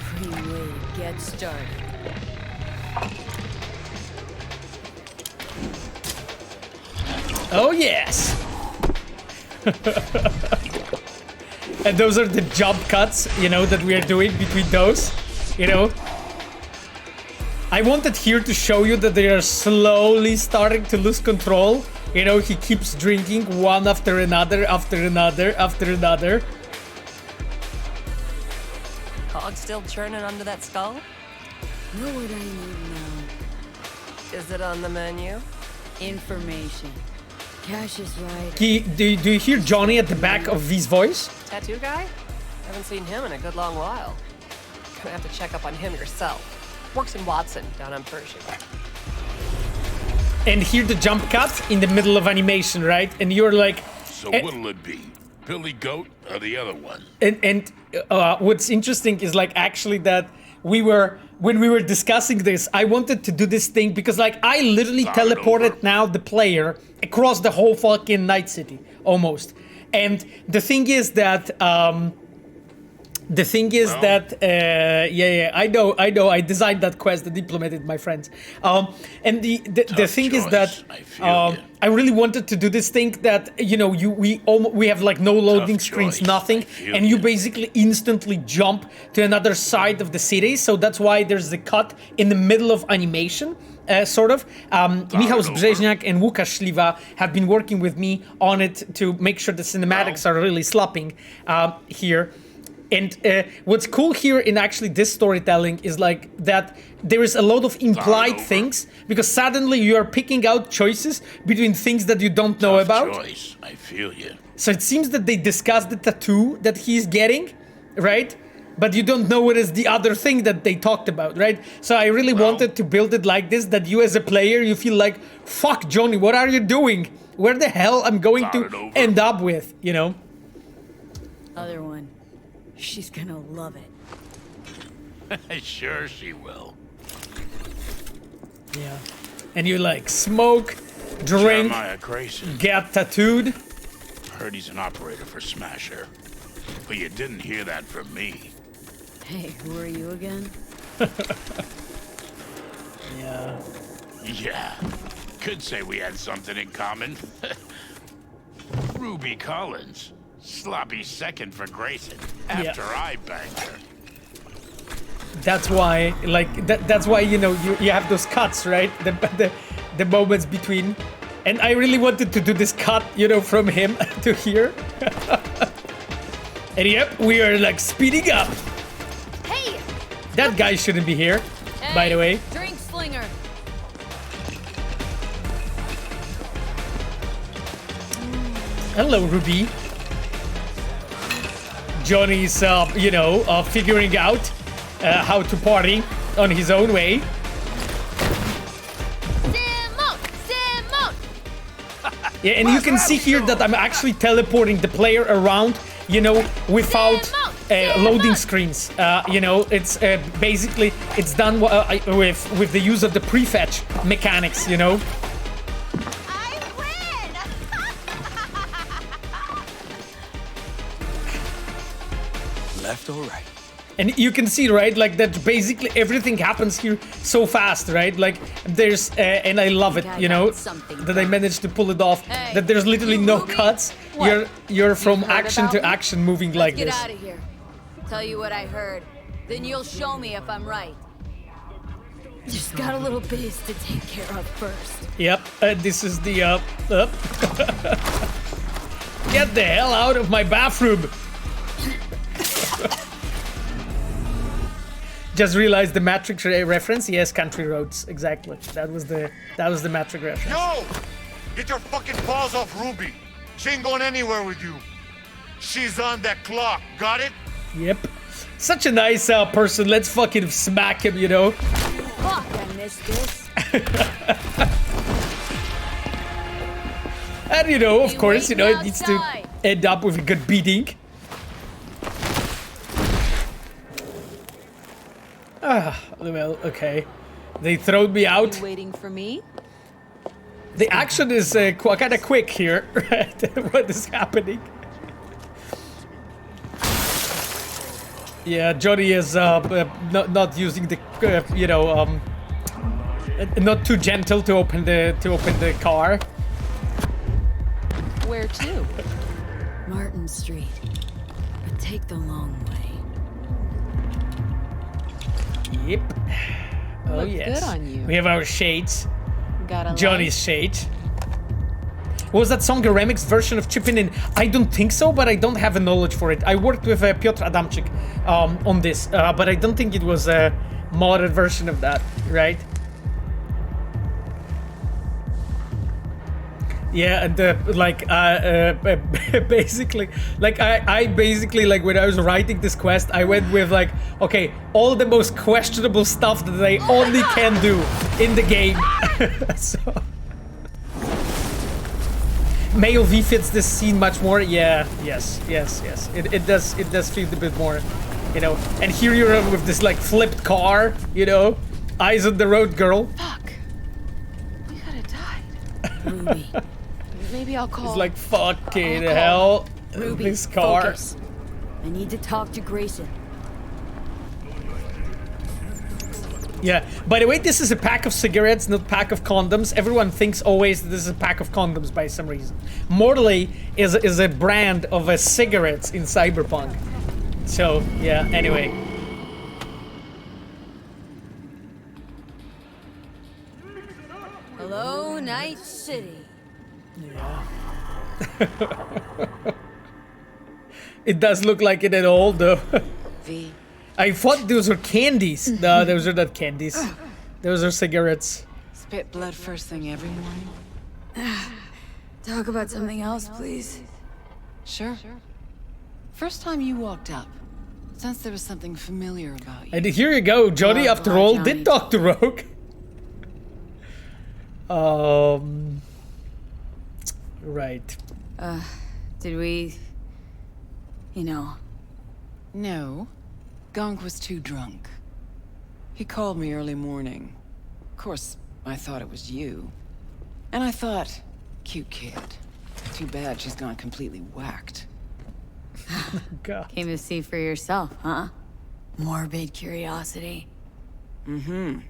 Free way to get started. Oh yes. And those are the jump cuts, you know, that we are doing between those, you know. I wanted here to show you that they are slowly starting to lose control. You know, he keeps drinking one after another, after another, after another. Dog still churning under that skull? Know what I need now. Is it on the menu? Information. Cash is right. Do you hear Johnny at the back of V's voice? Tattoo guy? Haven't seen him in a good long while. Gonna have to check up on him yourself. Works in Watson, down on Pershing. And hear the jump cut in the middle of animation, right? And you're like... So what'll it be? Billy Goat or the other one? And what's interesting is like actually that when we were discussing this, I wanted to do this thing because like I literally teleported now the player across the whole fucking Night City almost. And the thing is that I know I designed that quest and implemented my friends. And the thing is that I really wanted to do this thing that, you know, we have like no loading screens, nothing, and you basically instantly jump to another side of the city. So that's why there's the cut in the middle of animation. Sort of. Michał Brzeźniak and Łukasz Śliwa have been working with me on it to make sure the cinematics are really slapping here. And what's cool here in actually this storytelling is like that there is a lot of implied things because suddenly you are picking out choices between things that you don't know about. Choice. I feel you. So it seems that they discussed the tattoo that he's getting, right? But you don't know what is the other thing that they talked about, right? So I really wanted to build it like this, that you as a player, you feel like, fuck, Johnny, what are you doing? Where the hell I'm going to end up with, you know? Other one. She's gonna love it. Sure she will. Yeah. And you like smoke, drink, Jeremiah Grayson. get tattooed. Heard he's an operator for Smasher. But you didn't hear that from me. Hey, who are you again? Yeah. Yeah. Could say we had something in common. Ruby Collins. Sloppy second for Grayson after I banged her. That's why, like, that's why, you know, you have those cuts, right? The moments between. And I really wanted to do this cut, you know, from him to here. And yep, we are like speeding up. Hey! That guy shouldn't be here, by the way. Drink slinger. Hello, Ruby. Johnny's, you know, figuring out how to party on his own way. Simone! Yeah, and you can see here that I'm actually teleporting the player around, you know, without loading screens. You know, it's basically, it's done with the use of the prefetch mechanics, you know. Left or right? And you can see, right, like that basically everything happens here so fast, right? Like there's, and I love it, you know, that I managed to pull it off, that there's literally no cuts. You're from action to action moving like this. Get out of here. Tell you what I heard. Then you'll show me if I'm right. Just got a little biz to take care of first. Yep, this is the, Get the hell out of my bathroom! Just realized the Matrix reference. Yes, Country Roads, exactly. That was the Matrix reference. Yo! Get your fucking paws off Ruby. She ain't going anywhere with you. She's on that clock, got it? Yep. Such a nice person. Let's fucking smack him, you know? Fuck, I missed this. And you know, of course, you know, it needs to outside. end up with a good beating. Ah, well, okay. They throw me out. You waiting for me? The action is kind of quick here, right? What is happening? Yeah, Johnny is not using the, you know, not too gentle to open the car. Where to? Martin Street. But take the long way. Yep. Oh Look yes. good on you. We have our shades. Got a Johnny's shades. Was that song a remix version of Chippin' In? I don't think so, but I don't have a knowledge for it. I worked with Piotr Adamczyk on this, but I don't think it was a modded version of that, right? Yeah, and basically, like I basically, like when I was writing this quest, I went with like, okay, all the most questionable stuff that I only can do in the game. So Male V fits this scene much more. Yeah, yes. It does feel a bit more, you know. And here you're with this like flipped car, you know, eyes on the road, girl. Fuck. We could have died. Ruby. Maybe I'll call. It's like fucking hell. Ruby, This car. focus. I need to talk to Grayson. Yeah. By the way, this is a pack of cigarettes, not a pack of condoms. Everyone thinks always that this is a pack of condoms by some reason. Morley is a brand of cigarettes in Cyberpunk. So yeah. Anyway. Hello, Night City. Yeah. It does look like it at all, though. V. I thought those were candies. No, those are not candies. Those are cigarettes. Spit blood first thing every morning. Talk about something else, please. Sure. First time you walked up, sensed there was something familiar about you. And here you go. Johnny, after all, Johnny. did talk to Rogue. Right. Did we... You know... No. Gonk was too drunk. He called me early morning. Of course, I thought it was you. And I thought, cute kid. Too bad she's gone completely whacked. God. Came to see for yourself, huh? Morbid curiosity. Mm-hmm.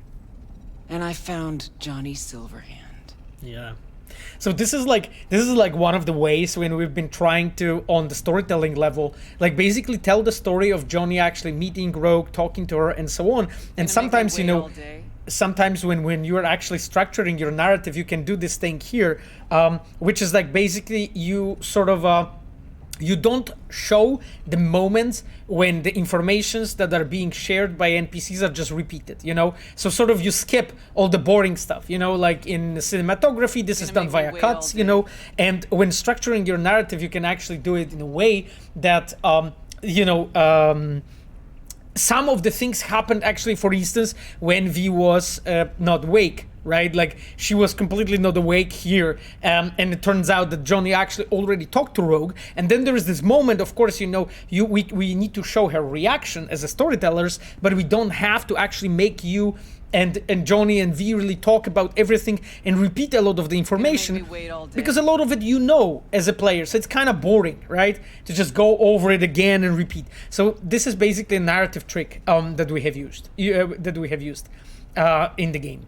And I found Johnny Silverhand. Yeah. So this is like one of the ways when we've been trying to, on the storytelling level, like basically tell the story of Johnny actually meeting Rogue, talking to her, and so on. And sometimes, you know, sometimes when you're actually structuring your narrative, you can do this thing here, which is like basically you sort of you don't show the moments when the informations that are being shared by NPCs are just repeated, you know? So sort of you skip all the boring stuff, you know, like in cinematography, this is done via cuts, you know? And when structuring your narrative, you can actually do it in a way that, you know, some of the things happened actually, for instance, when V was not awake, right? Like she was completely not awake here, and it turns out that Johnny actually already talked to Rogue. And then there is this moment, of course, you know, we need to show her reaction as a storytellers, but we don't have to actually make you and Johnny and V really talk about everything and repeat a lot of the information, because a lot of it you know as a player, so it's kind of boring, right? To just go over it again and repeat. So this is basically a narrative trick that we have used in the game.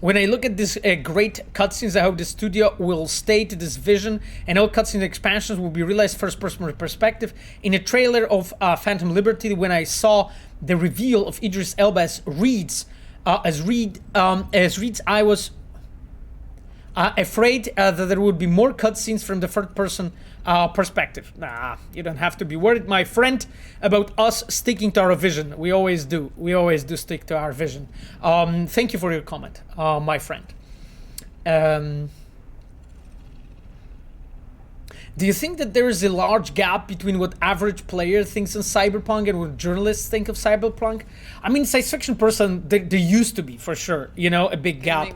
When I look at this great cutscenes, I hope the studio will stay to this vision, and all cutscene expansions will be realized first-person perspective. In a trailer of Phantom Liberty, when I saw the reveal of Idris Elba as Reeds, I was afraid that there would be more cutscenes from the third-person perspective. Nah, you don't have to be worried, my friend, about us sticking to our vision. We always do. We always do stick to our vision. Thank you for your comment, my friend. Do you think that there is a large gap between what average player thinks of Cyberpunk and what journalists think of Cyberpunk? I mean, science fiction person, there used to be, for sure, you know, a big gap.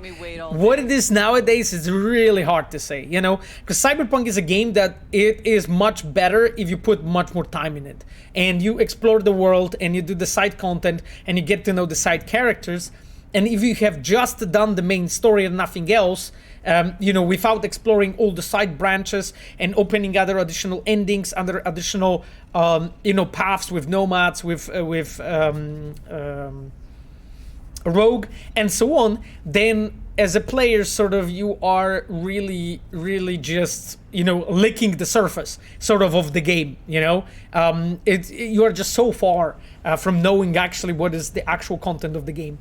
What it is nowadays is really hard to say, you know, because Cyberpunk is a game that it is much better if you put much more time in it. And you explore the world and you do the side content and you get to know the side characters. And if you have just done the main story and nothing else, you know, without exploring all the side branches and opening other additional endings, other additional, you know, paths with nomads, with rogue, and so on, then as a player, sort of, you are really just, you know, licking the surface, sort of the game, you know? You are just so far from knowing actually what is the actual content of the game.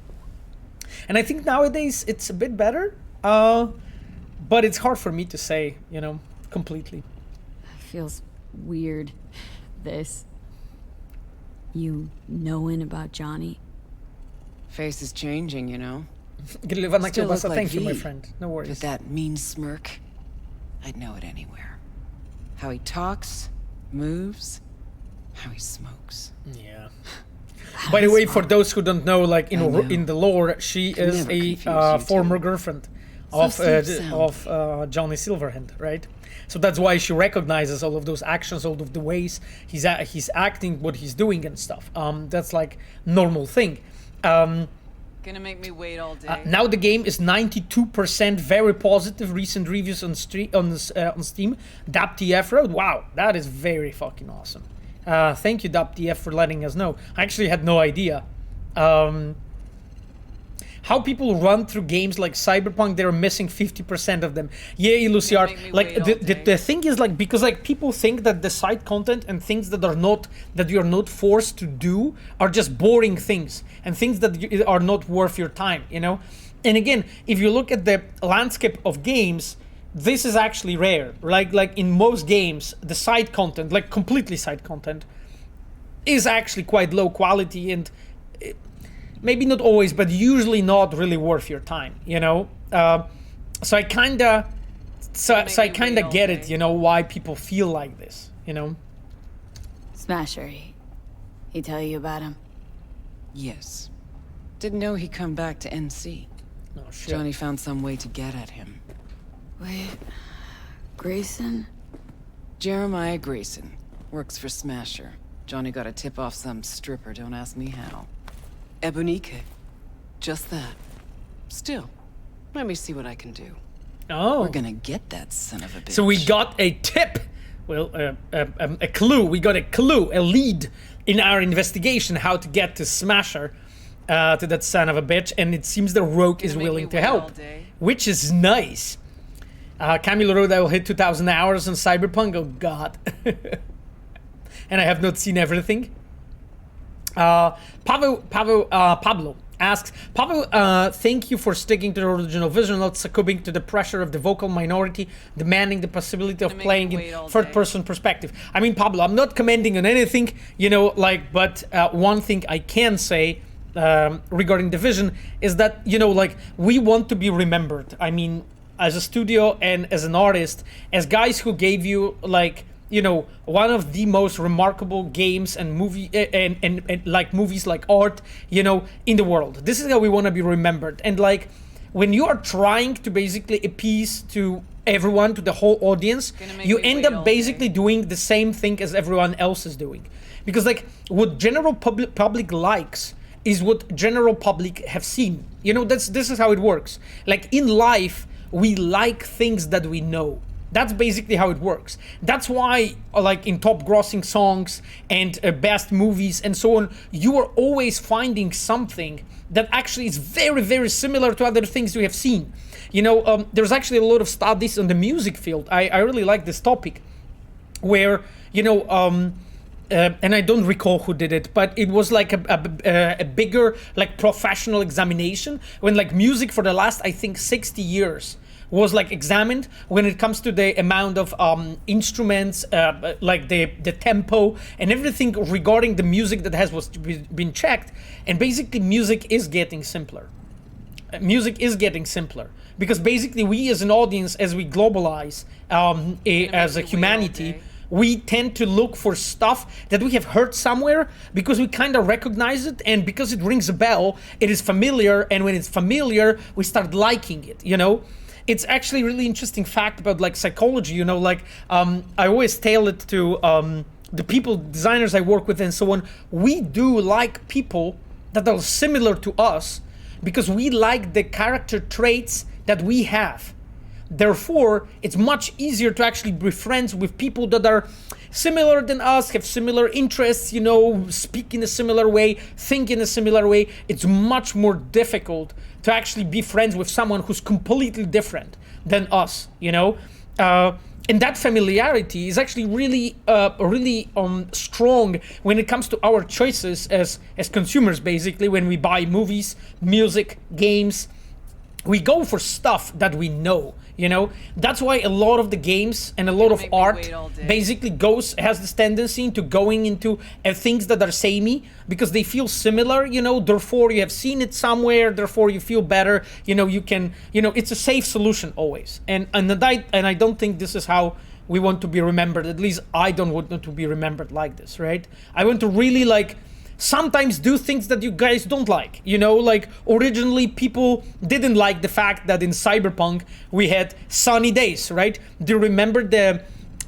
And I think nowadays it's a bit better, but it's hard for me to say, you know, completely. Feels weird, this. You knowing about Johnny? Face is changing, you know. Still look like thank you, my friend. No worries. But that mean smirk, I'd know it anywhere. How he talks, moves, how he smokes. Yeah. By the way, for those who don't know, like in the lore, she is a former girlfriend of Johnny Silverhand, right? So that's why she recognizes all of those actions, all of the ways he's acting, what he's doing and stuff. That's like normal thing. Gonna make me wait all day. Now the game is 92% very positive. Recent reviews on Steam. DapTF Road. Wow, that is very fucking awesome. Thank you, DapTF, for letting us know. I actually had no idea. How people run through games like Cyberpunk, they're missing 50% of them. Yeah, Luciar, like the thing is, like, because like people think that the side content and things that you're not forced to do are just boring things and things that are not worth your time, you know? And again, if you look at the landscape of games, this is actually rare. Like in most games, the side content, like completely side content, is actually quite low quality and maybe not always, but usually not really worth your time, you know? So I kinda get it, you know, why people feel like this, you know? Smasher, he tell you about him? Yes. Didn't know he'd come back to NC. Oh, shit. Johnny found some way to get at him. Wait, Grayson? Jeremiah Grayson. Works for Smasher. Johnny got a tip off some stripper, don't ask me how. Ebunike. Just that. Still, let me see what I can do. Oh. We're gonna get that son of a bitch. So we got a tip. Well, a clue. We got a clue, a lead in our investigation how to get to Smasher, to that son of a bitch. And it seems the Rogue is willing to help, which is nice. Camilo wrote I will hit 2,000 hours on Cyberpunk. Oh, God. And I have not seen everything. Pablo asks, Pablo, thank you for sticking to the original vision, not succumbing to the pressure of the vocal minority, demanding the possibility of playing in third-person perspective. I mean, Pablo, I'm not commenting on anything, you know, like, but one thing I can say regarding the vision is that, you know, like, we want to be remembered. I mean, as a studio and as an artist, as guys who gave you, like, you know, one of the most remarkable games and movie and like movies, like art, you know, in the world. This is how we want to be remembered. And like, when you are trying to basically appease to everyone, to the whole audience, you end up basically doing the same thing as everyone else is doing. Because like, what general public likes is what general public have seen. You know, this is how it works. Like in life, we like things that we know. That's basically how it works. That's why, like in top grossing songs and best movies and so on, you are always finding something that actually is very, very similar to other things you have seen. You know, there's actually a lot of studies on the music field. I really like this topic where, you know, and I don't recall who did it, but it was like a bigger, like professional examination when like music for the last, I think, 60 years was like examined when it comes to the amount of instruments, like the tempo and everything regarding the music that has been checked. And basically music is getting simpler. Music is getting simpler because basically we as an audience, as we globalize as a humanity, we tend to look for stuff that we have heard somewhere because we kind of recognize it, and because it rings a bell, it is familiar, and when it's familiar, we start liking it, you know? It's actually a really interesting fact about like psychology, you know, like I always tell it to the people, designers I work with and so on. We do like people that are similar to us because we like the character traits that we have. Therefore, it's much easier to actually be friends with people that are similar than us, have similar interests, you know, speak in a similar way, think in a similar way. It's much more difficult to actually be friends with someone who's completely different than us, you know? And that familiarity is actually really strong when it comes to our choices as consumers, basically, when we buy movies, music, games. We go for stuff that we know, you know? That's why a lot of the games and a lot of art basically has this tendency into going into things that are samey because they feel similar, you know? Therefore, you have seen it somewhere, therefore you feel better, you know, you can, you know, it's a safe solution always. And I don't think this is how we want to be remembered. At least I don't want to be remembered like this, right? I want to really like sometimes do things that you guys don't like, you know, like originally people didn't like the fact that in Cyberpunk we had sunny days, right? Do you remember the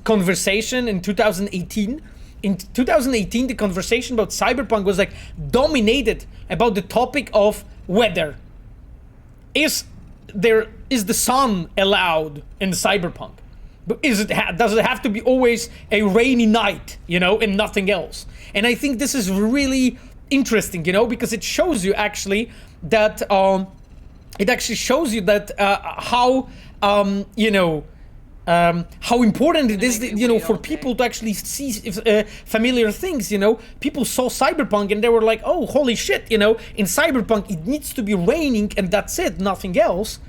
conversation in 2018? In 2018, the conversation about Cyberpunk was like dominated about the topic of weather. Is the sun allowed in Cyberpunk? Does it have to be always a rainy night, you know, and nothing else? And I think this is really interesting, you know, because it shows you actually that how how important it is, you know, for people to actually see familiar things, you know. People saw Cyberpunk and they were like, oh, holy shit, you know, in Cyberpunk it needs to be raining and that's it, nothing else.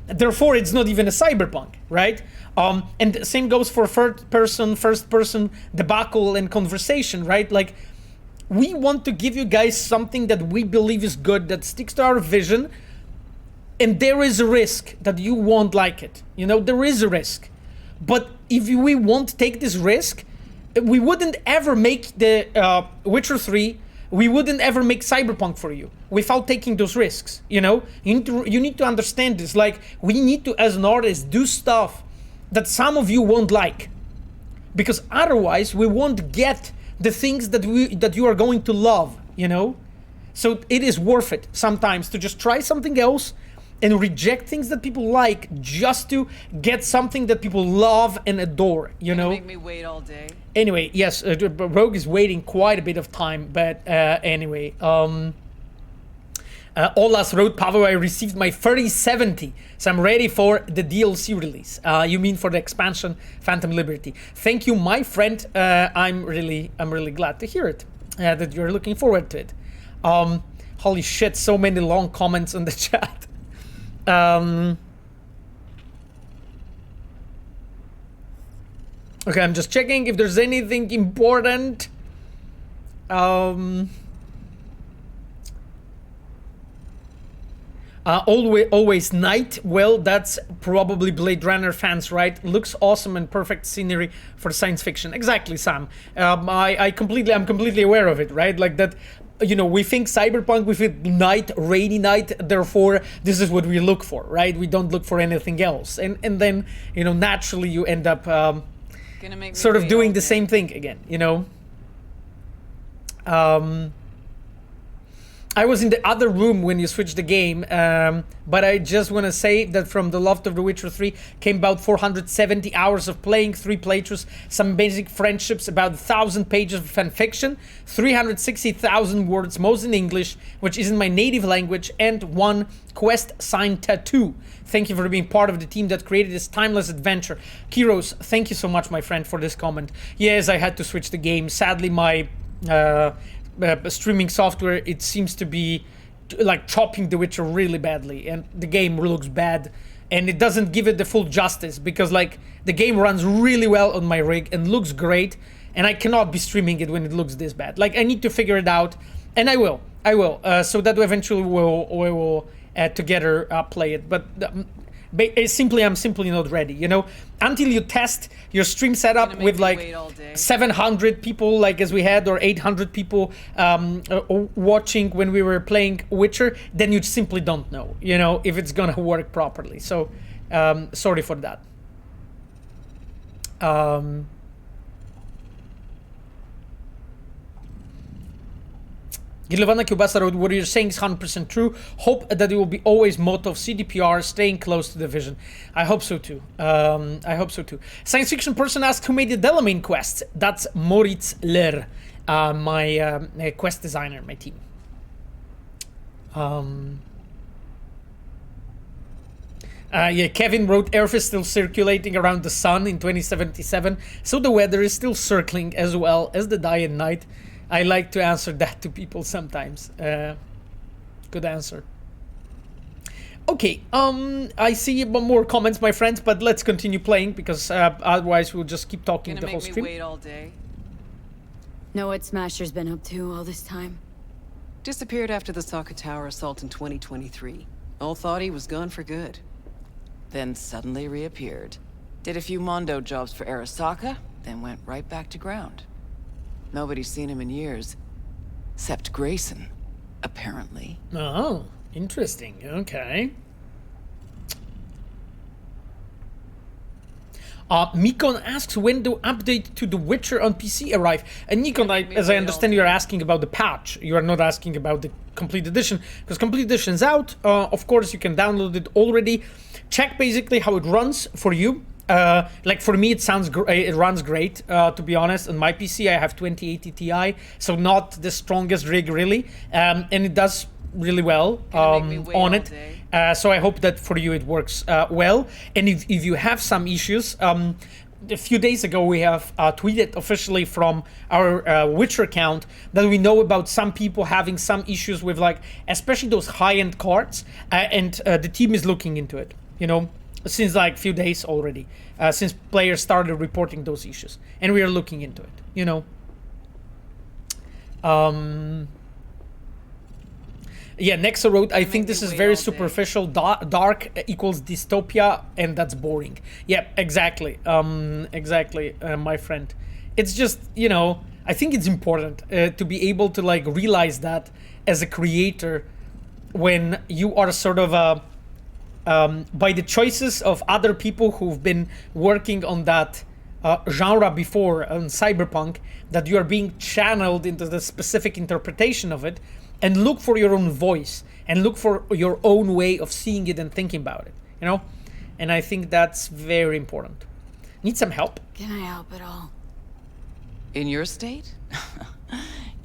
Therefore, it's not even a Cyberpunk, right? And the same goes for first person debacle and conversation, right? Like, we want to give you guys something that we believe is good, that sticks to our vision, and there is a risk that you won't like it. You know, there is a risk. But if we won't take this risk, we wouldn't ever make the Witcher 3, we wouldn't ever make Cyberpunk for you without taking those risks, you know? You need to understand this. Like, we need to, as an artist, do stuff that some of you won't like, because otherwise we won't get the things that you are going to love, you know? So it is worth it sometimes to just try something else and reject things that people like just to get something that people love and adore, you know? Make me wait all day. Anyway, yes, Rogue is waiting quite a bit of time, but anyway, Olas wrote, Pavo, I received my 3070, so I'm ready for the DLC release. You mean for the expansion, Phantom Liberty. Thank you, my friend. I'm really glad to hear it, that you're looking forward to it. Holy shit, so many long comments in the chat. Okay, I'm just checking if there's anything important. Always night. Well, that's probably Blade Runner fans, right? Looks awesome and perfect scenery for science fiction. Exactly, Sam. I'm completely aware of it, right? Like that, you know, we think Cyberpunk, we think night, rainy night, therefore this is what we look for, right? We don't look for anything else. And then, you know, naturally you end up sort of doing the same thing again, you know? I was in the other room when you switched the game, but I just want to say that from the Loft of the Witcher 3 came about 470 hours of playing, 3 playthroughs, some basic friendships, about 1,000 pages of fanfiction, 360,000 words, most in English, which isn't my native language, and 1 quest signed tattoo. Thank you for being part of the team that created this timeless adventure. Kiros, thank you so much, my friend, for this comment. Yes, I had to switch the game. Sadly, my streaming software, it seems to be like chopping The Witcher really badly, and the game looks bad and it doesn't give it the full justice, because like the game runs really well on my rig and looks great, and I cannot be streaming it when it looks this bad. Like I need to figure it out, and I will, so that eventually we will together play it. But I'm simply not ready, you know, until you test your stream setup with like 700 people, like as we had, or 800 people watching when we were playing Witcher, then you simply don't know, you know, if it's gonna work properly. So sorry for that. Gilovanna Kiełbasa wrote, what you're saying is 100% true. Hope that it will be always motto of CDPR, staying close to the vision. I hope so too. I hope so too. Science fiction person asked who made the Delamain quest. That's Moritz Ler, my quest designer, my team. Yeah, Kevin wrote, Earth is still circulating around the sun in 2077, so the weather is still circling as well as the day and night. I like to answer that to people sometimes. Good answer. Okay, I see more comments, my friends, but let's continue playing, because otherwise we'll just keep talking the whole stream. Wait all day? Know what Smasher's been up to all this time? Disappeared after the Sokka Tower assault in 2023. All thought he was gone for good. Then suddenly reappeared. Did a few Mondo jobs for Arasaka, then went right back to ground. Nobody's seen him in years, except Grayson, apparently. Oh, interesting. Okay. Mikon asks, when do update to The Witcher on PC arrive? And Nikon, as I understand, you're asking about the patch. You are not asking about the complete edition, because complete edition's out. Of course, you can download it already. Check basically how it runs for you. Like for me, it runs great, to be honest. On my PC, I have 2080 Ti, so not the strongest rig really, and it does really well on it. So I hope that for you it works well. And if you have some issues, a few days ago we have tweeted officially from our Witcher account that we know about some people having some issues with, like, especially those high-end cards, and the team is looking into it, you know, since like few days already, since players started reporting those issues, and we are looking into it, you know. Yeah, Nexa wrote, I think this is very superficial. Dark equals dystopia, and that's boring. Yeah, exactly. Exactly, my friend. It's just, you know, I think it's important to be able to like realize that as a creator, when you are sort of by the choices of other people who've been working on that genre before, on Cyberpunk, that you are being channeled into the specific interpretation of it, and look for your own voice, and look for your own way of seeing it and thinking about it, you know? And I think that's very important. Need some help? Can I help at all? In your state?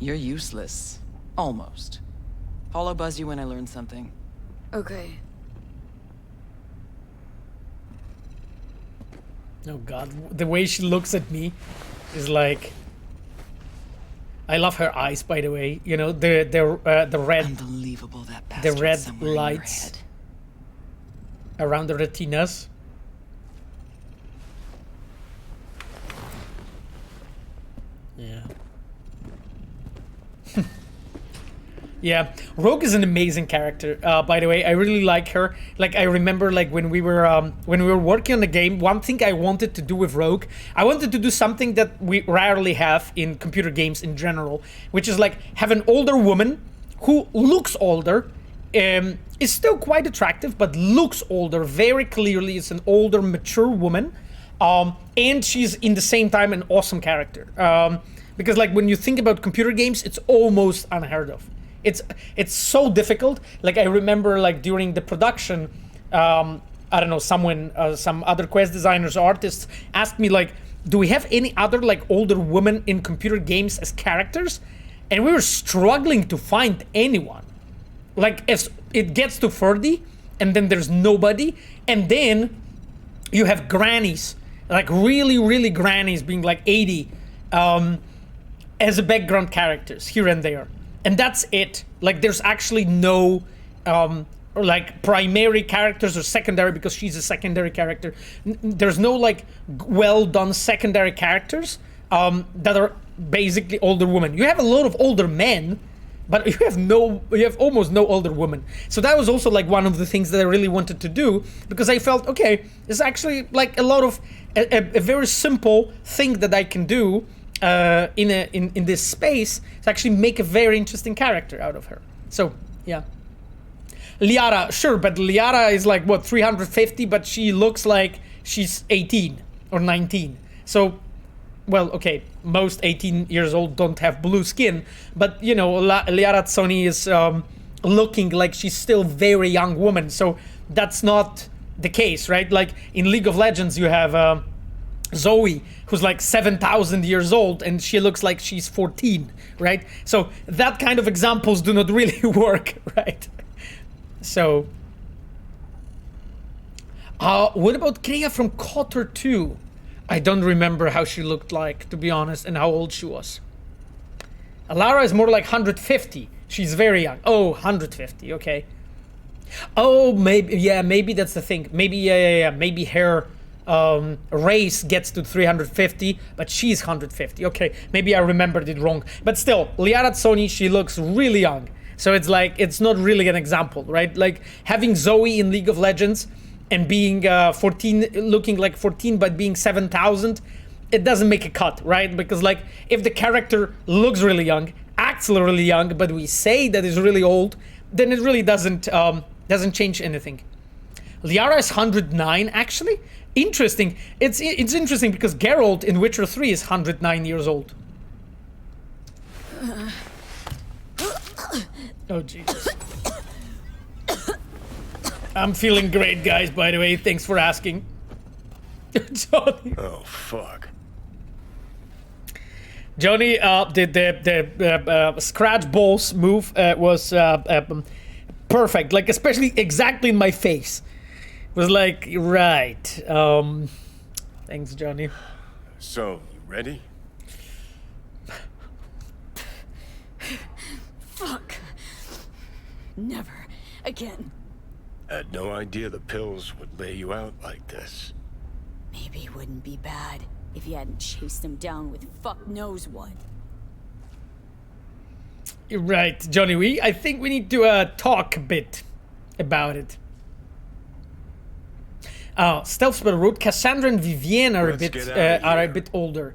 You're useless. Almost. Hollow buzz you when I learn something. Okay. Oh god, the way she looks at me is like... I love her eyes, by the way. You know, the red, unbelievable, that the red lights around the retinas. Yeah. Yeah, Rogue is an amazing character. By the way, I really like her. Like, I remember, like, when we were working on the game, one thing I wanted to do with Rogue, I wanted to do something that we rarely have in computer games in general, which is like have an older woman who looks older, is still quite attractive, but looks older very clearly. It's an older, mature woman, and she's in the same time an awesome character. Because, like, when you think about computer games, it's almost unheard of. It's so difficult. Like, I remember, like, during the production, I don't know, some other quest designers, artists asked me, like, do we have any other, like, older women in computer games as characters? And we were struggling to find anyone. Like, as it gets to 30, and then there's nobody, and then you have grannies, like really, really grannies being like 80, as a background characters here and there. And that's it. Like, there's actually no or like primary characters or secondary because she's a secondary character. There's no like well done secondary characters that are basically older women. You have a lot of older men, but you have almost no older women. So that was also like one of the things that I really wanted to do, because I felt, okay, it's actually like a lot of a very simple thing that I can do in this space to actually make a very interesting character out of her. So yeah. Liara, sure, but Liara is like, what, 350, but she looks like she's 18 or 19. So, well, okay, most 18 years old don't have blue skin, but, you know, Liara Tsoni is looking like she's still very young woman, so that's not the case, right? Like, in League of Legends, you have Zoe, who's like 7,000 years old, and she looks like she's 14, right? So, that kind of examples do not really work, right? So, what about Kreia from Kotor 2? I don't remember how she looked like, to be honest, and how old she was. Alara is more like 150. She's very young. Oh, 150, okay. Oh, maybe that's the thing. Maybe, maybe her race gets to 350, but she's 150. Okay, maybe I remembered it wrong. But still, Liara Tsoni, she looks really young. So it's like, it's not really an example, right? Like having Zoe in League of Legends and being 14, looking like 14, but being 7,000, it doesn't make a cut, right? Because like, if the character looks really young, acts really young, but we say that is really old, then it really doesn't change anything. Liara is 109, actually. Interesting. It's interesting because Geralt in Witcher 3 is 109 years old. Oh, Jesus. I'm feeling great, guys, by the way. Thanks for asking. Johnny. Oh, fuck. Johnny, the scratch balls move was perfect. Like, especially exactly in my face. It was like, right. Thanks, Johnny. So, you ready? Fuck. Never again. Had no idea the pills would lay you out like this. Maybe it wouldn't be bad if you hadn't chased him down with fuck knows what. You're right, Johnny. I think we need to talk a bit about it. Stealth Spell Road, Cassandra and Vivienne are a bit older.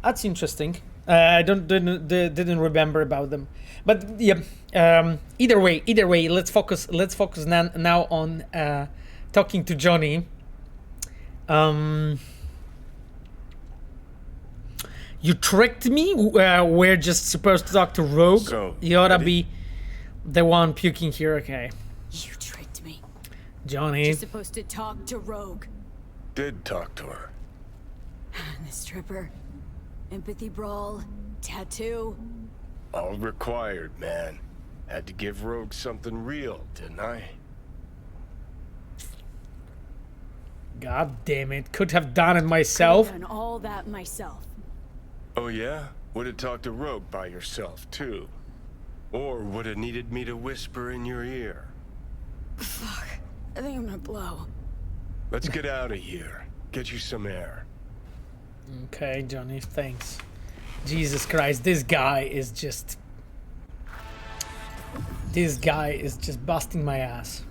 That's interesting. I didn't remember about them, but yeah. Either way, let's focus now on talking to Johnny. You tricked me. We're just supposed to talk to Rogue. So, you oughta be the one puking here, okay? You tricked me. Johnny. You're supposed to talk to Rogue. Did talk to her. The stripper, empathy brawl, tattoo. All required, man. Had to give Rogue something real, didn't I? God damn it. Could have done it myself. Could have done all that myself. Oh yeah? Would have talked to Rogue by yourself, too. Or would have needed me to whisper in your ear. Fuck. I think I'm gonna blow. Let's get out of here. Get you some air. Okay, Johnny, thanks. Jesus Christ, this guy is just busting my ass.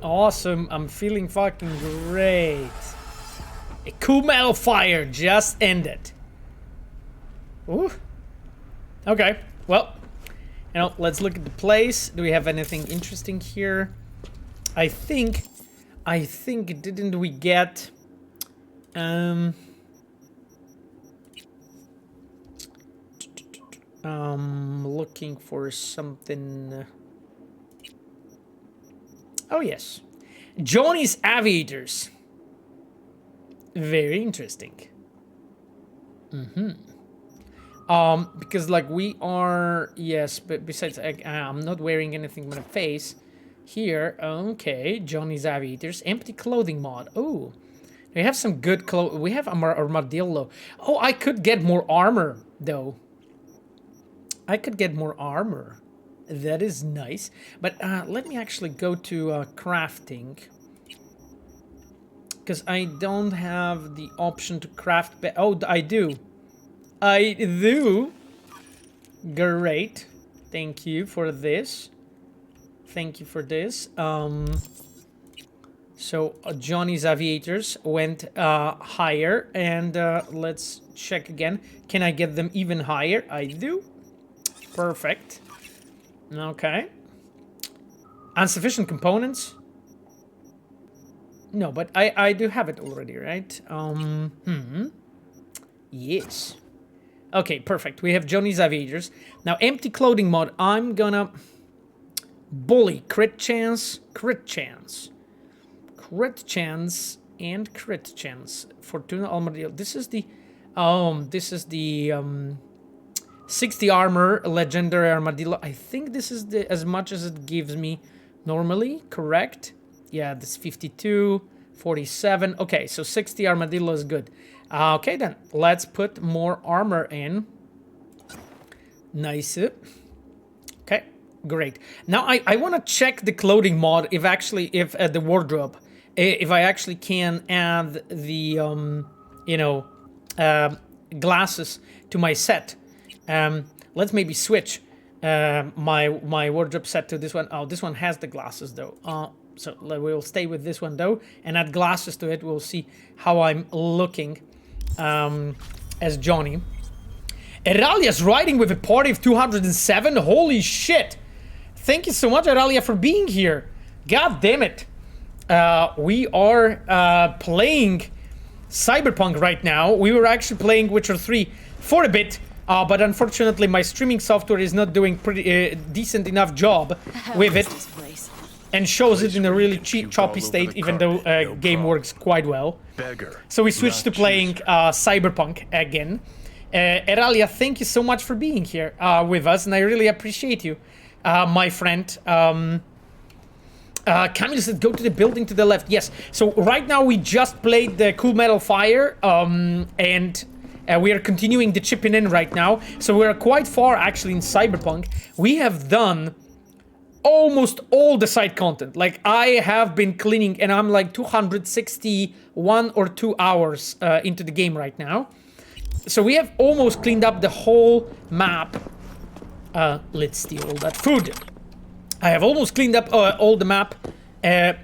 Awesome, I'm feeling fucking great. A cool metal fire just ended. Ooh. Okay, well, you know, let's look at the place. Do we have anything interesting here? I think didn't we get looking for something. Oh yes, Johnny's Aviators. Very interesting. Because like we are, yes, but besides I'm not wearing anything on my face here. Okay, Johnny's Aviators, empty clothing mod. Oh, we have some good clothes. We have armadillo. Oh, I could get more armor though. I could get more armor. That is nice. But let me actually go to crafting. Because I don't have the option to craft... Oh, I do. I do. Great. Thank you for this. Thank you for this. So Johnny's aviators went higher. And let's check again. Can I get them even higher? I do. Perfect. Okay. Insufficient components? No, but I do have it already, right? Yes. Okay, perfect. We have Johnny's aviators. Now, empty clothing mod. I'm gonna... Bully. Crit chance. Crit chance. Crit chance. And crit chance. Fortuna Armadillo. This is the... this is the... 60 armor, legendary armadillo. I think this is the as much as it gives me normally, correct? Yeah, this 52, 47. Okay, so 60 armadillo is good. Okay, then let's put more armor in. Nice. Okay, great. Now I want to check the clothing mod if the wardrobe, if I actually can add the glasses to my set. Let's maybe switch my wardrobe set to this one. Oh, this one has the glasses though. So we'll stay with this one though, and add glasses to it. We'll see how I'm looking as Johnny. Eralia's riding with a party of 207. Holy shit! Thank you so much, Eralia, for being here. God damn it! We are playing Cyberpunk right now. We were actually playing Witcher 3 for a bit. But unfortunately, my streaming software is not doing pretty decent enough job with it, and shows it in a really choppy state, even though game works quite well. So we switched to playing Cyberpunk again. Eralia, thank you so much for being here with us, and I really appreciate you, my friend. Camille said, go to the building to the left. Yes. So right now we just played the Cool Metal Fire, and... we are continuing the chipping in right now. So we're quite far actually in Cyberpunk. We have done almost all the side content. Like I have been cleaning and I'm like 261 or 2 hours into the game right now. So we have almost cleaned up the whole map. Let's steal all that food. I have almost cleaned up all the map.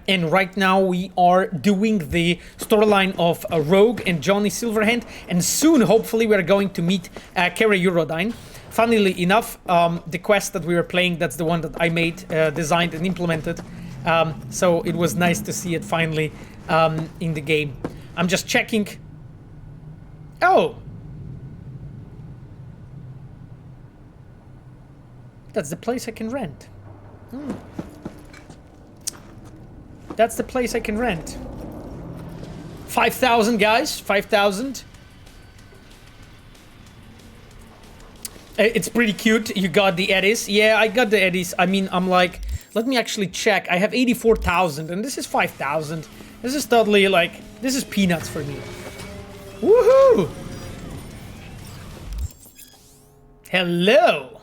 And right now we are doing the storyline of Rogue and Johnny Silverhand, and soon hopefully we're going to meet Kara Eurodyne. Funnily enough, the quest that we were playing, that's the one that I made, designed and implemented. So it was nice to see it finally in the game. I'm just checking. Oh! That's the place I can rent. That's the place I can rent. 5,000 guys, 5,000. It's pretty cute. You got the eddies. Yeah, I got the eddies. I mean, I'm like, let me actually check. I have 84,000 and this is 5,000. This is totally like, this is peanuts for me. Woohoo! Hello.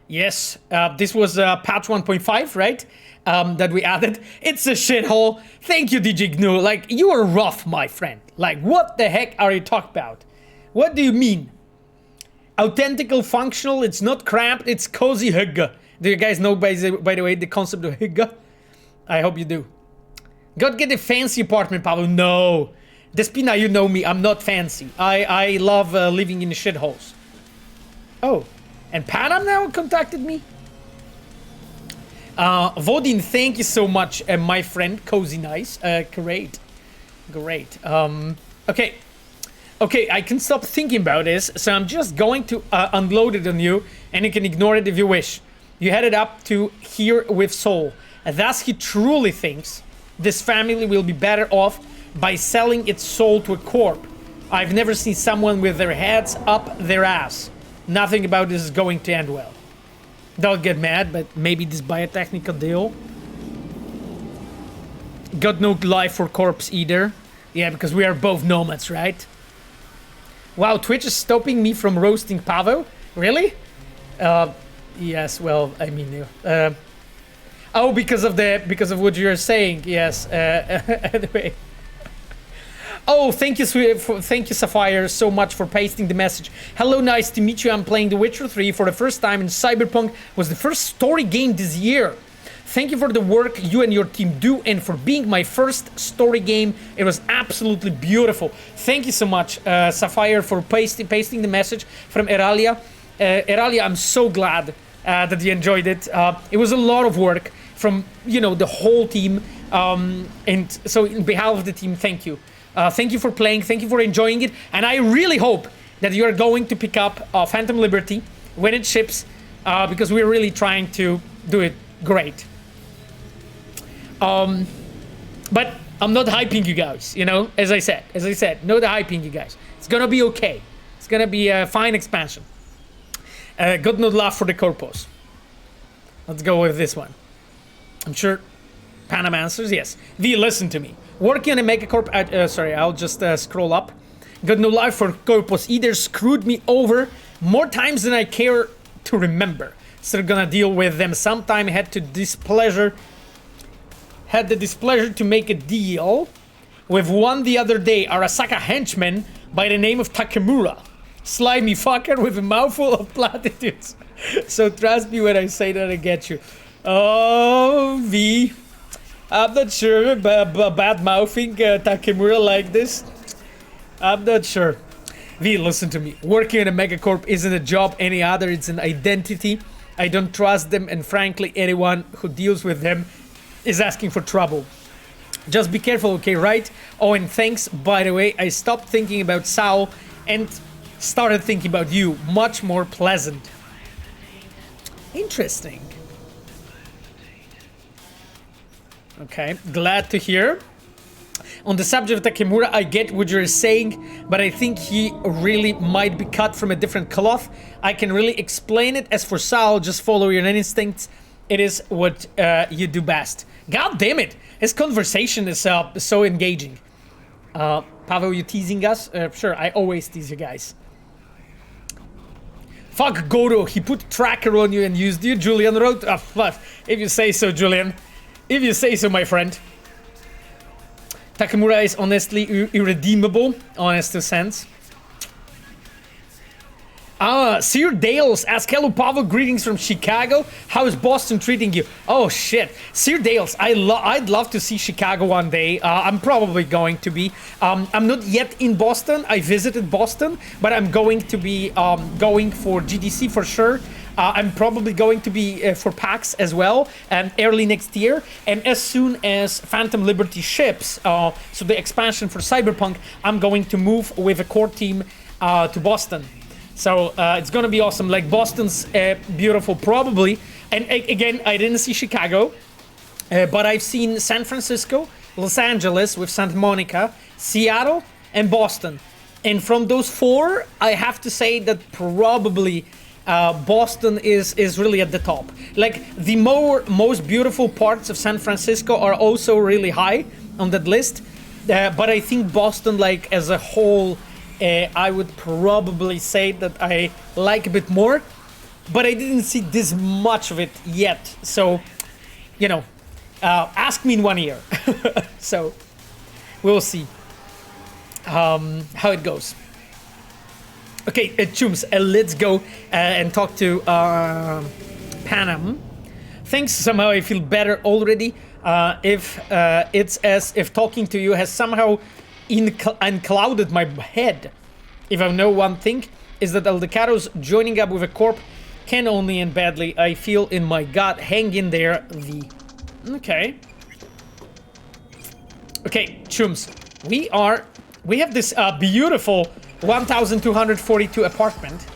Yes, this was patch 1.5, right? That we added. It's a shithole. Thank you, DJ GNU. Like, you are rough, my friend. Like, what the heck are you talking about? What do you mean? Authentical, functional, it's not cramped, it's cozy hygge. Do you guys know, by the way, the concept of hygge? I hope you do. God, get a fancy apartment, Pablo. No. Despina, you know me, I'm not fancy. I love living in shitholes. Oh, and Panam now contacted me? Vodin, thank you so much, my friend. Cozy nice. Great. Great. Okay. Okay, I can stop thinking about this, so I'm just going to unload it on you, and you can ignore it if you wish. You headed up to here with Soul. Thus, he truly thinks this family will be better off by selling its soul to a corp. I've never seen someone with their heads up their ass. Nothing about this is going to end well. Don't get mad, but maybe this biotechnical deal. Got no life for corpse either. Yeah, because we are both nomads, right? Wow, Twitch is stopping me from roasting Pavo? Really? Yes, well, I mean, oh, because of what you're saying, yes. Anyway. Oh, thank you, thank you, Sapphire, so much for pasting the message. Hello, nice to meet you. I'm playing The Witcher 3 for the first time, and Cyberpunk was the first story game this year. Thank you for the work you and your team do, and for being my first story game. It was absolutely beautiful. Thank you so much, Sapphire, for pasting the message from Eralia. Eralia, I'm so glad that you enjoyed it. It was a lot of work from, you know, the whole team. And so in behalf of the team, thank you. Thank you for playing, thank you for enjoying it, and I really hope that you are going to pick up Phantom Liberty when it ships, because we're really trying to do it great. But I'm not hyping you guys, you know, as I said, not hyping you guys. It's gonna be okay. It's gonna be a fine expansion. Got no love for the corpus. Let's go with this one. I'm sure Panam answers, yes. V, listen to me. Working on a megacorp, sorry, I'll just scroll up. Got no life for corpus either, screwed me over more times than I care to remember. Still gonna deal with them sometime. Had the displeasure to make a deal with one the other day, Arasaka henchman by the name of Takemura. Slimy fucker with a mouthful of platitudes. So trust me when I say that I get you. Oh, V. I'm not sure bad mouthing Takemura like this. I'm not sure. V, listen to me. Working in a megacorp isn't a job any other, it's an identity. I don't trust them, and frankly, anyone who deals with them is asking for trouble. Just be careful, okay, right? Oh, and thanks, by the way, I stopped thinking about Saul and started thinking about you. Much more pleasant. Interesting. Okay, glad to hear. On the subject of Takemura, I get what you're saying, but I think he really might be cut from a different cloth. I can really explain it. As for Saul, just follow your instincts. It is what you do best. God damn it! His conversation is so engaging. Pavel, you teasing us? Sure, I always tease you guys. Fuck Goro, he put tracker on you and used you. Julian wrote, what? If you say so, Julian. If you say so, my friend. Takemura is honestly irredeemable, honest to sense. Sir Dales, ask hello Pavel, greetings from Chicago. How is Boston treating you? Oh shit, Sir Dales, I'd love to see Chicago one day. I'm probably going to be. I'm not yet in Boston. I visited Boston, but I'm going to be going for GDC for sure. I'm probably going to be for PAX as well, early next year. And as soon as Phantom Liberty ships, so the expansion for Cyberpunk, I'm going to move with a core team to Boston. So it's gonna be awesome. Like, Boston's beautiful, probably. And again, I didn't see Chicago, but I've seen San Francisco, Los Angeles with Santa Monica, Seattle, and Boston. And from those four, I have to say that probably Boston is really at the top. Like, the most beautiful parts of San Francisco are also really high on that list. But I think Boston, like, as a whole, I would probably say that I like a bit more, but I didn't see this much of it yet. So, you know, ask me in 1 year. So, we'll see how it goes. Okay, Chums, let's go and talk to Panam. Thanks, somehow I feel better already. If it's as if talking to you has somehow unclouded my head. If I know one thing, is that Aldecaro's joining up with a corp can only end badly. I feel in my gut. Hang in there, V. Okay. Okay, Chums. We have this beautiful 1242 apartment.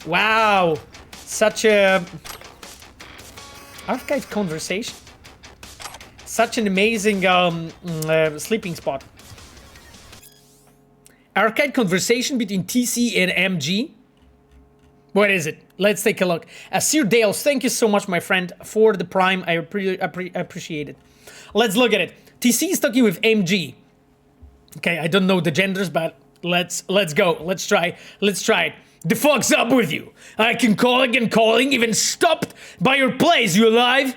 Wow. Such a archive conversation. Such an amazing sleeping spot. Arcade conversation between TC and MG. What is it? Let's take a look. Sir Dales, thank you so much, my friend, for the Prime. I appreciate it. Let's look at it. TC is talking with MG. Okay, I don't know the genders, but let's go. Let's try it. The fuck's up with you? I can calling and calling, even stopped by your place. You alive?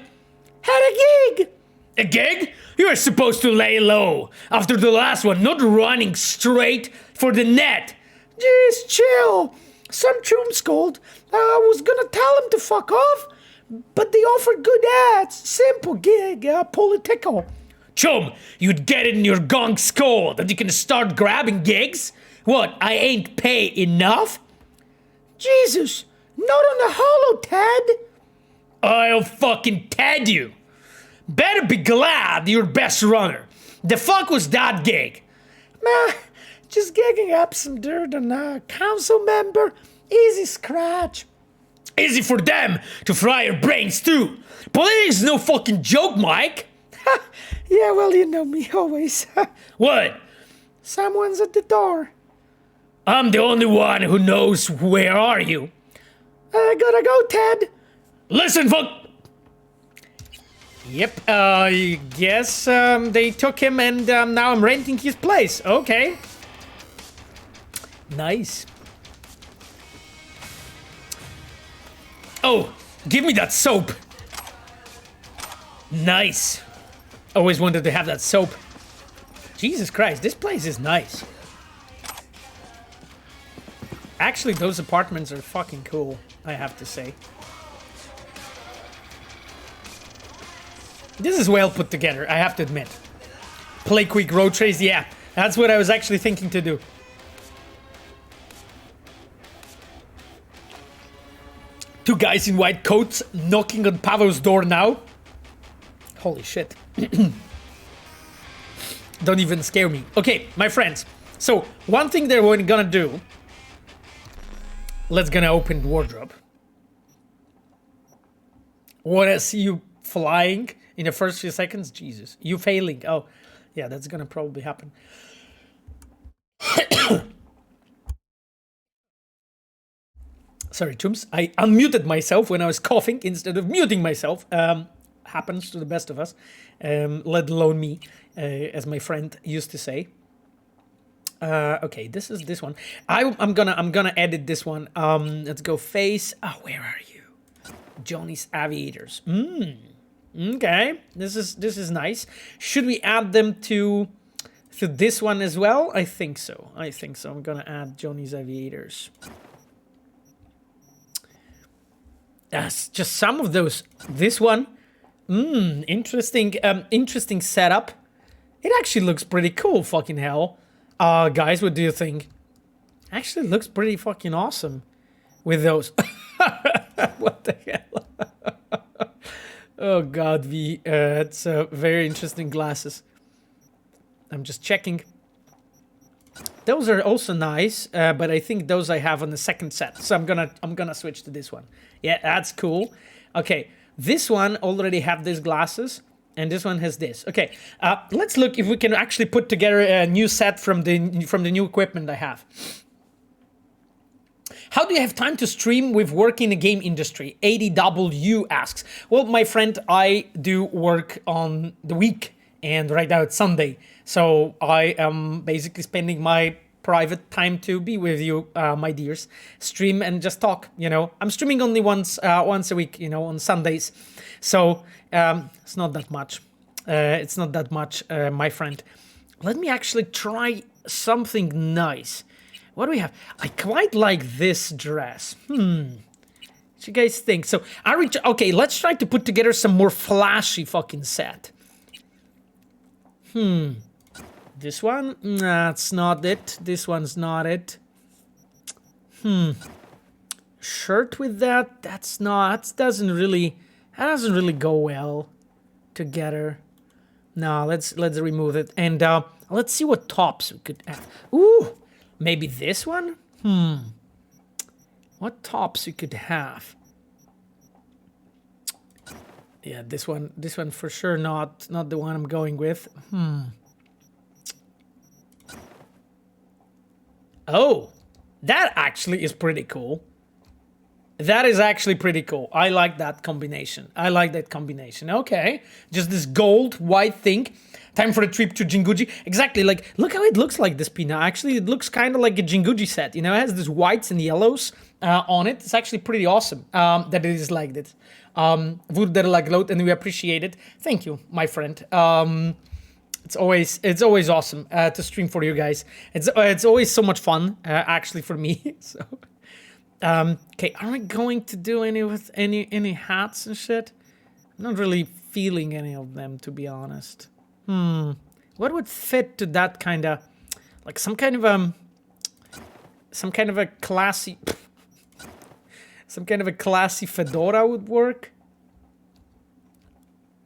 Had a gig. A gig? You were supposed to lay low after the last one, not running straight for the net. Just chill. Some chum's called. I was gonna tell him to fuck off, but they offered good ads. Simple gig, political. Chum, you'd get it in your gong skull that you can start grabbing gigs? What, I ain't pay enough? Jesus, not on the hollow, Ted. I'll fucking Ted you. Better be glad you're best runner. The fuck was that gig? Nah, just gigging up some dirt on a council member. Easy scratch. Easy for them to fry your brains too. Politics is no fucking joke, Mike. Yeah, well, you know me always. What? Someone's at the door. I'm the only one who knows where are you. I gotta go, Ted. Listen, fuck. Yep, I guess they took him and now I'm renting his place. Okay. Nice. Oh, give me that soap. Nice. Always wanted to have that soap. Jesus Christ, this place is nice. Actually, those apartments are fucking cool, I have to say. This is well put together, I have to admit. Play quick road trace, yeah. That's what I was actually thinking to do. Two guys in white coats knocking on Pavel's door now. Holy shit. Don't even scare me. Okay, my friends. So, one thing that we're gonna do. Let's gonna open the wardrobe. Wanna see you flying in the first few seconds? Jesus. You failing. Oh, yeah, that's gonna probably happen. Sorry, chums. I unmuted myself when I was coughing instead of muting myself. Happens to the best of us, let alone me, as my friend used to say. Okay, this is this one. I'm gonna edit this one. Let's go face. Oh, where are you? Johnny's Aviators. Okay, this is nice. Should we add them to this one as well? I think so. I'm gonna add Johnny's Aviators. Yes, just some of those. This one. Interesting setup. It actually looks pretty cool, fucking hell. Guys, what do you think? Actually looks pretty fucking awesome with those. What the hell? Oh god, it's very interesting glasses. I'm just checking. Those are also nice, but I think those I have on the second set. So I'm gonna switch to this one. Yeah, that's cool. Okay. This one already have these glasses, and this one has this. Okay, let's look if we can actually put together a new set from the new equipment I have. How do you have time to stream with work in the game industry? ADW asks. Well, my friend, I do work on the week, and right now it's Sunday, so I am basically spending my private time to be with you, my dears, stream and just talk. You know, I'm streaming only once a week, you know, on Sundays, so it's not that much. My friend. Let me actually try something nice. What do we have? I quite like this dress. What do you guys think? So okay, let's try to put together some more flashy fucking set. This one? That's not it. This one's not it. Shirt with that? That doesn't really go well together. No, let's remove it. And let's see what tops we could add. Ooh, maybe this one? What tops we could have? Yeah, this one for sure not the one I'm going with. Oh, that actually is pretty cool. That is actually pretty cool. I like that combination. Okay, just this gold white thing. Time for a trip to Jinguji. Exactly, like, look how it looks like this Pina. Actually, it looks kind of like a Jinguji set. You know, it has these whites and yellows on it. It's actually pretty awesome that it is like this. Vurderlaglot, and we appreciate it. Thank you, my friend. It's always awesome to stream for you guys. It's always so much fun, actually, for me. So, okay, are we going to do any hats and shit? I'm not really feeling any of them, to be honest. What would fit to that kind of, like some kind of a classy, fedora would work.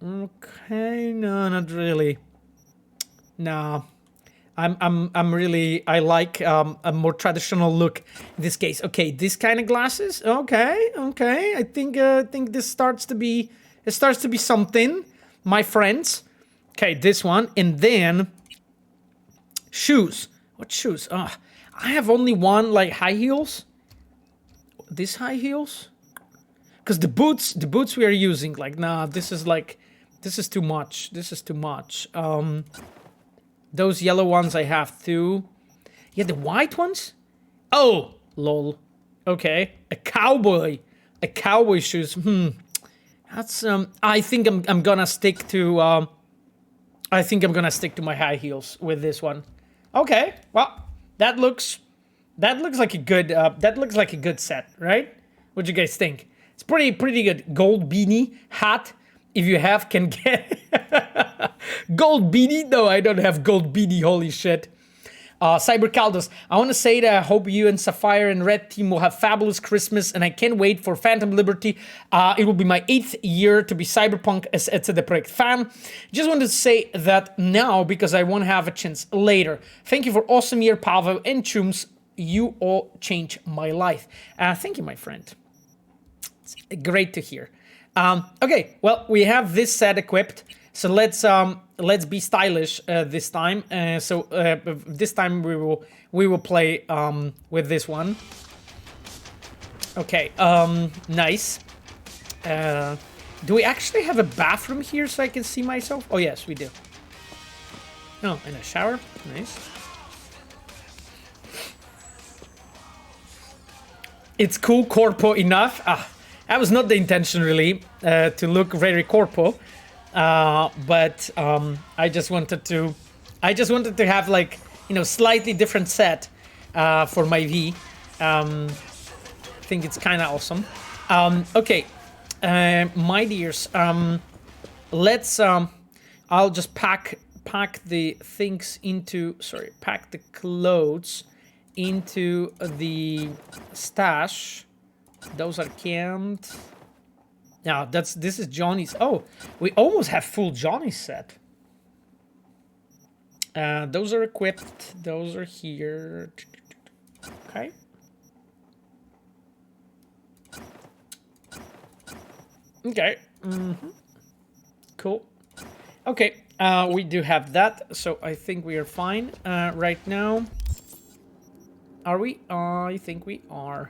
Okay, no, not really. No, I like a more traditional look in this case. Okay, this kind of glasses. Okay. I think this starts to be something, my friends. Okay, this one, and then shoes. What shoes? I have only one, like, high heels. These high heels? Because the boots we are using, like, nah, this is too much. Those yellow ones I have too. Yeah, the white ones? Oh, lol. Okay, a cowboy shoes. That's I think I'm gonna stick to my high heels with this one. Okay, well, that looks like a good set, right? What do you guys think? It's pretty good. Gold beanie hat, if you have, can get gold beanie. No, I don't have gold beanie. Holy shit. Cybercaldos, I want to say that I hope you and Sapphire and Red Team will have fabulous Christmas, and I can't wait for Phantom Liberty. It will be my 8th year to be Cyberpunk as a CD Projekt fan. Just wanted to say that now because I won't have a chance later. Thank you for awesome year, Pavel and Chums. You all change my life. Thank you, my friend. It's great to hear. Okay, well, we have this set equipped. So let's be stylish this time. This time we will play with this one. Okay, nice. Do we actually have a bathroom here so I can see myself? Oh yes, we do. Oh, and a shower. Nice. It's cool, corpo enough. That was not the intention really, to look very corpo. But I just wanted to have, like, you know, slightly different set for my V. I think it's kind of awesome. Okay, my dears, let's I'll just pack the things into, pack the clothes into the stash. Those are canned. Now, this is Johnny's. Oh, we almost have full Johnny's set. Those are equipped. Those are here. Okay. Okay. Cool. Okay. We do have that, so I think we are fine right now. Are we? I think we are.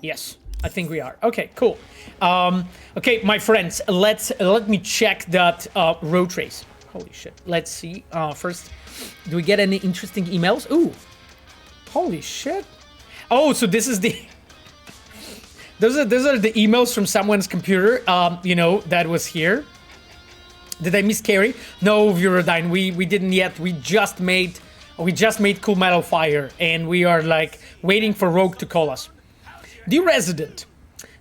Yes. I think we are. Okay, cool. Okay, my friends, let me check that road race. Holy shit. Let's see. First, do we get any interesting emails? Ooh. Holy shit. Oh, so this is the those are the emails from someone's computer, you know, that was here. Did I miss Carrie? No, Vurodine, we didn't yet. We just made Cool Metal Fire, and we are, like, waiting for Rogue to call us. Dear resident,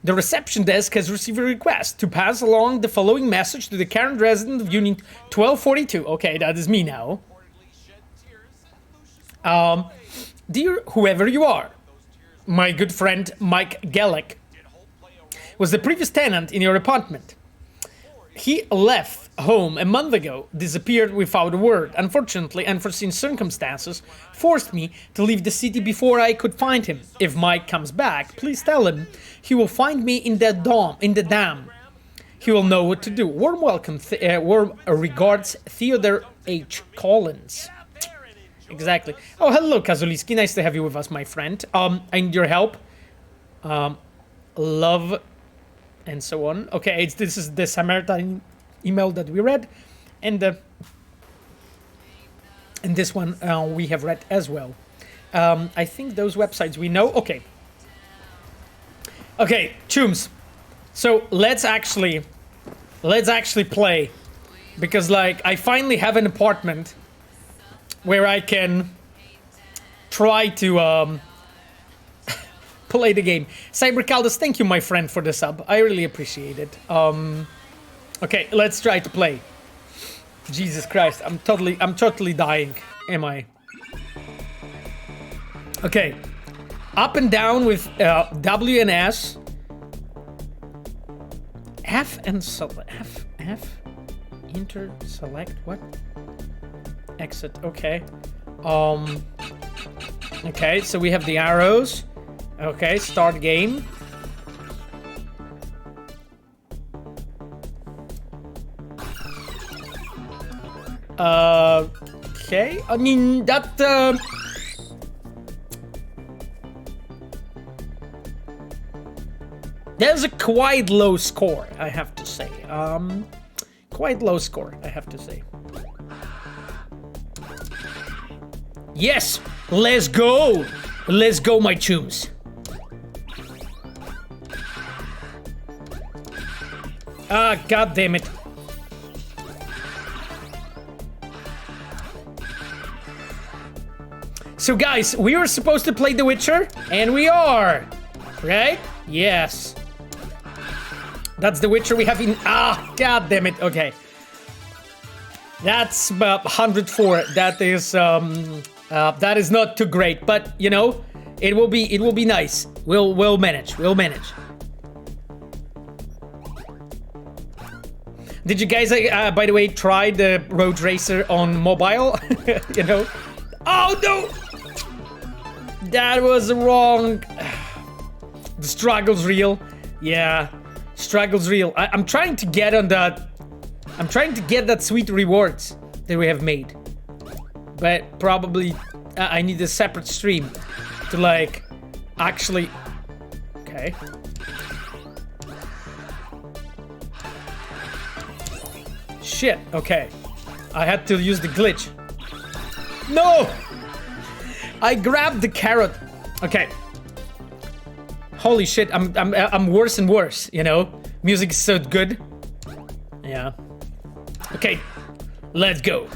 the reception desk has received a request to pass along the following message to the current resident of Unit 1242. Okay, that is me now. Dear whoever you are, my good friend Mike Gellick was the previous tenant in your apartment. He left home a month ago, disappeared without a word. Unfortunately, unforeseen circumstances forced me to leave the city before I could find him. If Mike comes back, please tell him he will find me in the dam. He will know what to do. Warm welcome, warm regards, Theodore H. Collins. Exactly. Oh, hello, Kazuliski. Nice to have you with us, my friend. I need your help. love, and so on. Okay, this is the Samaritan email that we read, and this one we have read as well. I think those websites we know. Okay. Okay, Chooms. So let's actually play, because like I finally have an apartment where I can try to play the game. Cybercaldus, thank you, my friend, for the sub. I really appreciate it. Okay, let's try to play. Jesus Christ, I'm totally dying. Am I? Okay, up and down with W and S. F and F. Enter, select, what? Exit, okay. Okay, so we have the arrows. Okay, start game. Okay, I mean, that, there's a quite low score, I have to say. Quite low score, I have to say. Yes, let's go! Let's go, my chooms. Ah, god damn it. So guys, we were supposed to play The Witcher, and we are, right? Yes. That's The Witcher we have in, god damn it, okay. That's 104, that is not too great, but you know, it will be nice. We'll manage. Did you guys, by the way, try the Road Racer on mobile? You know? Oh no! That was wrong. The struggle's real. Yeah, struggle's real. I'm trying to get on that. I'm trying to get that sweet rewards that we have made. But probably I need a separate stream to like actually. Okay. Shit. Okay. I had to use the glitch. No! I grabbed the carrot. Okay. Holy shit! I'm worse and worse. You know, music is so good. Yeah. Okay. Let's go.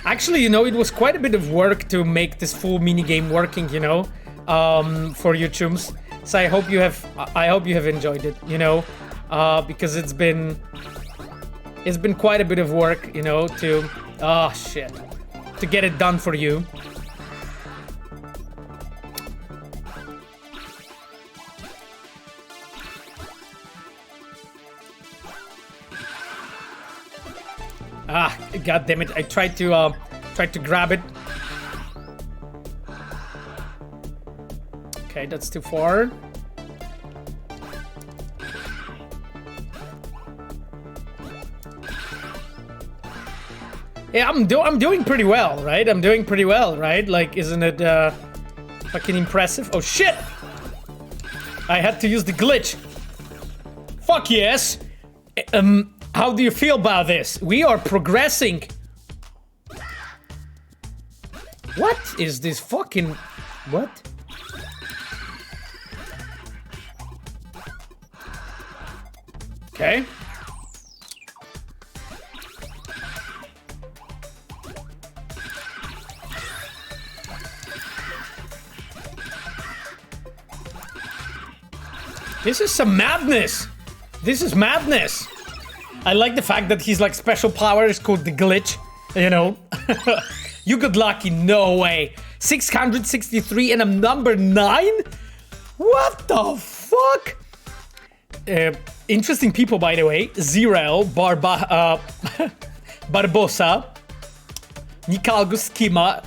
Actually, you know, it was quite a bit of work to make this full minigame working, you know, for you chums. So I hope you have enjoyed it, you know, because it's been quite a bit of work, you know, to to get it done for you. God damn it! I tried to grab it. Okay, that's too far. Yeah, I'm doing pretty well, right? I'm doing pretty well, right? Like, isn't it fucking impressive? Oh shit! I had to use the glitch. Fuck yes. How do you feel about this? We are progressing. What is this fucking... What? Okay. This is some madness. This is madness. I like the fact that his like special power is called the glitch, you know. You got lucky, no way. 663 and I'm number 9? What the fuck? Interesting people, by the way. Zirel, Barbosa, Nikalgus Kima,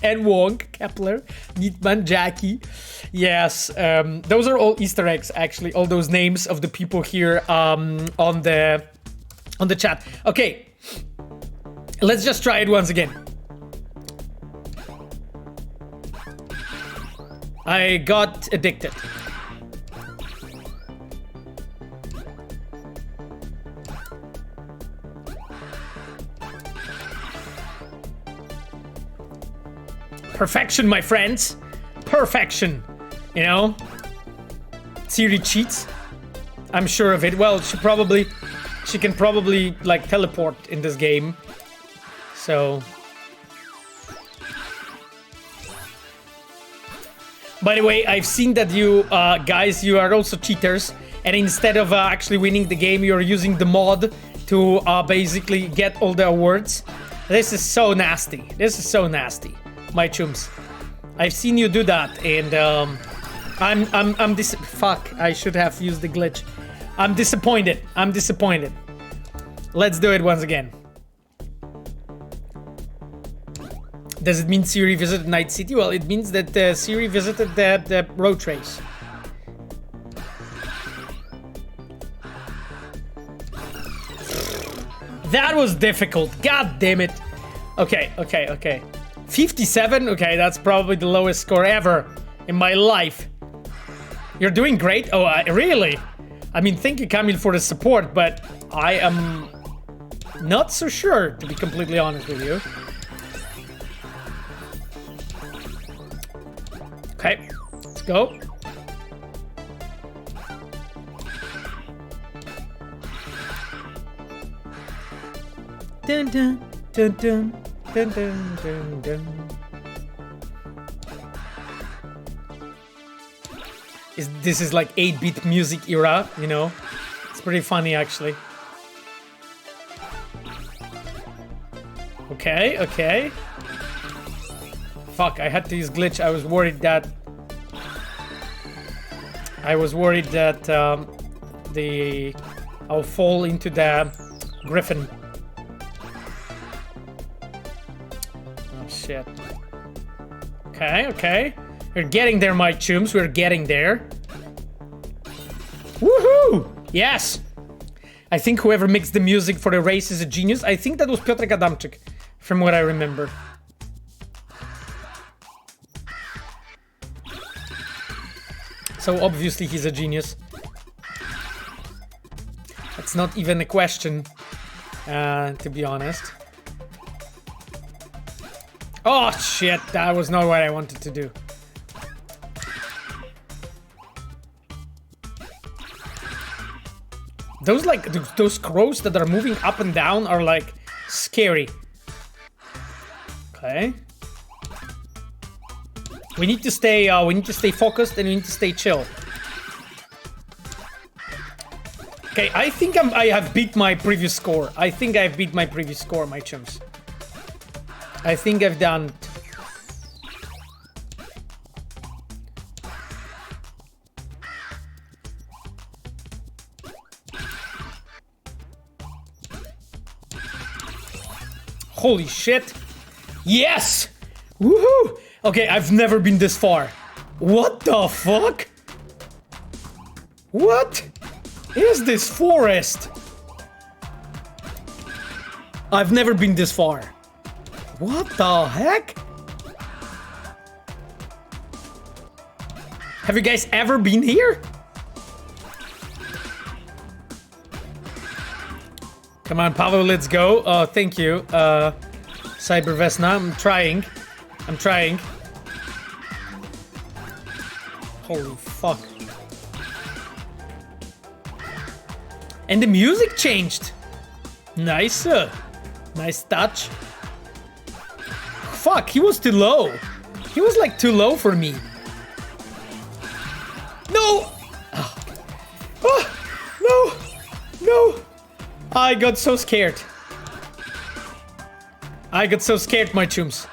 and Wong, Kepler, Neatman, Jackie. Yes, those are all Easter eggs, actually. All those names of the people here on the chat. Okay, let's just try it once again. I got addicted. Perfection, my friends. Perfection. You know? Siri cheats. I'm sure of it. Well, she can probably like teleport in this game. So. By the way, I've seen that you guys, you are also cheaters. And instead of actually winning the game, you're using the mod to basically get all the awards. This is so nasty. This is so nasty. My chums. I've seen you do that, and I'm fuck, I should have used the glitch. I'm disappointed. I'm disappointed. Let's do it once again. Does it mean Siri visited Night City? Well, it means that Siri visited the Roach race. That was difficult. God damn it. Okay, okay, okay. 57? Okay, that's probably the lowest score ever in my life. You're doing great? Oh, really? I mean, thank you, Camille, for the support, but I am not so sure, to be completely honest with you. Okay, let's go. Dun dun dun dun. Dun, dun, dun, dun. This is like 8-bit music era, you know? It's pretty funny, actually. Okay, okay. Fuck, I had to use glitch. I was worried that... I'll fall into the griffin. Shit. Okay, okay. We're getting there, my chums. We're getting there. Woohoo! Yes! I think whoever mixed the music for the race is a genius. I think that was Piotr Adamczyk, from what I remember. So obviously he's a genius. That's not even a question, to be honest. Oh shit, that was not what I wanted to do. Those like those crows that are moving up and down are like scary. Okay. We need to stay focused and we need to stay chill. Okay, I think I have beat my previous score. I think I've beat my previous score, my chums. I think I've done... Holy shit! Yes! Woohoo! Okay, I've never been this far. What the fuck? What is this forest? I've never been this far. What the heck? Have you guys ever been here? Come on, Pavel, let's go. Oh, thank you. Cybervesna, I'm trying. I'm trying. Holy fuck. And the music changed. Nice. Nice touch. Fuck, he was too low. He was like too low for me. No! Oh. Oh, no! No! I got so scared. I got so scared, my chums.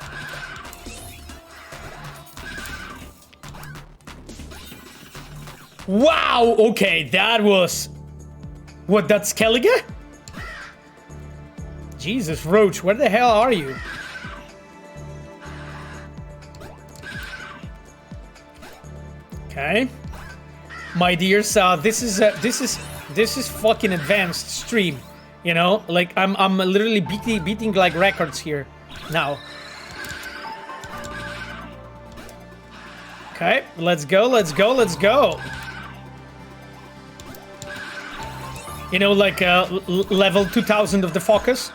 Wow! Okay, that was... What, that's Skellige? Jesus, Roach, where the hell are you? Okay, my dears, this is fucking advanced stream, you know. Like I'm literally beating like records here now. Okay, let's go, let's go, let's go. You know, like level 2000 of the focus.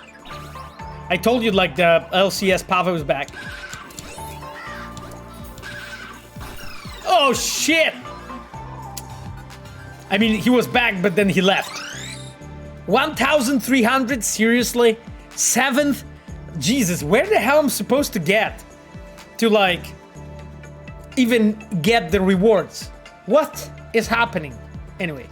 I told you, like, the LCS Pavo is back. Oh, shit! I mean, he was back, but then he left. 1,300? Seriously? 7th? Jesus, where the hell am I supposed to get? To, like, even get the rewards? What is happening? Anyway.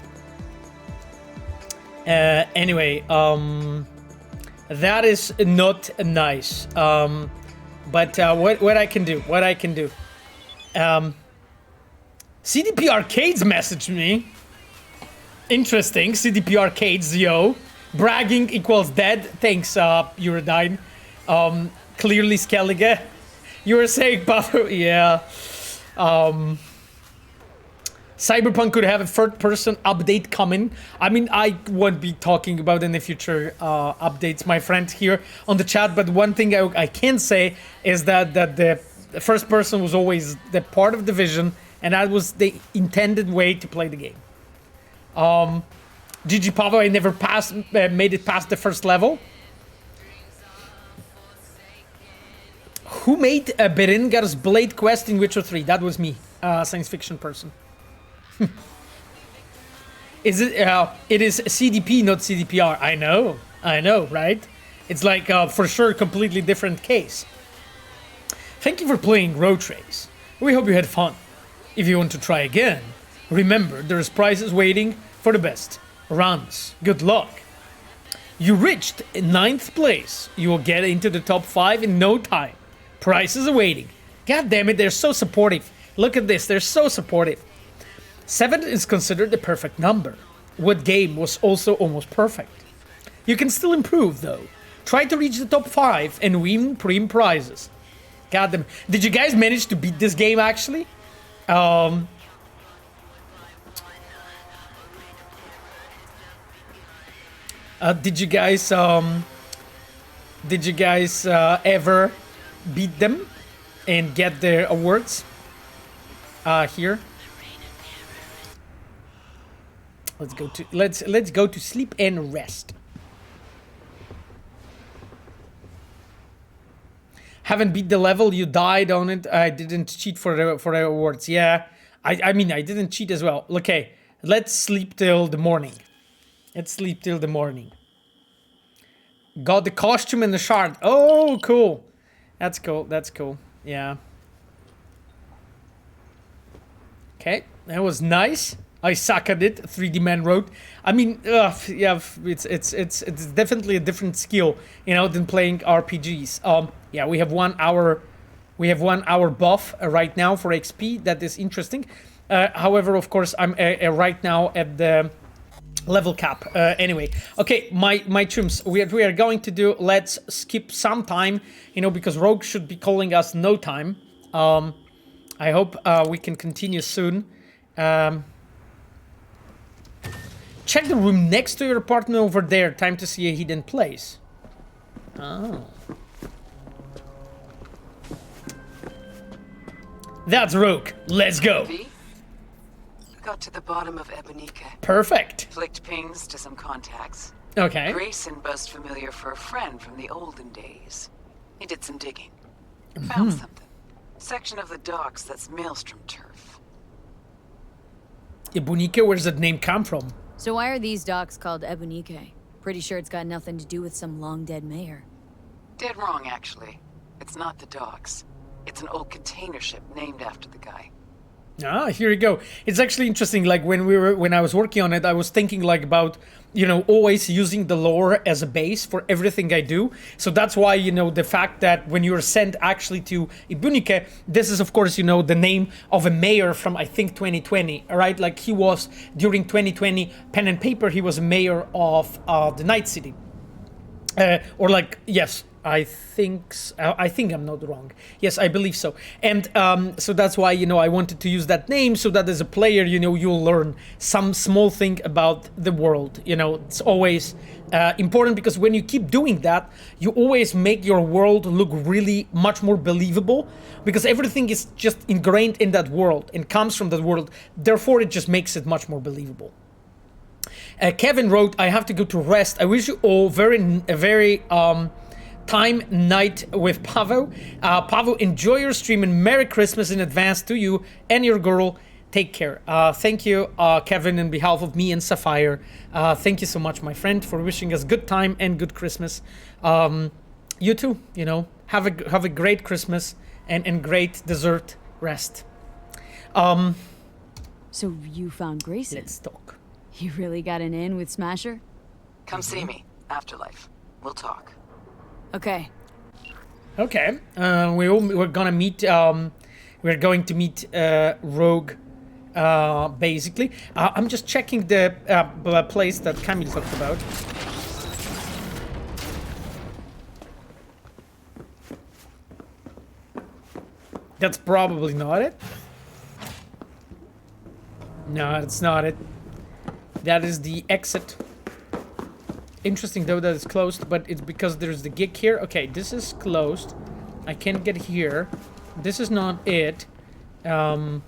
That is not nice. But what I can do? CDP Arcades messaged me. Interesting. CDP Arcades, yo. Bragging equals dead. Thanks, Uridine. Clearly Skellige. You were saying, Buffalo. Yeah. Cyberpunk could have a third-person update coming. I mean, I won't be talking about any future updates, my friend, here on the chat. But one thing I can say is that the first person was always the part of the vision, and that was the intended way to play the game. GG Pavo, I never made it past the first level. Who made Berengar's Blade quest in Witcher 3? That was me, science fiction person. Is it? It is CDP, not CDPR. I know, right? It's like for sure, completely different case. Thank you for playing Roach Race. We hope you had fun. If you want to try again, remember there's prizes waiting for the best runs. Good luck. You reached 9th place. You will get into the top 5 in no time. Prizes awaiting. God damn it, they're so supportive. Look at this, they're so supportive. 7 is considered the perfect number. What game was also almost perfect? You can still improve though. Try to reach the top 5 and win premium prizes. God damn. Did you guys manage to beat this game actually? Did you guys ever beat them and get their awards? Here. Let's go to sleep and rest. Haven't beat the level, you died on it. I didn't cheat for the awards. Yeah, I mean I didn't cheat as well. Okay, let's sleep till the morning. Got the costume and the shard. Oh, cool. That's cool. Yeah. Okay, that was nice. I suck at it. 3D Man wrote. I mean, yeah, it's definitely a different skill, you know, than playing RPGs. Yeah, we have 1 hour. We have 1 hour buff right now for XP. That is interesting. However, of course, I'm right now at the level cap. Anyway, okay, my chums, we are going to do. Let's skip some time, you know, because Rogue should be calling us no time. I hope we can continue soon. Check the room next to your apartment over there. Time to see a hidden place. Oh. That's Rogue. Let's go. Got to the bottom of Ebunike. Perfect. Flicked pings to some contacts. Okay. Grayson buzzed familiar for a friend from the olden days. He did some digging. Found something. Section of the docks that's Maelstrom turf. Ebunike, where's that name come from? So why are these docks called Ebunike? Pretty sure it's got nothing to do with some long-dead mayor. Dead wrong, actually. It's not the docks. It's an old container ship named after the guy. Ah, here you go. It's actually interesting. Like when I was working on it, I was thinking like about, you know, always using the lore as a base for everything I do. So that's why, you know, the fact that when you're sent actually to Ebunike, this is of course, you know, the name of a mayor from I think 2020, right? Like he was during 2020 pen and paper. He was a mayor of the Night City, or like yes. I think I'm not wrong. Yes, I believe so. And so that's why, you know, I wanted to use that name so that as a player, you know, you'll learn some small thing about the world. You know, it's always important because when you keep doing that, you always make your world look really much more believable because everything is just ingrained in that world and comes from that world. Therefore, it just makes it much more believable. Kevin wrote, I have to go to rest. I wish you all a very time night with Pavo. Pavo, enjoy your stream and Merry Christmas in advance to you and your girl. Take care. Thank you, Kevin, on behalf of me and Sapphire. Thank you so much, my friend, for wishing us good time and good Christmas. You too, you know, have a great Christmas and great dessert rest. So you found Grayson? Let's talk. You really got an in with Smasher? Come see me. Afterlife. We'll talk. Okay. Okay. We're gonna meet. We're going to meet Rogue. Basically, I'm just checking the place that Camille talked about. That's probably not it. No, that's not it. That is the exit. Interesting though that it's closed, but it's because there's the gig here. Okay, this is closed. I can't get here. This is not it. So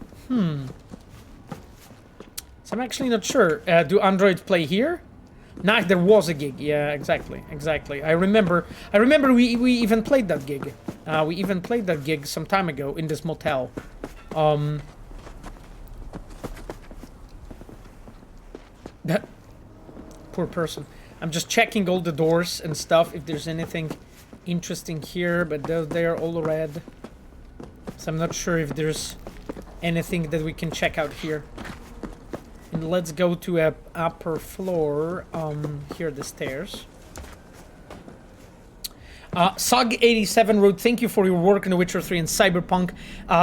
I'm actually not sure. Do androids play here? Nah, there was a gig. Yeah, exactly. I remember we even played that gig. We even played that gig some time ago in this motel. That poor person. I'm just checking all the doors and stuff if there's anything interesting here, but they're all red. So I'm not sure if there's anything that we can check out here. And let's go to a upper floor. Here are the stairs. Sug87 wrote, thank you for your work on The Witcher 3 and Cyberpunk.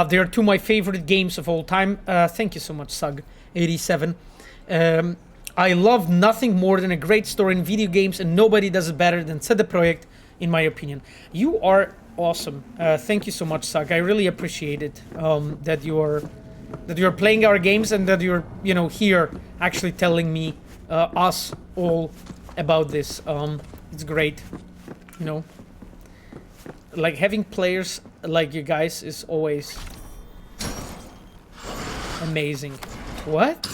They are two of my favorite games of all time. Thank you so much, Sug87. I love nothing more than a great story in video games, and nobody does it better than CD Projekt, in my opinion. You are awesome. Thank you so much, Sug. I really appreciate it that you are playing our games and that you're here actually telling me us all about this. It's great, like having players like you guys is always amazing. What?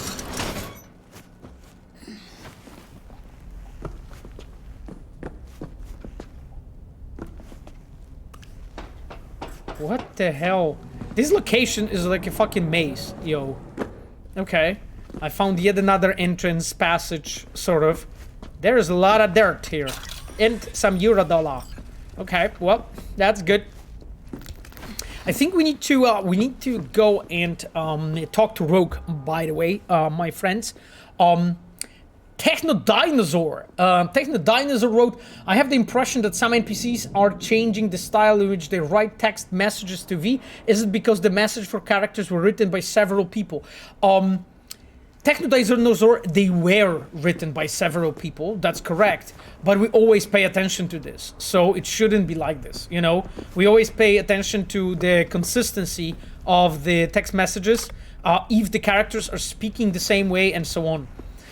What the hell? This location is like a fucking maze, yo. Okay. I found yet another entrance passage, sort of. There's a lot of dirt here. And some Eurodollar. Okay, well, that's good. I think we need to go and talk to Rogue, by the way, my friends. Techno Dinosaur wrote, I have the impression that some NPCs are changing the style in which they write text messages to V. Is it because the message for characters were written by several people? Techno Dinosaur, they were written by several people, that's correct, but we always pay attention to this, so it shouldn't be like this, We always pay attention to the consistency of the text messages, if the characters are speaking the same way and so on.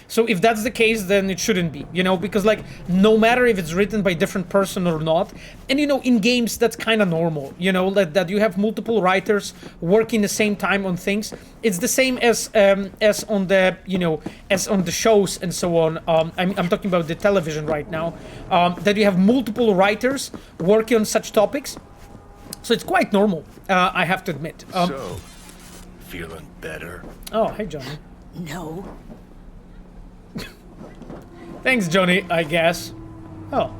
So if that's the case, then it shouldn't be, because like no matter if it's written by a different person or not, and in games that's kind of normal, that you have multiple writers working the same time on things. It's the same as on the as on the shows and so on. I'm talking about the television right now, that you have multiple writers working on such topics. So it's quite normal, I have to admit. So, feeling better? Oh, hey Johnny. No. Thanks, Johnny, I guess. Oh.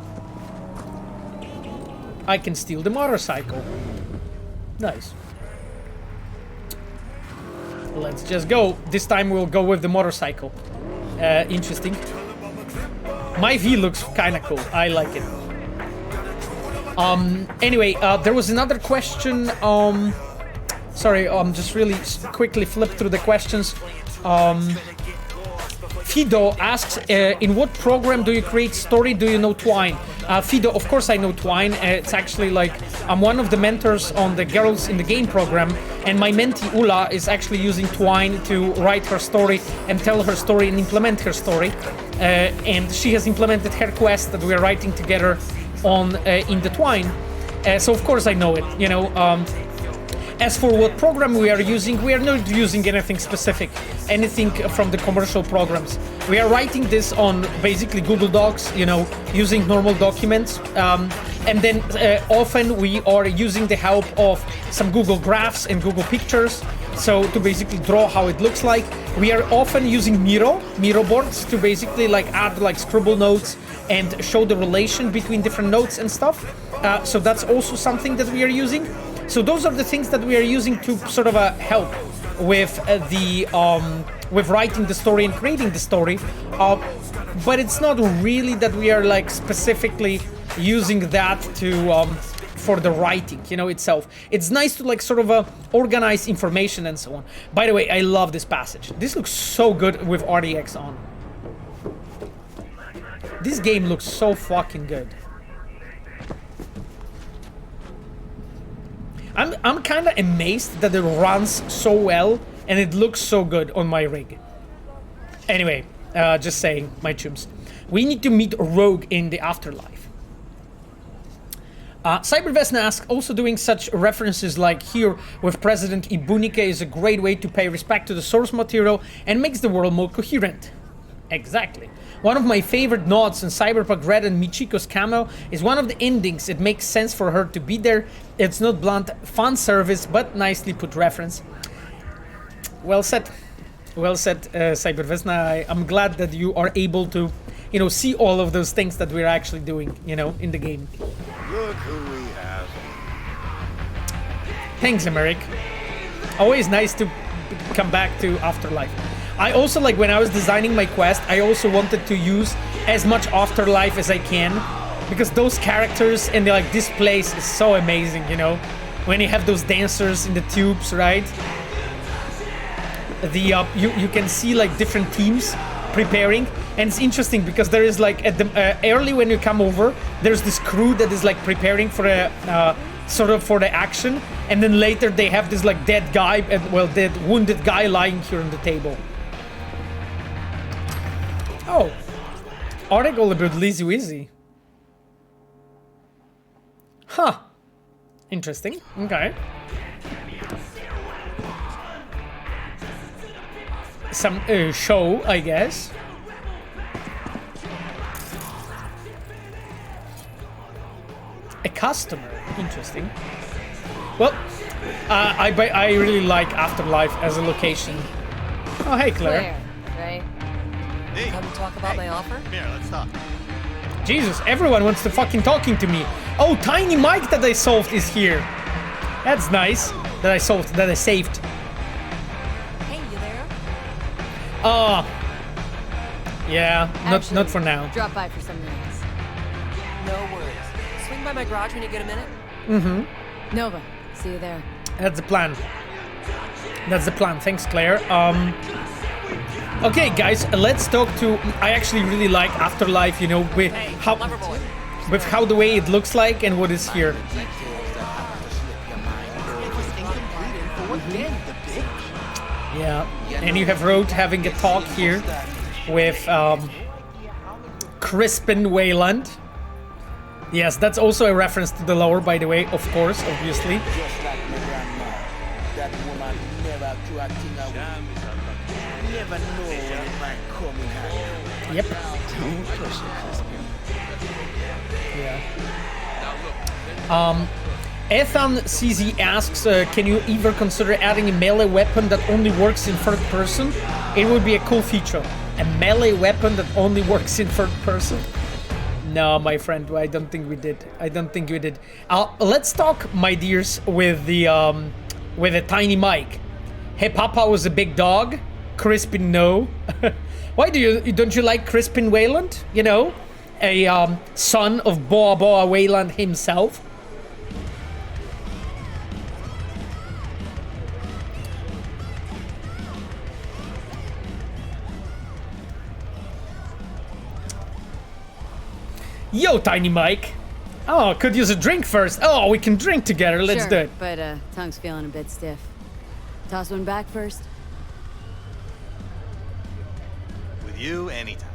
I can steal the motorcycle. Nice. Let's just go. This time we'll go with the motorcycle. Interesting. My V looks kind of cool. I like it. Anyway, there was another question. Sorry, just really quickly flip through the questions. Fido asks, in what program do you create story? Do you know Twine? Fido, of course I know Twine. It's actually like, I'm one of the mentors on the Girls in the Game program, and my mentee Ula is actually using Twine to write her story and tell her story and implement her story. And she has implemented her quest that we're writing together on in the Twine. So of course I know it, you know. As for what program we are using, we are not using anything specific, anything from the commercial programs. We are writing this on basically Google Docs, you know, using normal documents. And then often we are using the help of some Google Graphs and Google Pictures. So to basically draw how it looks like. We are often using Miro boards to basically like add like scribble notes and show the relation between different notes and stuff. So that's also something that we are using. So those are the things that we are using to sort of help with with writing the story and creating the story. But it's not really that we are like specifically using that to for the writing, you know, itself. It's nice to like sort of organize information and so on. By the way, I love this passage. This looks so good with RDX on. This game looks so fucking good. I'm kind of amazed that it runs so well and it looks so good on my rig. Anyway, just saying, my chums. We need to meet Rogue in the Afterlife. Cybervesna asks, also doing such references like here with President Ebunike is a great way to pay respect to the source material and makes the world more coherent. Exactly. One of my favorite nods in Cyberpunk Red and Michiko's cameo is one of the endings. It makes sense for her to be there. It's not blunt fan service, but nicely put reference. Well said. Well said, Cybervesna. I'm glad that you are able to, you know, see all of those things that we're actually doing, you know, in the game. Look who we have. Thanks, Emeric. Always nice to come back to Afterlife. I also, like, when I was designing my quest, I also wanted to use as much Afterlife as I can, because those characters and like this place is so amazing, you know, when you have those dancers in the tubes, right? The you can see like different teams preparing, and it's interesting because there is like at the early when you come over, there's this crew that is like preparing for a sort of for the action, and then later they have this like dead guy, well, dead wounded guy lying here on the table. Oh, article about Lizzy Wizzy. Huh. Interesting. Okay. Some show, I guess. A customer. Interesting. Well, I really like Afterlife as a location. Oh, hey, Claire. Right? Hey. Come talk about my offer? Here, let's talk. Jesus, everyone wants to fucking talking to me. Oh, Tiny Mike that I solved is here. That's nice. That I solved, that I saved. Hey, you there? Yeah, Actually, not for now. Drop by for some minutes. No worries. Swing by my garage when you get a minute. Mm-hmm. Nova, see you there. That's the plan. That's the plan. Thanks, Claire. Okay, guys, let's talk to... I actually really like Afterlife, you know, with how the way it looks like and what is here. Yeah, and you have Roach having a talk here with Crispin Weyland. Yes, that's also a reference to the lore, by the way, of course, obviously. Yep. Yeah. Ethan CZ asks, can you ever consider adding a melee weapon that only works in third person? It would be a cool feature. A melee weapon that only works in third person? No, my friend, I don't think we did. I don't think we did. Let's talk, my dears, with the Tiny Mike. Hey, Papa was a big dog. Crispin, no. Why don't you like Crispin Weyland? You know, a son of Boa Boa Weyland himself. Yo, Tiny Mike. Oh, could use a drink first. Oh, we can drink together. Let's sure, do it. But tongue's feeling a bit stiff. Toss one back first. With you, anytime.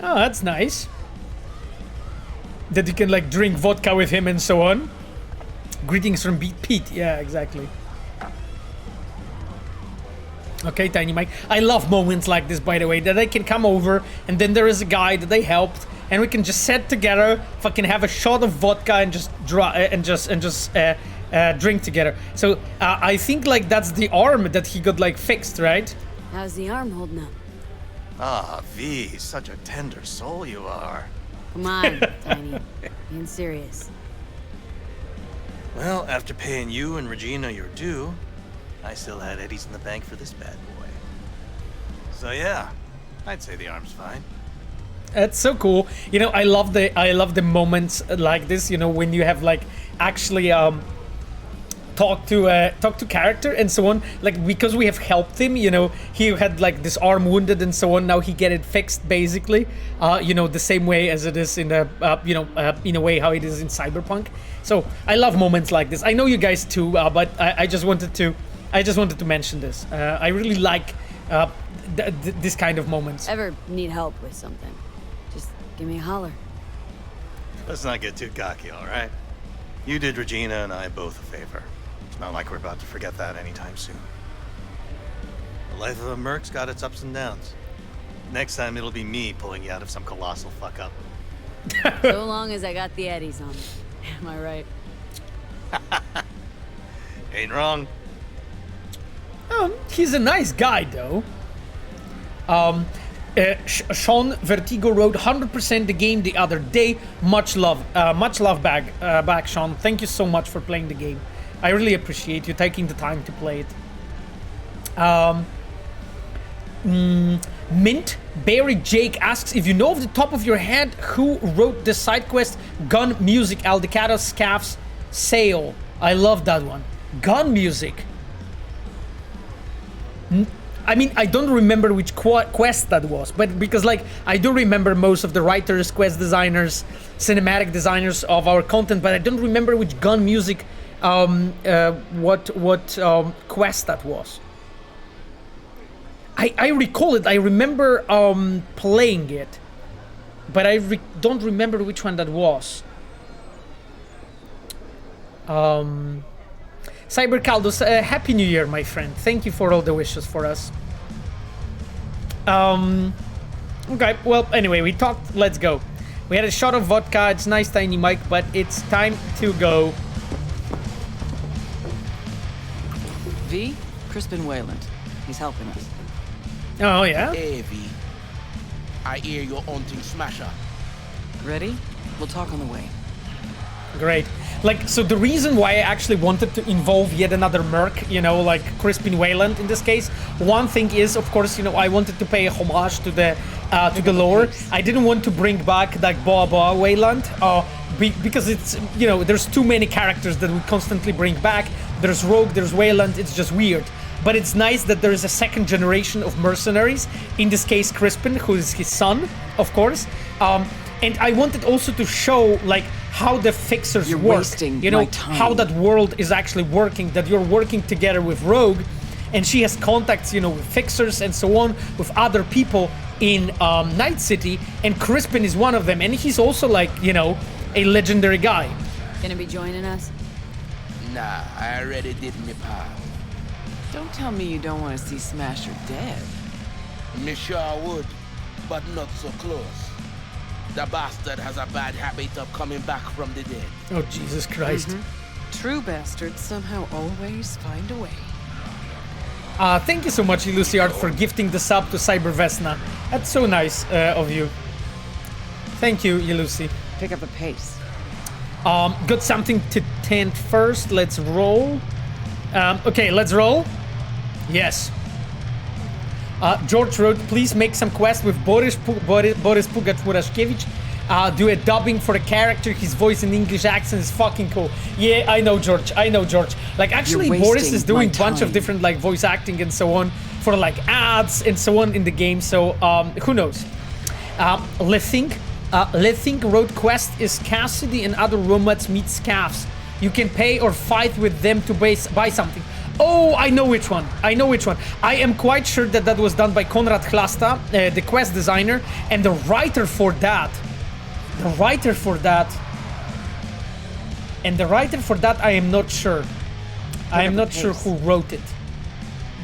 Oh, that's nice. That you can like drink vodka with him and so on. Greetings from Pete. Yeah, exactly. Okay, Tiny Mike. I love moments like this, by the way, that I can come over and then there is a guy that they helped, and we can just sit together, fucking have a shot of vodka and just drink together. So I think like that's the arm that he got like fixed, right? How's the arm holding up? Ah, V, such a tender soul you are. Come on, Tiny. Being serious. Well, after paying you and Regina your due, I still had eddies in the bank for this bad boy. So yeah, I'd say the arm's fine. That's so cool. You know, I love the moments like this. You know, when you have like actually talk to character and so on. Like because we have helped him. You know, he had like this arm wounded and so on. Now he get it fixed basically. You know, the same way as it is in a in a way how it is in Cyberpunk. So I love moments like this. I know you guys too, but I just wanted to mention this. I really like this kind of moments. Ever need help with something? Just give me a holler. Let's not get too cocky, all right? You did Regina and I both a favor. It's not like we're about to forget that anytime soon. The life of a merc's got its ups and downs. Next time it'll be me pulling you out of some colossal fuck up. So long as I got the eddies on me. Am I right? Ain't wrong. He's a nice guy though. Sean Vertigo wrote 100% the game the other day. Much love back, Sean. Thank you so much for playing the game. I really appreciate you taking the time to play it. Mint Barry Jake asks if you know off the top of your head who wrote the side quest Gun Music Aldecado Scaff's Sale. I love that one. Gun Music. I mean, I don't remember which quest that was, but because like I do remember most of the writers, quest designers, cinematic designers of our content, but I don't remember which Gun Music what quest that was. I recall it. I remember playing it, but I don't remember which one that was. Cyber Caldos, Happy New Year, my friend. Thank you for all the wishes for us. Okay, well, anyway, we talked. Let's go. We had a shot of vodka. It's nice, Tiny Mike, but it's time to go. V, Crispin Weyland. He's helping us. Oh, yeah? Hey, V. I hear you're hunting Smasher. Ready? We'll talk on the way. Great. Like, so the reason why I actually wanted to involve yet another merc, you know, like Crispin Weyland in this case, one thing is, of course, you know, I wanted to pay a homage to the lore. I didn't want to bring back like Boa Weyland, because it's, you know, there's too many characters that we constantly bring back. There's Rogue, there's Weyland, it's just weird. But it's nice that there is a second generation of mercenaries, in this case Crispin, who is his son, of course. And I wanted also to show like how the fixers work, you know, how that world is actually working, that you're working together with Rogue, and she has contacts, you know, with fixers and so on, with other people in Night City, and Crispin is one of them, and he's also like, you know, a legendary guy. Gonna be joining us? Nah, I already did my part. Don't tell me you don't want to see Smasher dead. Me sure would, but not so close. The bastard has a bad habit of coming back from the dead. Oh, Jesus Christ. True bastards somehow always find a way. Thank you so much, Elusiard, for gifting the sub to Cyber Vesna. That's so nice of you. Thank you, Elusi. Pick up the pace. Got something to tend first. Let's roll. Okay, let's roll. Yes. George wrote, please make some quest with Boris Pugac-Murashkevich. Do a dubbing for a character. His voice in English accent is fucking cool. Yeah, I know, George. Like, actually, Boris is doing a bunch of different, like, voice acting and so on for, like, ads and so on in the game. So, who knows? Lethink Let's think road quest is Cassidy and other roommates meet scavs. You can pay or fight with them to buy something. Oh, I know which one. I know which one. I am quite sure that that was done by Konrad Chlasta, the quest designer, and the writer for that. The writer for that. And the writer for that, I am not sure. I am not sure who wrote it.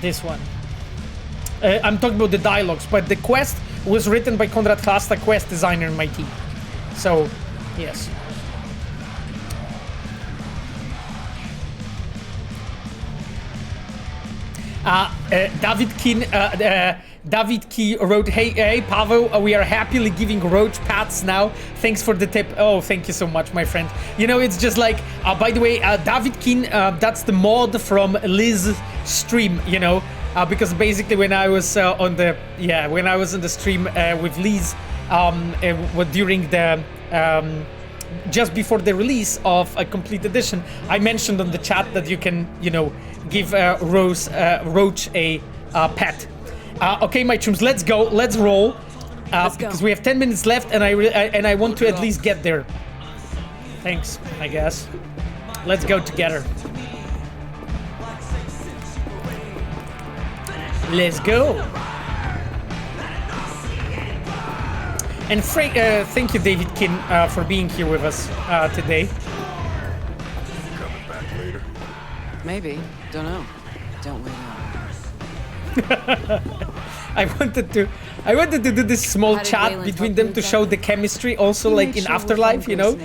This one. I'm talking about the dialogues, but the quest was written by Konrad Chlasta, quest designer in my team. So, yes. David Key wrote, hey Pavel, we are happily giving Roach pats now. Thanks for the tip. Oh, thank you so much, my friend. You know, it's just like, by the way, David Keen, that's the mod from Liz's stream, you know, because basically when I was on the stream with Liz, during the, just before the release of a complete edition, I mentioned on the chat that you can, you know, give Roach a pet. Okay, my chums, let's go. Let's roll. Because we have 10 minutes left, and I want to at least get there. Thanks, I guess. Let's go together. Let's go. And thank you, David Kin, for being here with us today. Coming back later? Maybe. Don't know. Don't wait on. I wanted to do this small chat between them to show the chemistry, also like in Afterlife, you know.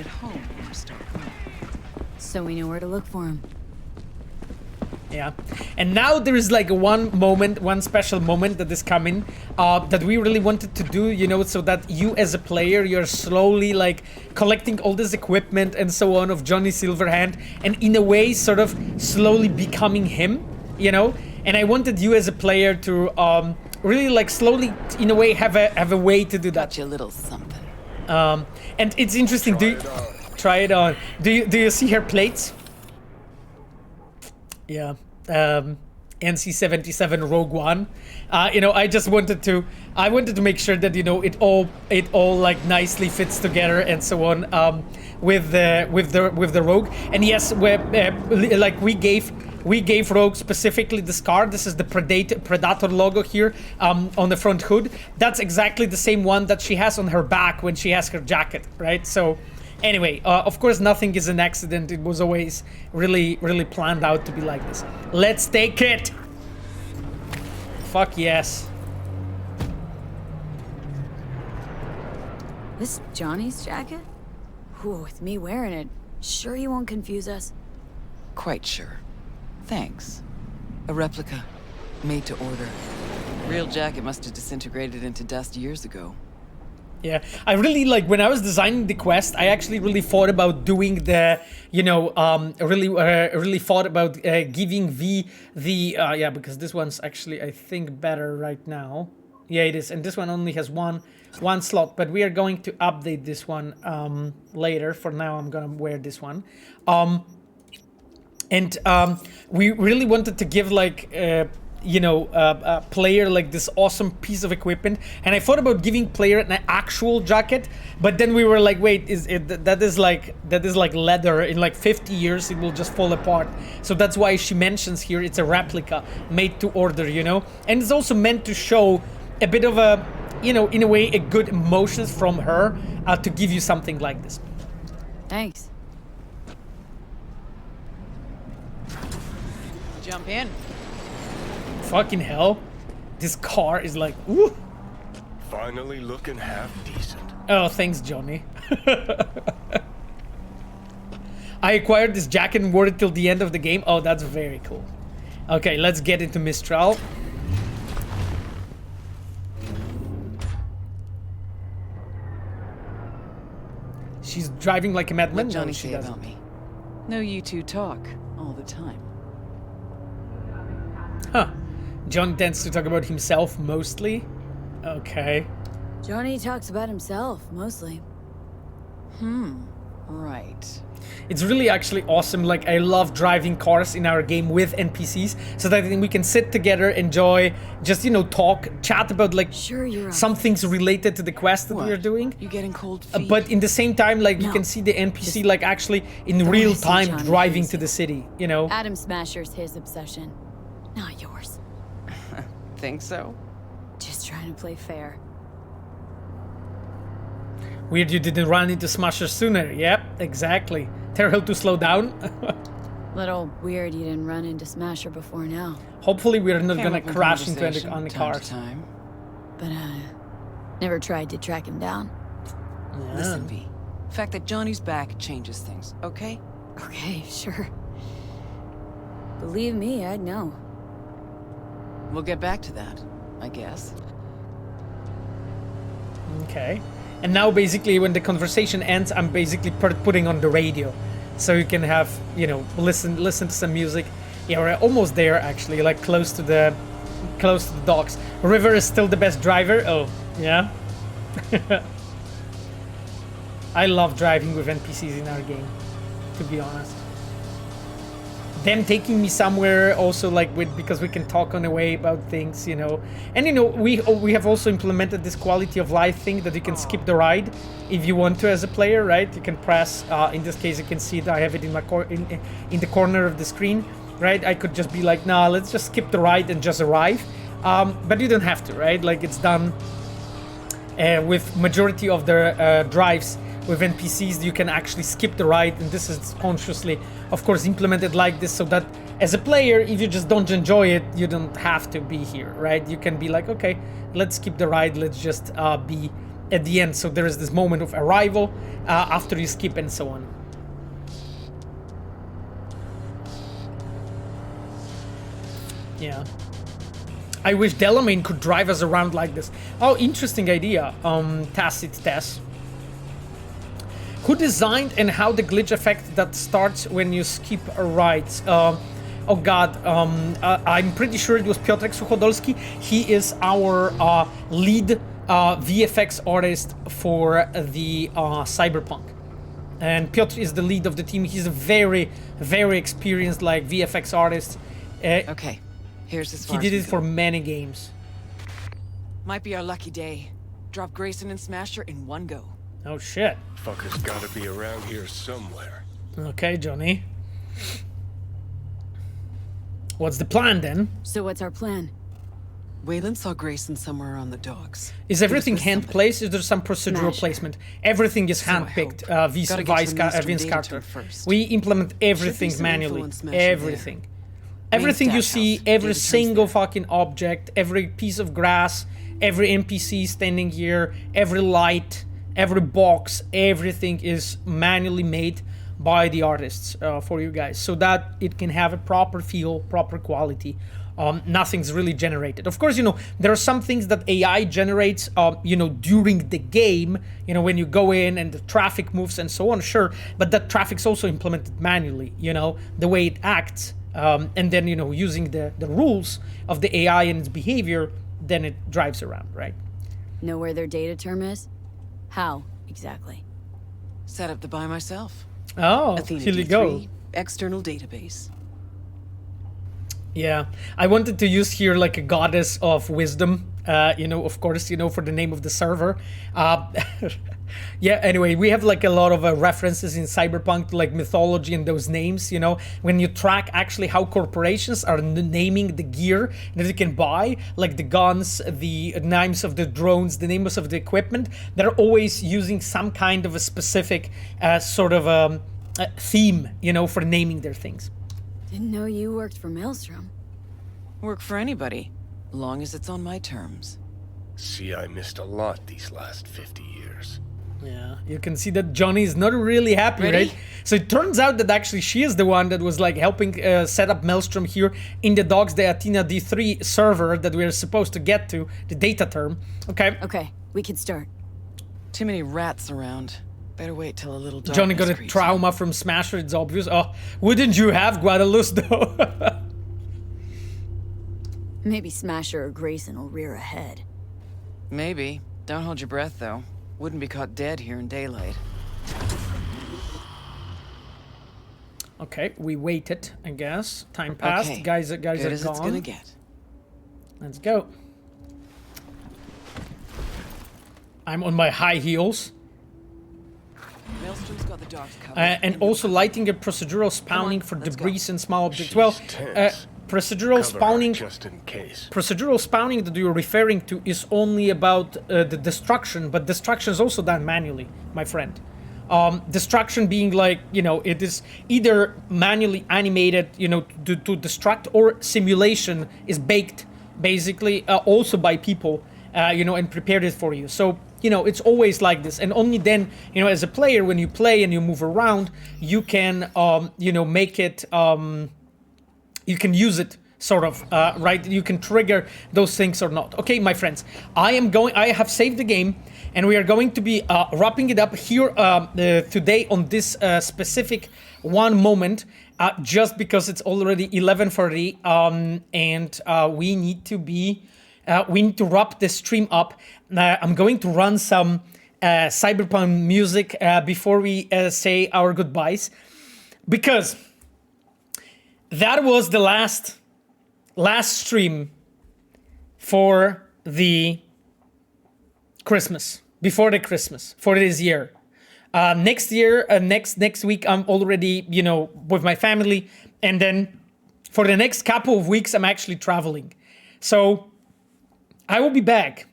So we know where to look for him. Yeah, and now there is like one special moment that is coming that we really wanted to do, you know, so that you as a player, you're slowly like collecting all this equipment and so on of Johnny Silverhand, and in a way sort of slowly becoming him, you know. And I wanted you as a player to really like slowly, in a way, have a way to do that. Got you a little something. And it's interesting. Try it on. Do you see her plates? Yeah. NC-77 Rogue One. You know, I wanted to make sure that, you know, it all like nicely fits together and so on with the Rogue. And yes, we gave Rogue specifically the scar. This is the Predator logo here on the front hood. That's exactly the same one that she has on her back when she has her jacket, right? So anyway, of course, nothing is an accident. It was always really, really planned out to be like this. Let's take it! Fuck yes. This Johnny's jacket? Whew, with me wearing it, sure you won't confuse us? Quite sure. Thanks. A replica. Made to order. Real jacket must have disintegrated into dust years ago. Yeah, I really like when I was designing the quest. I actually really thought about doing the, you know, really thought about giving yeah, because this one's actually I think better right now. Yeah, it is, and this one only has one slot. But we are going to update this one later. For now, I'm gonna wear this one. And we really wanted to give like you know, player like this awesome piece of equipment, and I thought about giving player an actual jacket, but then we were like, wait, that is like leather. In like 50 years it will just fall apart. So that's why she mentions here it's a replica made to order, you know, and it's also meant to show a bit of a, you know, in a way, a good emotions from her to give you something like this. Thanks. Jump in. Fucking hell, this car is like, ooh. Finally looking half decent. Oh, thanks, Johnny. I acquired this jacket and wore it till the end of the game. Oh, that's very cool. Okay, let's get into Mistral. She's driving like a madman. What Johnny say about me? No, you two talk all the time. Huh. John tends to talk about himself mostly. Okay. Johnny talks about himself mostly. Right. It's really actually awesome. Like, I love driving cars in our game with NPCs so that we can sit together, enjoy, just, you know, talk, chat about, like, some things related to the quest that we are doing. You getting cold feet? But in the same time, like, you can see the NPC, like, actually in real time driving to the city, you know? Adam Smasher's his obsession, not yours. Think so? Just trying to play fair. Weird you didn't run into Smasher sooner. Yep, exactly. Terrible to slow down. Little weird you didn't run into Smasher before now. Hopefully we're not gonna crash into any on the cars. But never tried to track him down. Yeah. Listen, V. The fact that Johnny's back changes things, okay? Okay, sure. Believe me, I'd know. We'll get back to that, I guess. Okay. And now basically when the conversation ends, I'm basically putting on the radio. So you can have, you know, listen to some music. Yeah, we're almost there actually, like close to the docks. River is still the best driver. Oh, yeah. I love driving with NPCs in our game, to be honest. Them taking me somewhere also, like, because we can talk on the way about things, you know. And you know, we have also implemented this quality of life thing that you can skip the ride if you want to as a player, right? You can press, in this case you can see that I have it in my in the corner of the screen, right? I could just be like, nah, let's just skip the ride and just arrive. But you don't have to, right? Like, it's done with majority of the drives with NPCs. You can actually skip the ride, and this is consciously, of course, implemented like this so that as a player, if you just don't enjoy it, you don't have to be here, right? You can be like, okay, let's skip the ride, let's just be at the end. So there is this moment of arrival after you skip and so on. Yeah. I wish Delamain could drive us around like this. Oh, interesting idea, Tacit Tess. Who designed and how the glitch effect that starts when you skip a ride? Oh god, I'm pretty sure it was Piotrek Suchodolski. He is our lead VFX artist for the Cyberpunk. And Piotr is the lead of the team. He's a very, very experienced, like, VFX artist. Okay, here's as far He did as it for many games. Might be our lucky day. Drop Grayson and Smasher in one go. Oh shit. Fucker's gotta be around here somewhere. Okay, Johnny. What's the plan then? So what's our plan? Weyland saw Grayson somewhere on the docks. Is everything hand placed? Is there some procedural placement? Everything is hand picked. Vince Carter. We implement everything manually. Everything. Everything you see, every single fucking object, every piece of grass, every NPC standing here, every light, every box, everything is manually made by the artists for you guys, so that it can have a proper feel, proper quality. Nothing's really generated. Of course, you know, there are some things that AI generates, you know, during the game, you know, when you go in and the traffic moves and so on, sure, but that traffic's also implemented manually, you know, the way it acts, and then, you know, using the rules of the AI and its behavior, then it drives around, right? Know where their data term is? How, exactly? Set up the buy myself. Oh, Athena here you D3, go. External database. Yeah, I wanted to use here like a goddess of wisdom, you know, of course, you know, for the name of the server. Yeah, anyway, we have like a lot of references in Cyberpunk to like mythology and those names, you know, when you track actually how corporations are naming the gear that you can buy, like the guns, the names of the drones, the names of the equipment, they're always using some kind of a specific sort of theme, you know, for naming their things. Didn't know you worked for Maelstrom. Work for anybody, long as it's on my terms. See, I missed a lot these last 50 years. Yeah, you can see that Johnny is not really happy, Ready? right? So it turns out that actually she is the one that was like helping set up Maelstrom here in the docks, the Athena D3 server that we're supposed to get to, the data term. Okay. Okay, we can start. Too many rats around. Better wait till a little darkness Johnny got a creeps trauma from Smasher, it's obvious. Oh, wouldn't you have, Guadalupe, though? Maybe Smasher or Grayson will rear ahead. in. Maybe. Don't hold your breath, though. Wouldn't be caught dead here in daylight. Okay, we waited, I guess. Time passed. Okay. Guys are Good as gone. it's gonna get. Let's go. I'm on my high heels. Maelstrom's got the dogs covered. And also lighting a procedural spawning for let's debris go. and small objects. She's Well, tense. procedural Cover her spawning. just in case. Procedural spawning that you're referring to is only about the destruction, but destruction is also done manually, my friend. Destruction being like, you know, it is either manually animated, you know, to destruct, or simulation is baked, basically, also by people, you know, and prepared it for you. So, you know, it's always like this. And only then, you know, as a player, when you play and you move around, you can, you know, make it, you can use it, sort of, right? You can trigger those things or not. Okay, my friends, I have saved the game, and we are going to be wrapping it up here today on this specific one moment, just because it's already 11:40, and we need to wrap the stream up. I'm going to run some Cyberpunk music before we say our goodbyes, because that was the last stream for the Christmas, before the Christmas, for this year. Next year, next week, I'm already, you know, with my family, and then for the next couple of weeks, I'm actually traveling. So I will be back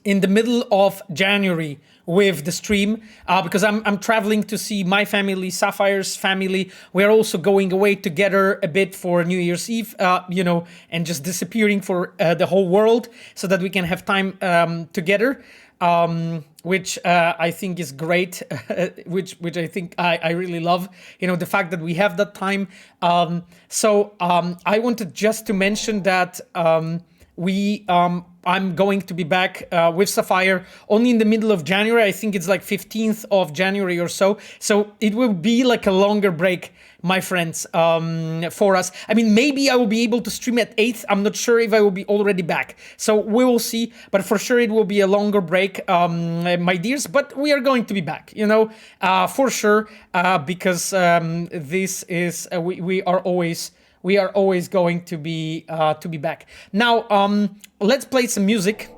in the middle of January with the stream, because I'm traveling to see my family, Sapphire's family. We're also going away together a bit for New Year's Eve, you know, and just disappearing for the whole world, so that we can have time together, which I think is great, which I think I really love, you know, the fact that we have that time. So I wanted just to mention that I'm going to be back with Sapphire only in the middle of January. I think it's like 15th of January or so. So it will be like a longer break, my friends, for us. I mean, maybe I will be able to stream at 8th. I'm not sure if I will be already back. So we will see. But for sure, it will be a longer break, my dears. But we are going to be back, you know, for sure, because this is, we are always going to be back. Now, let's play some music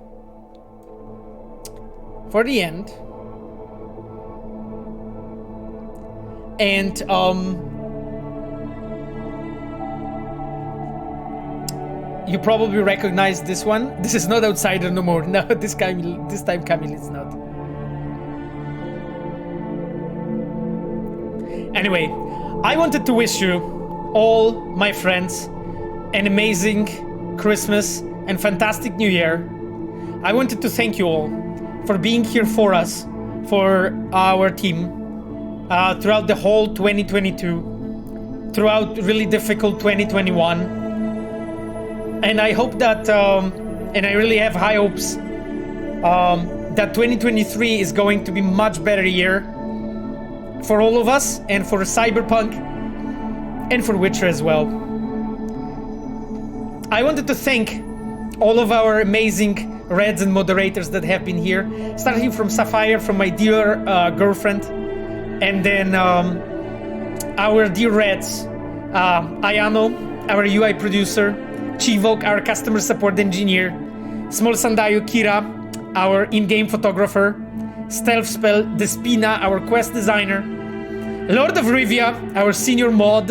for the end. And you probably recognize this one. This is not Outsider no more. No, this time Camille is not. Anyway, I wanted to wish you all, my friends, an amazing Christmas and fantastic New Year. I wanted to thank you all for being here for us, for our team, throughout the whole 2022, throughout really difficult 2021. And I hope that, and I really have high hopes, that 2023 is going to be much better year for all of us, and for Cyberpunk, and for Witcher as well. I wanted to thank all of our amazing Reds and moderators that have been here, starting from Sapphire, from my dear girlfriend, and then our dear Reds, Ayano, our UI producer, Chivok, our customer support engineer, Small Sandayu Kira, our in-game photographer, Stealth Spell Despina, our quest designer, Lord of Rivia, our senior mod,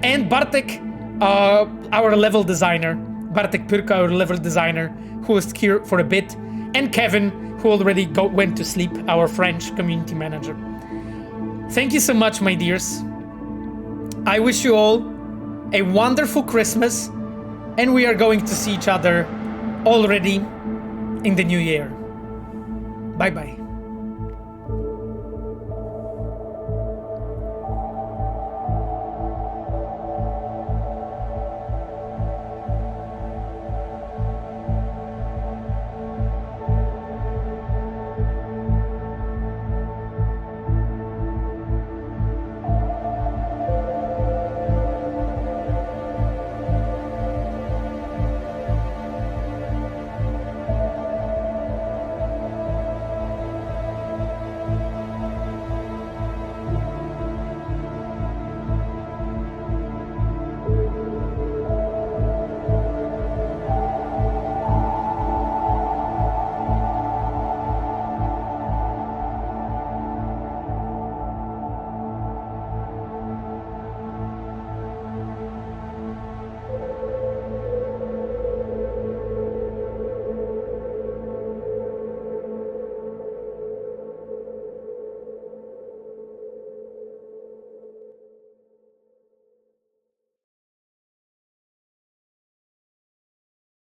and Bartek, our level designer, Bartek Pyrka, our level designer, who was here for a bit, and Kevin, who already went to sleep, our French community manager. Thank you so much, my dears. I wish you all a wonderful Christmas, and we are going to see each other already in the new year. Bye-bye.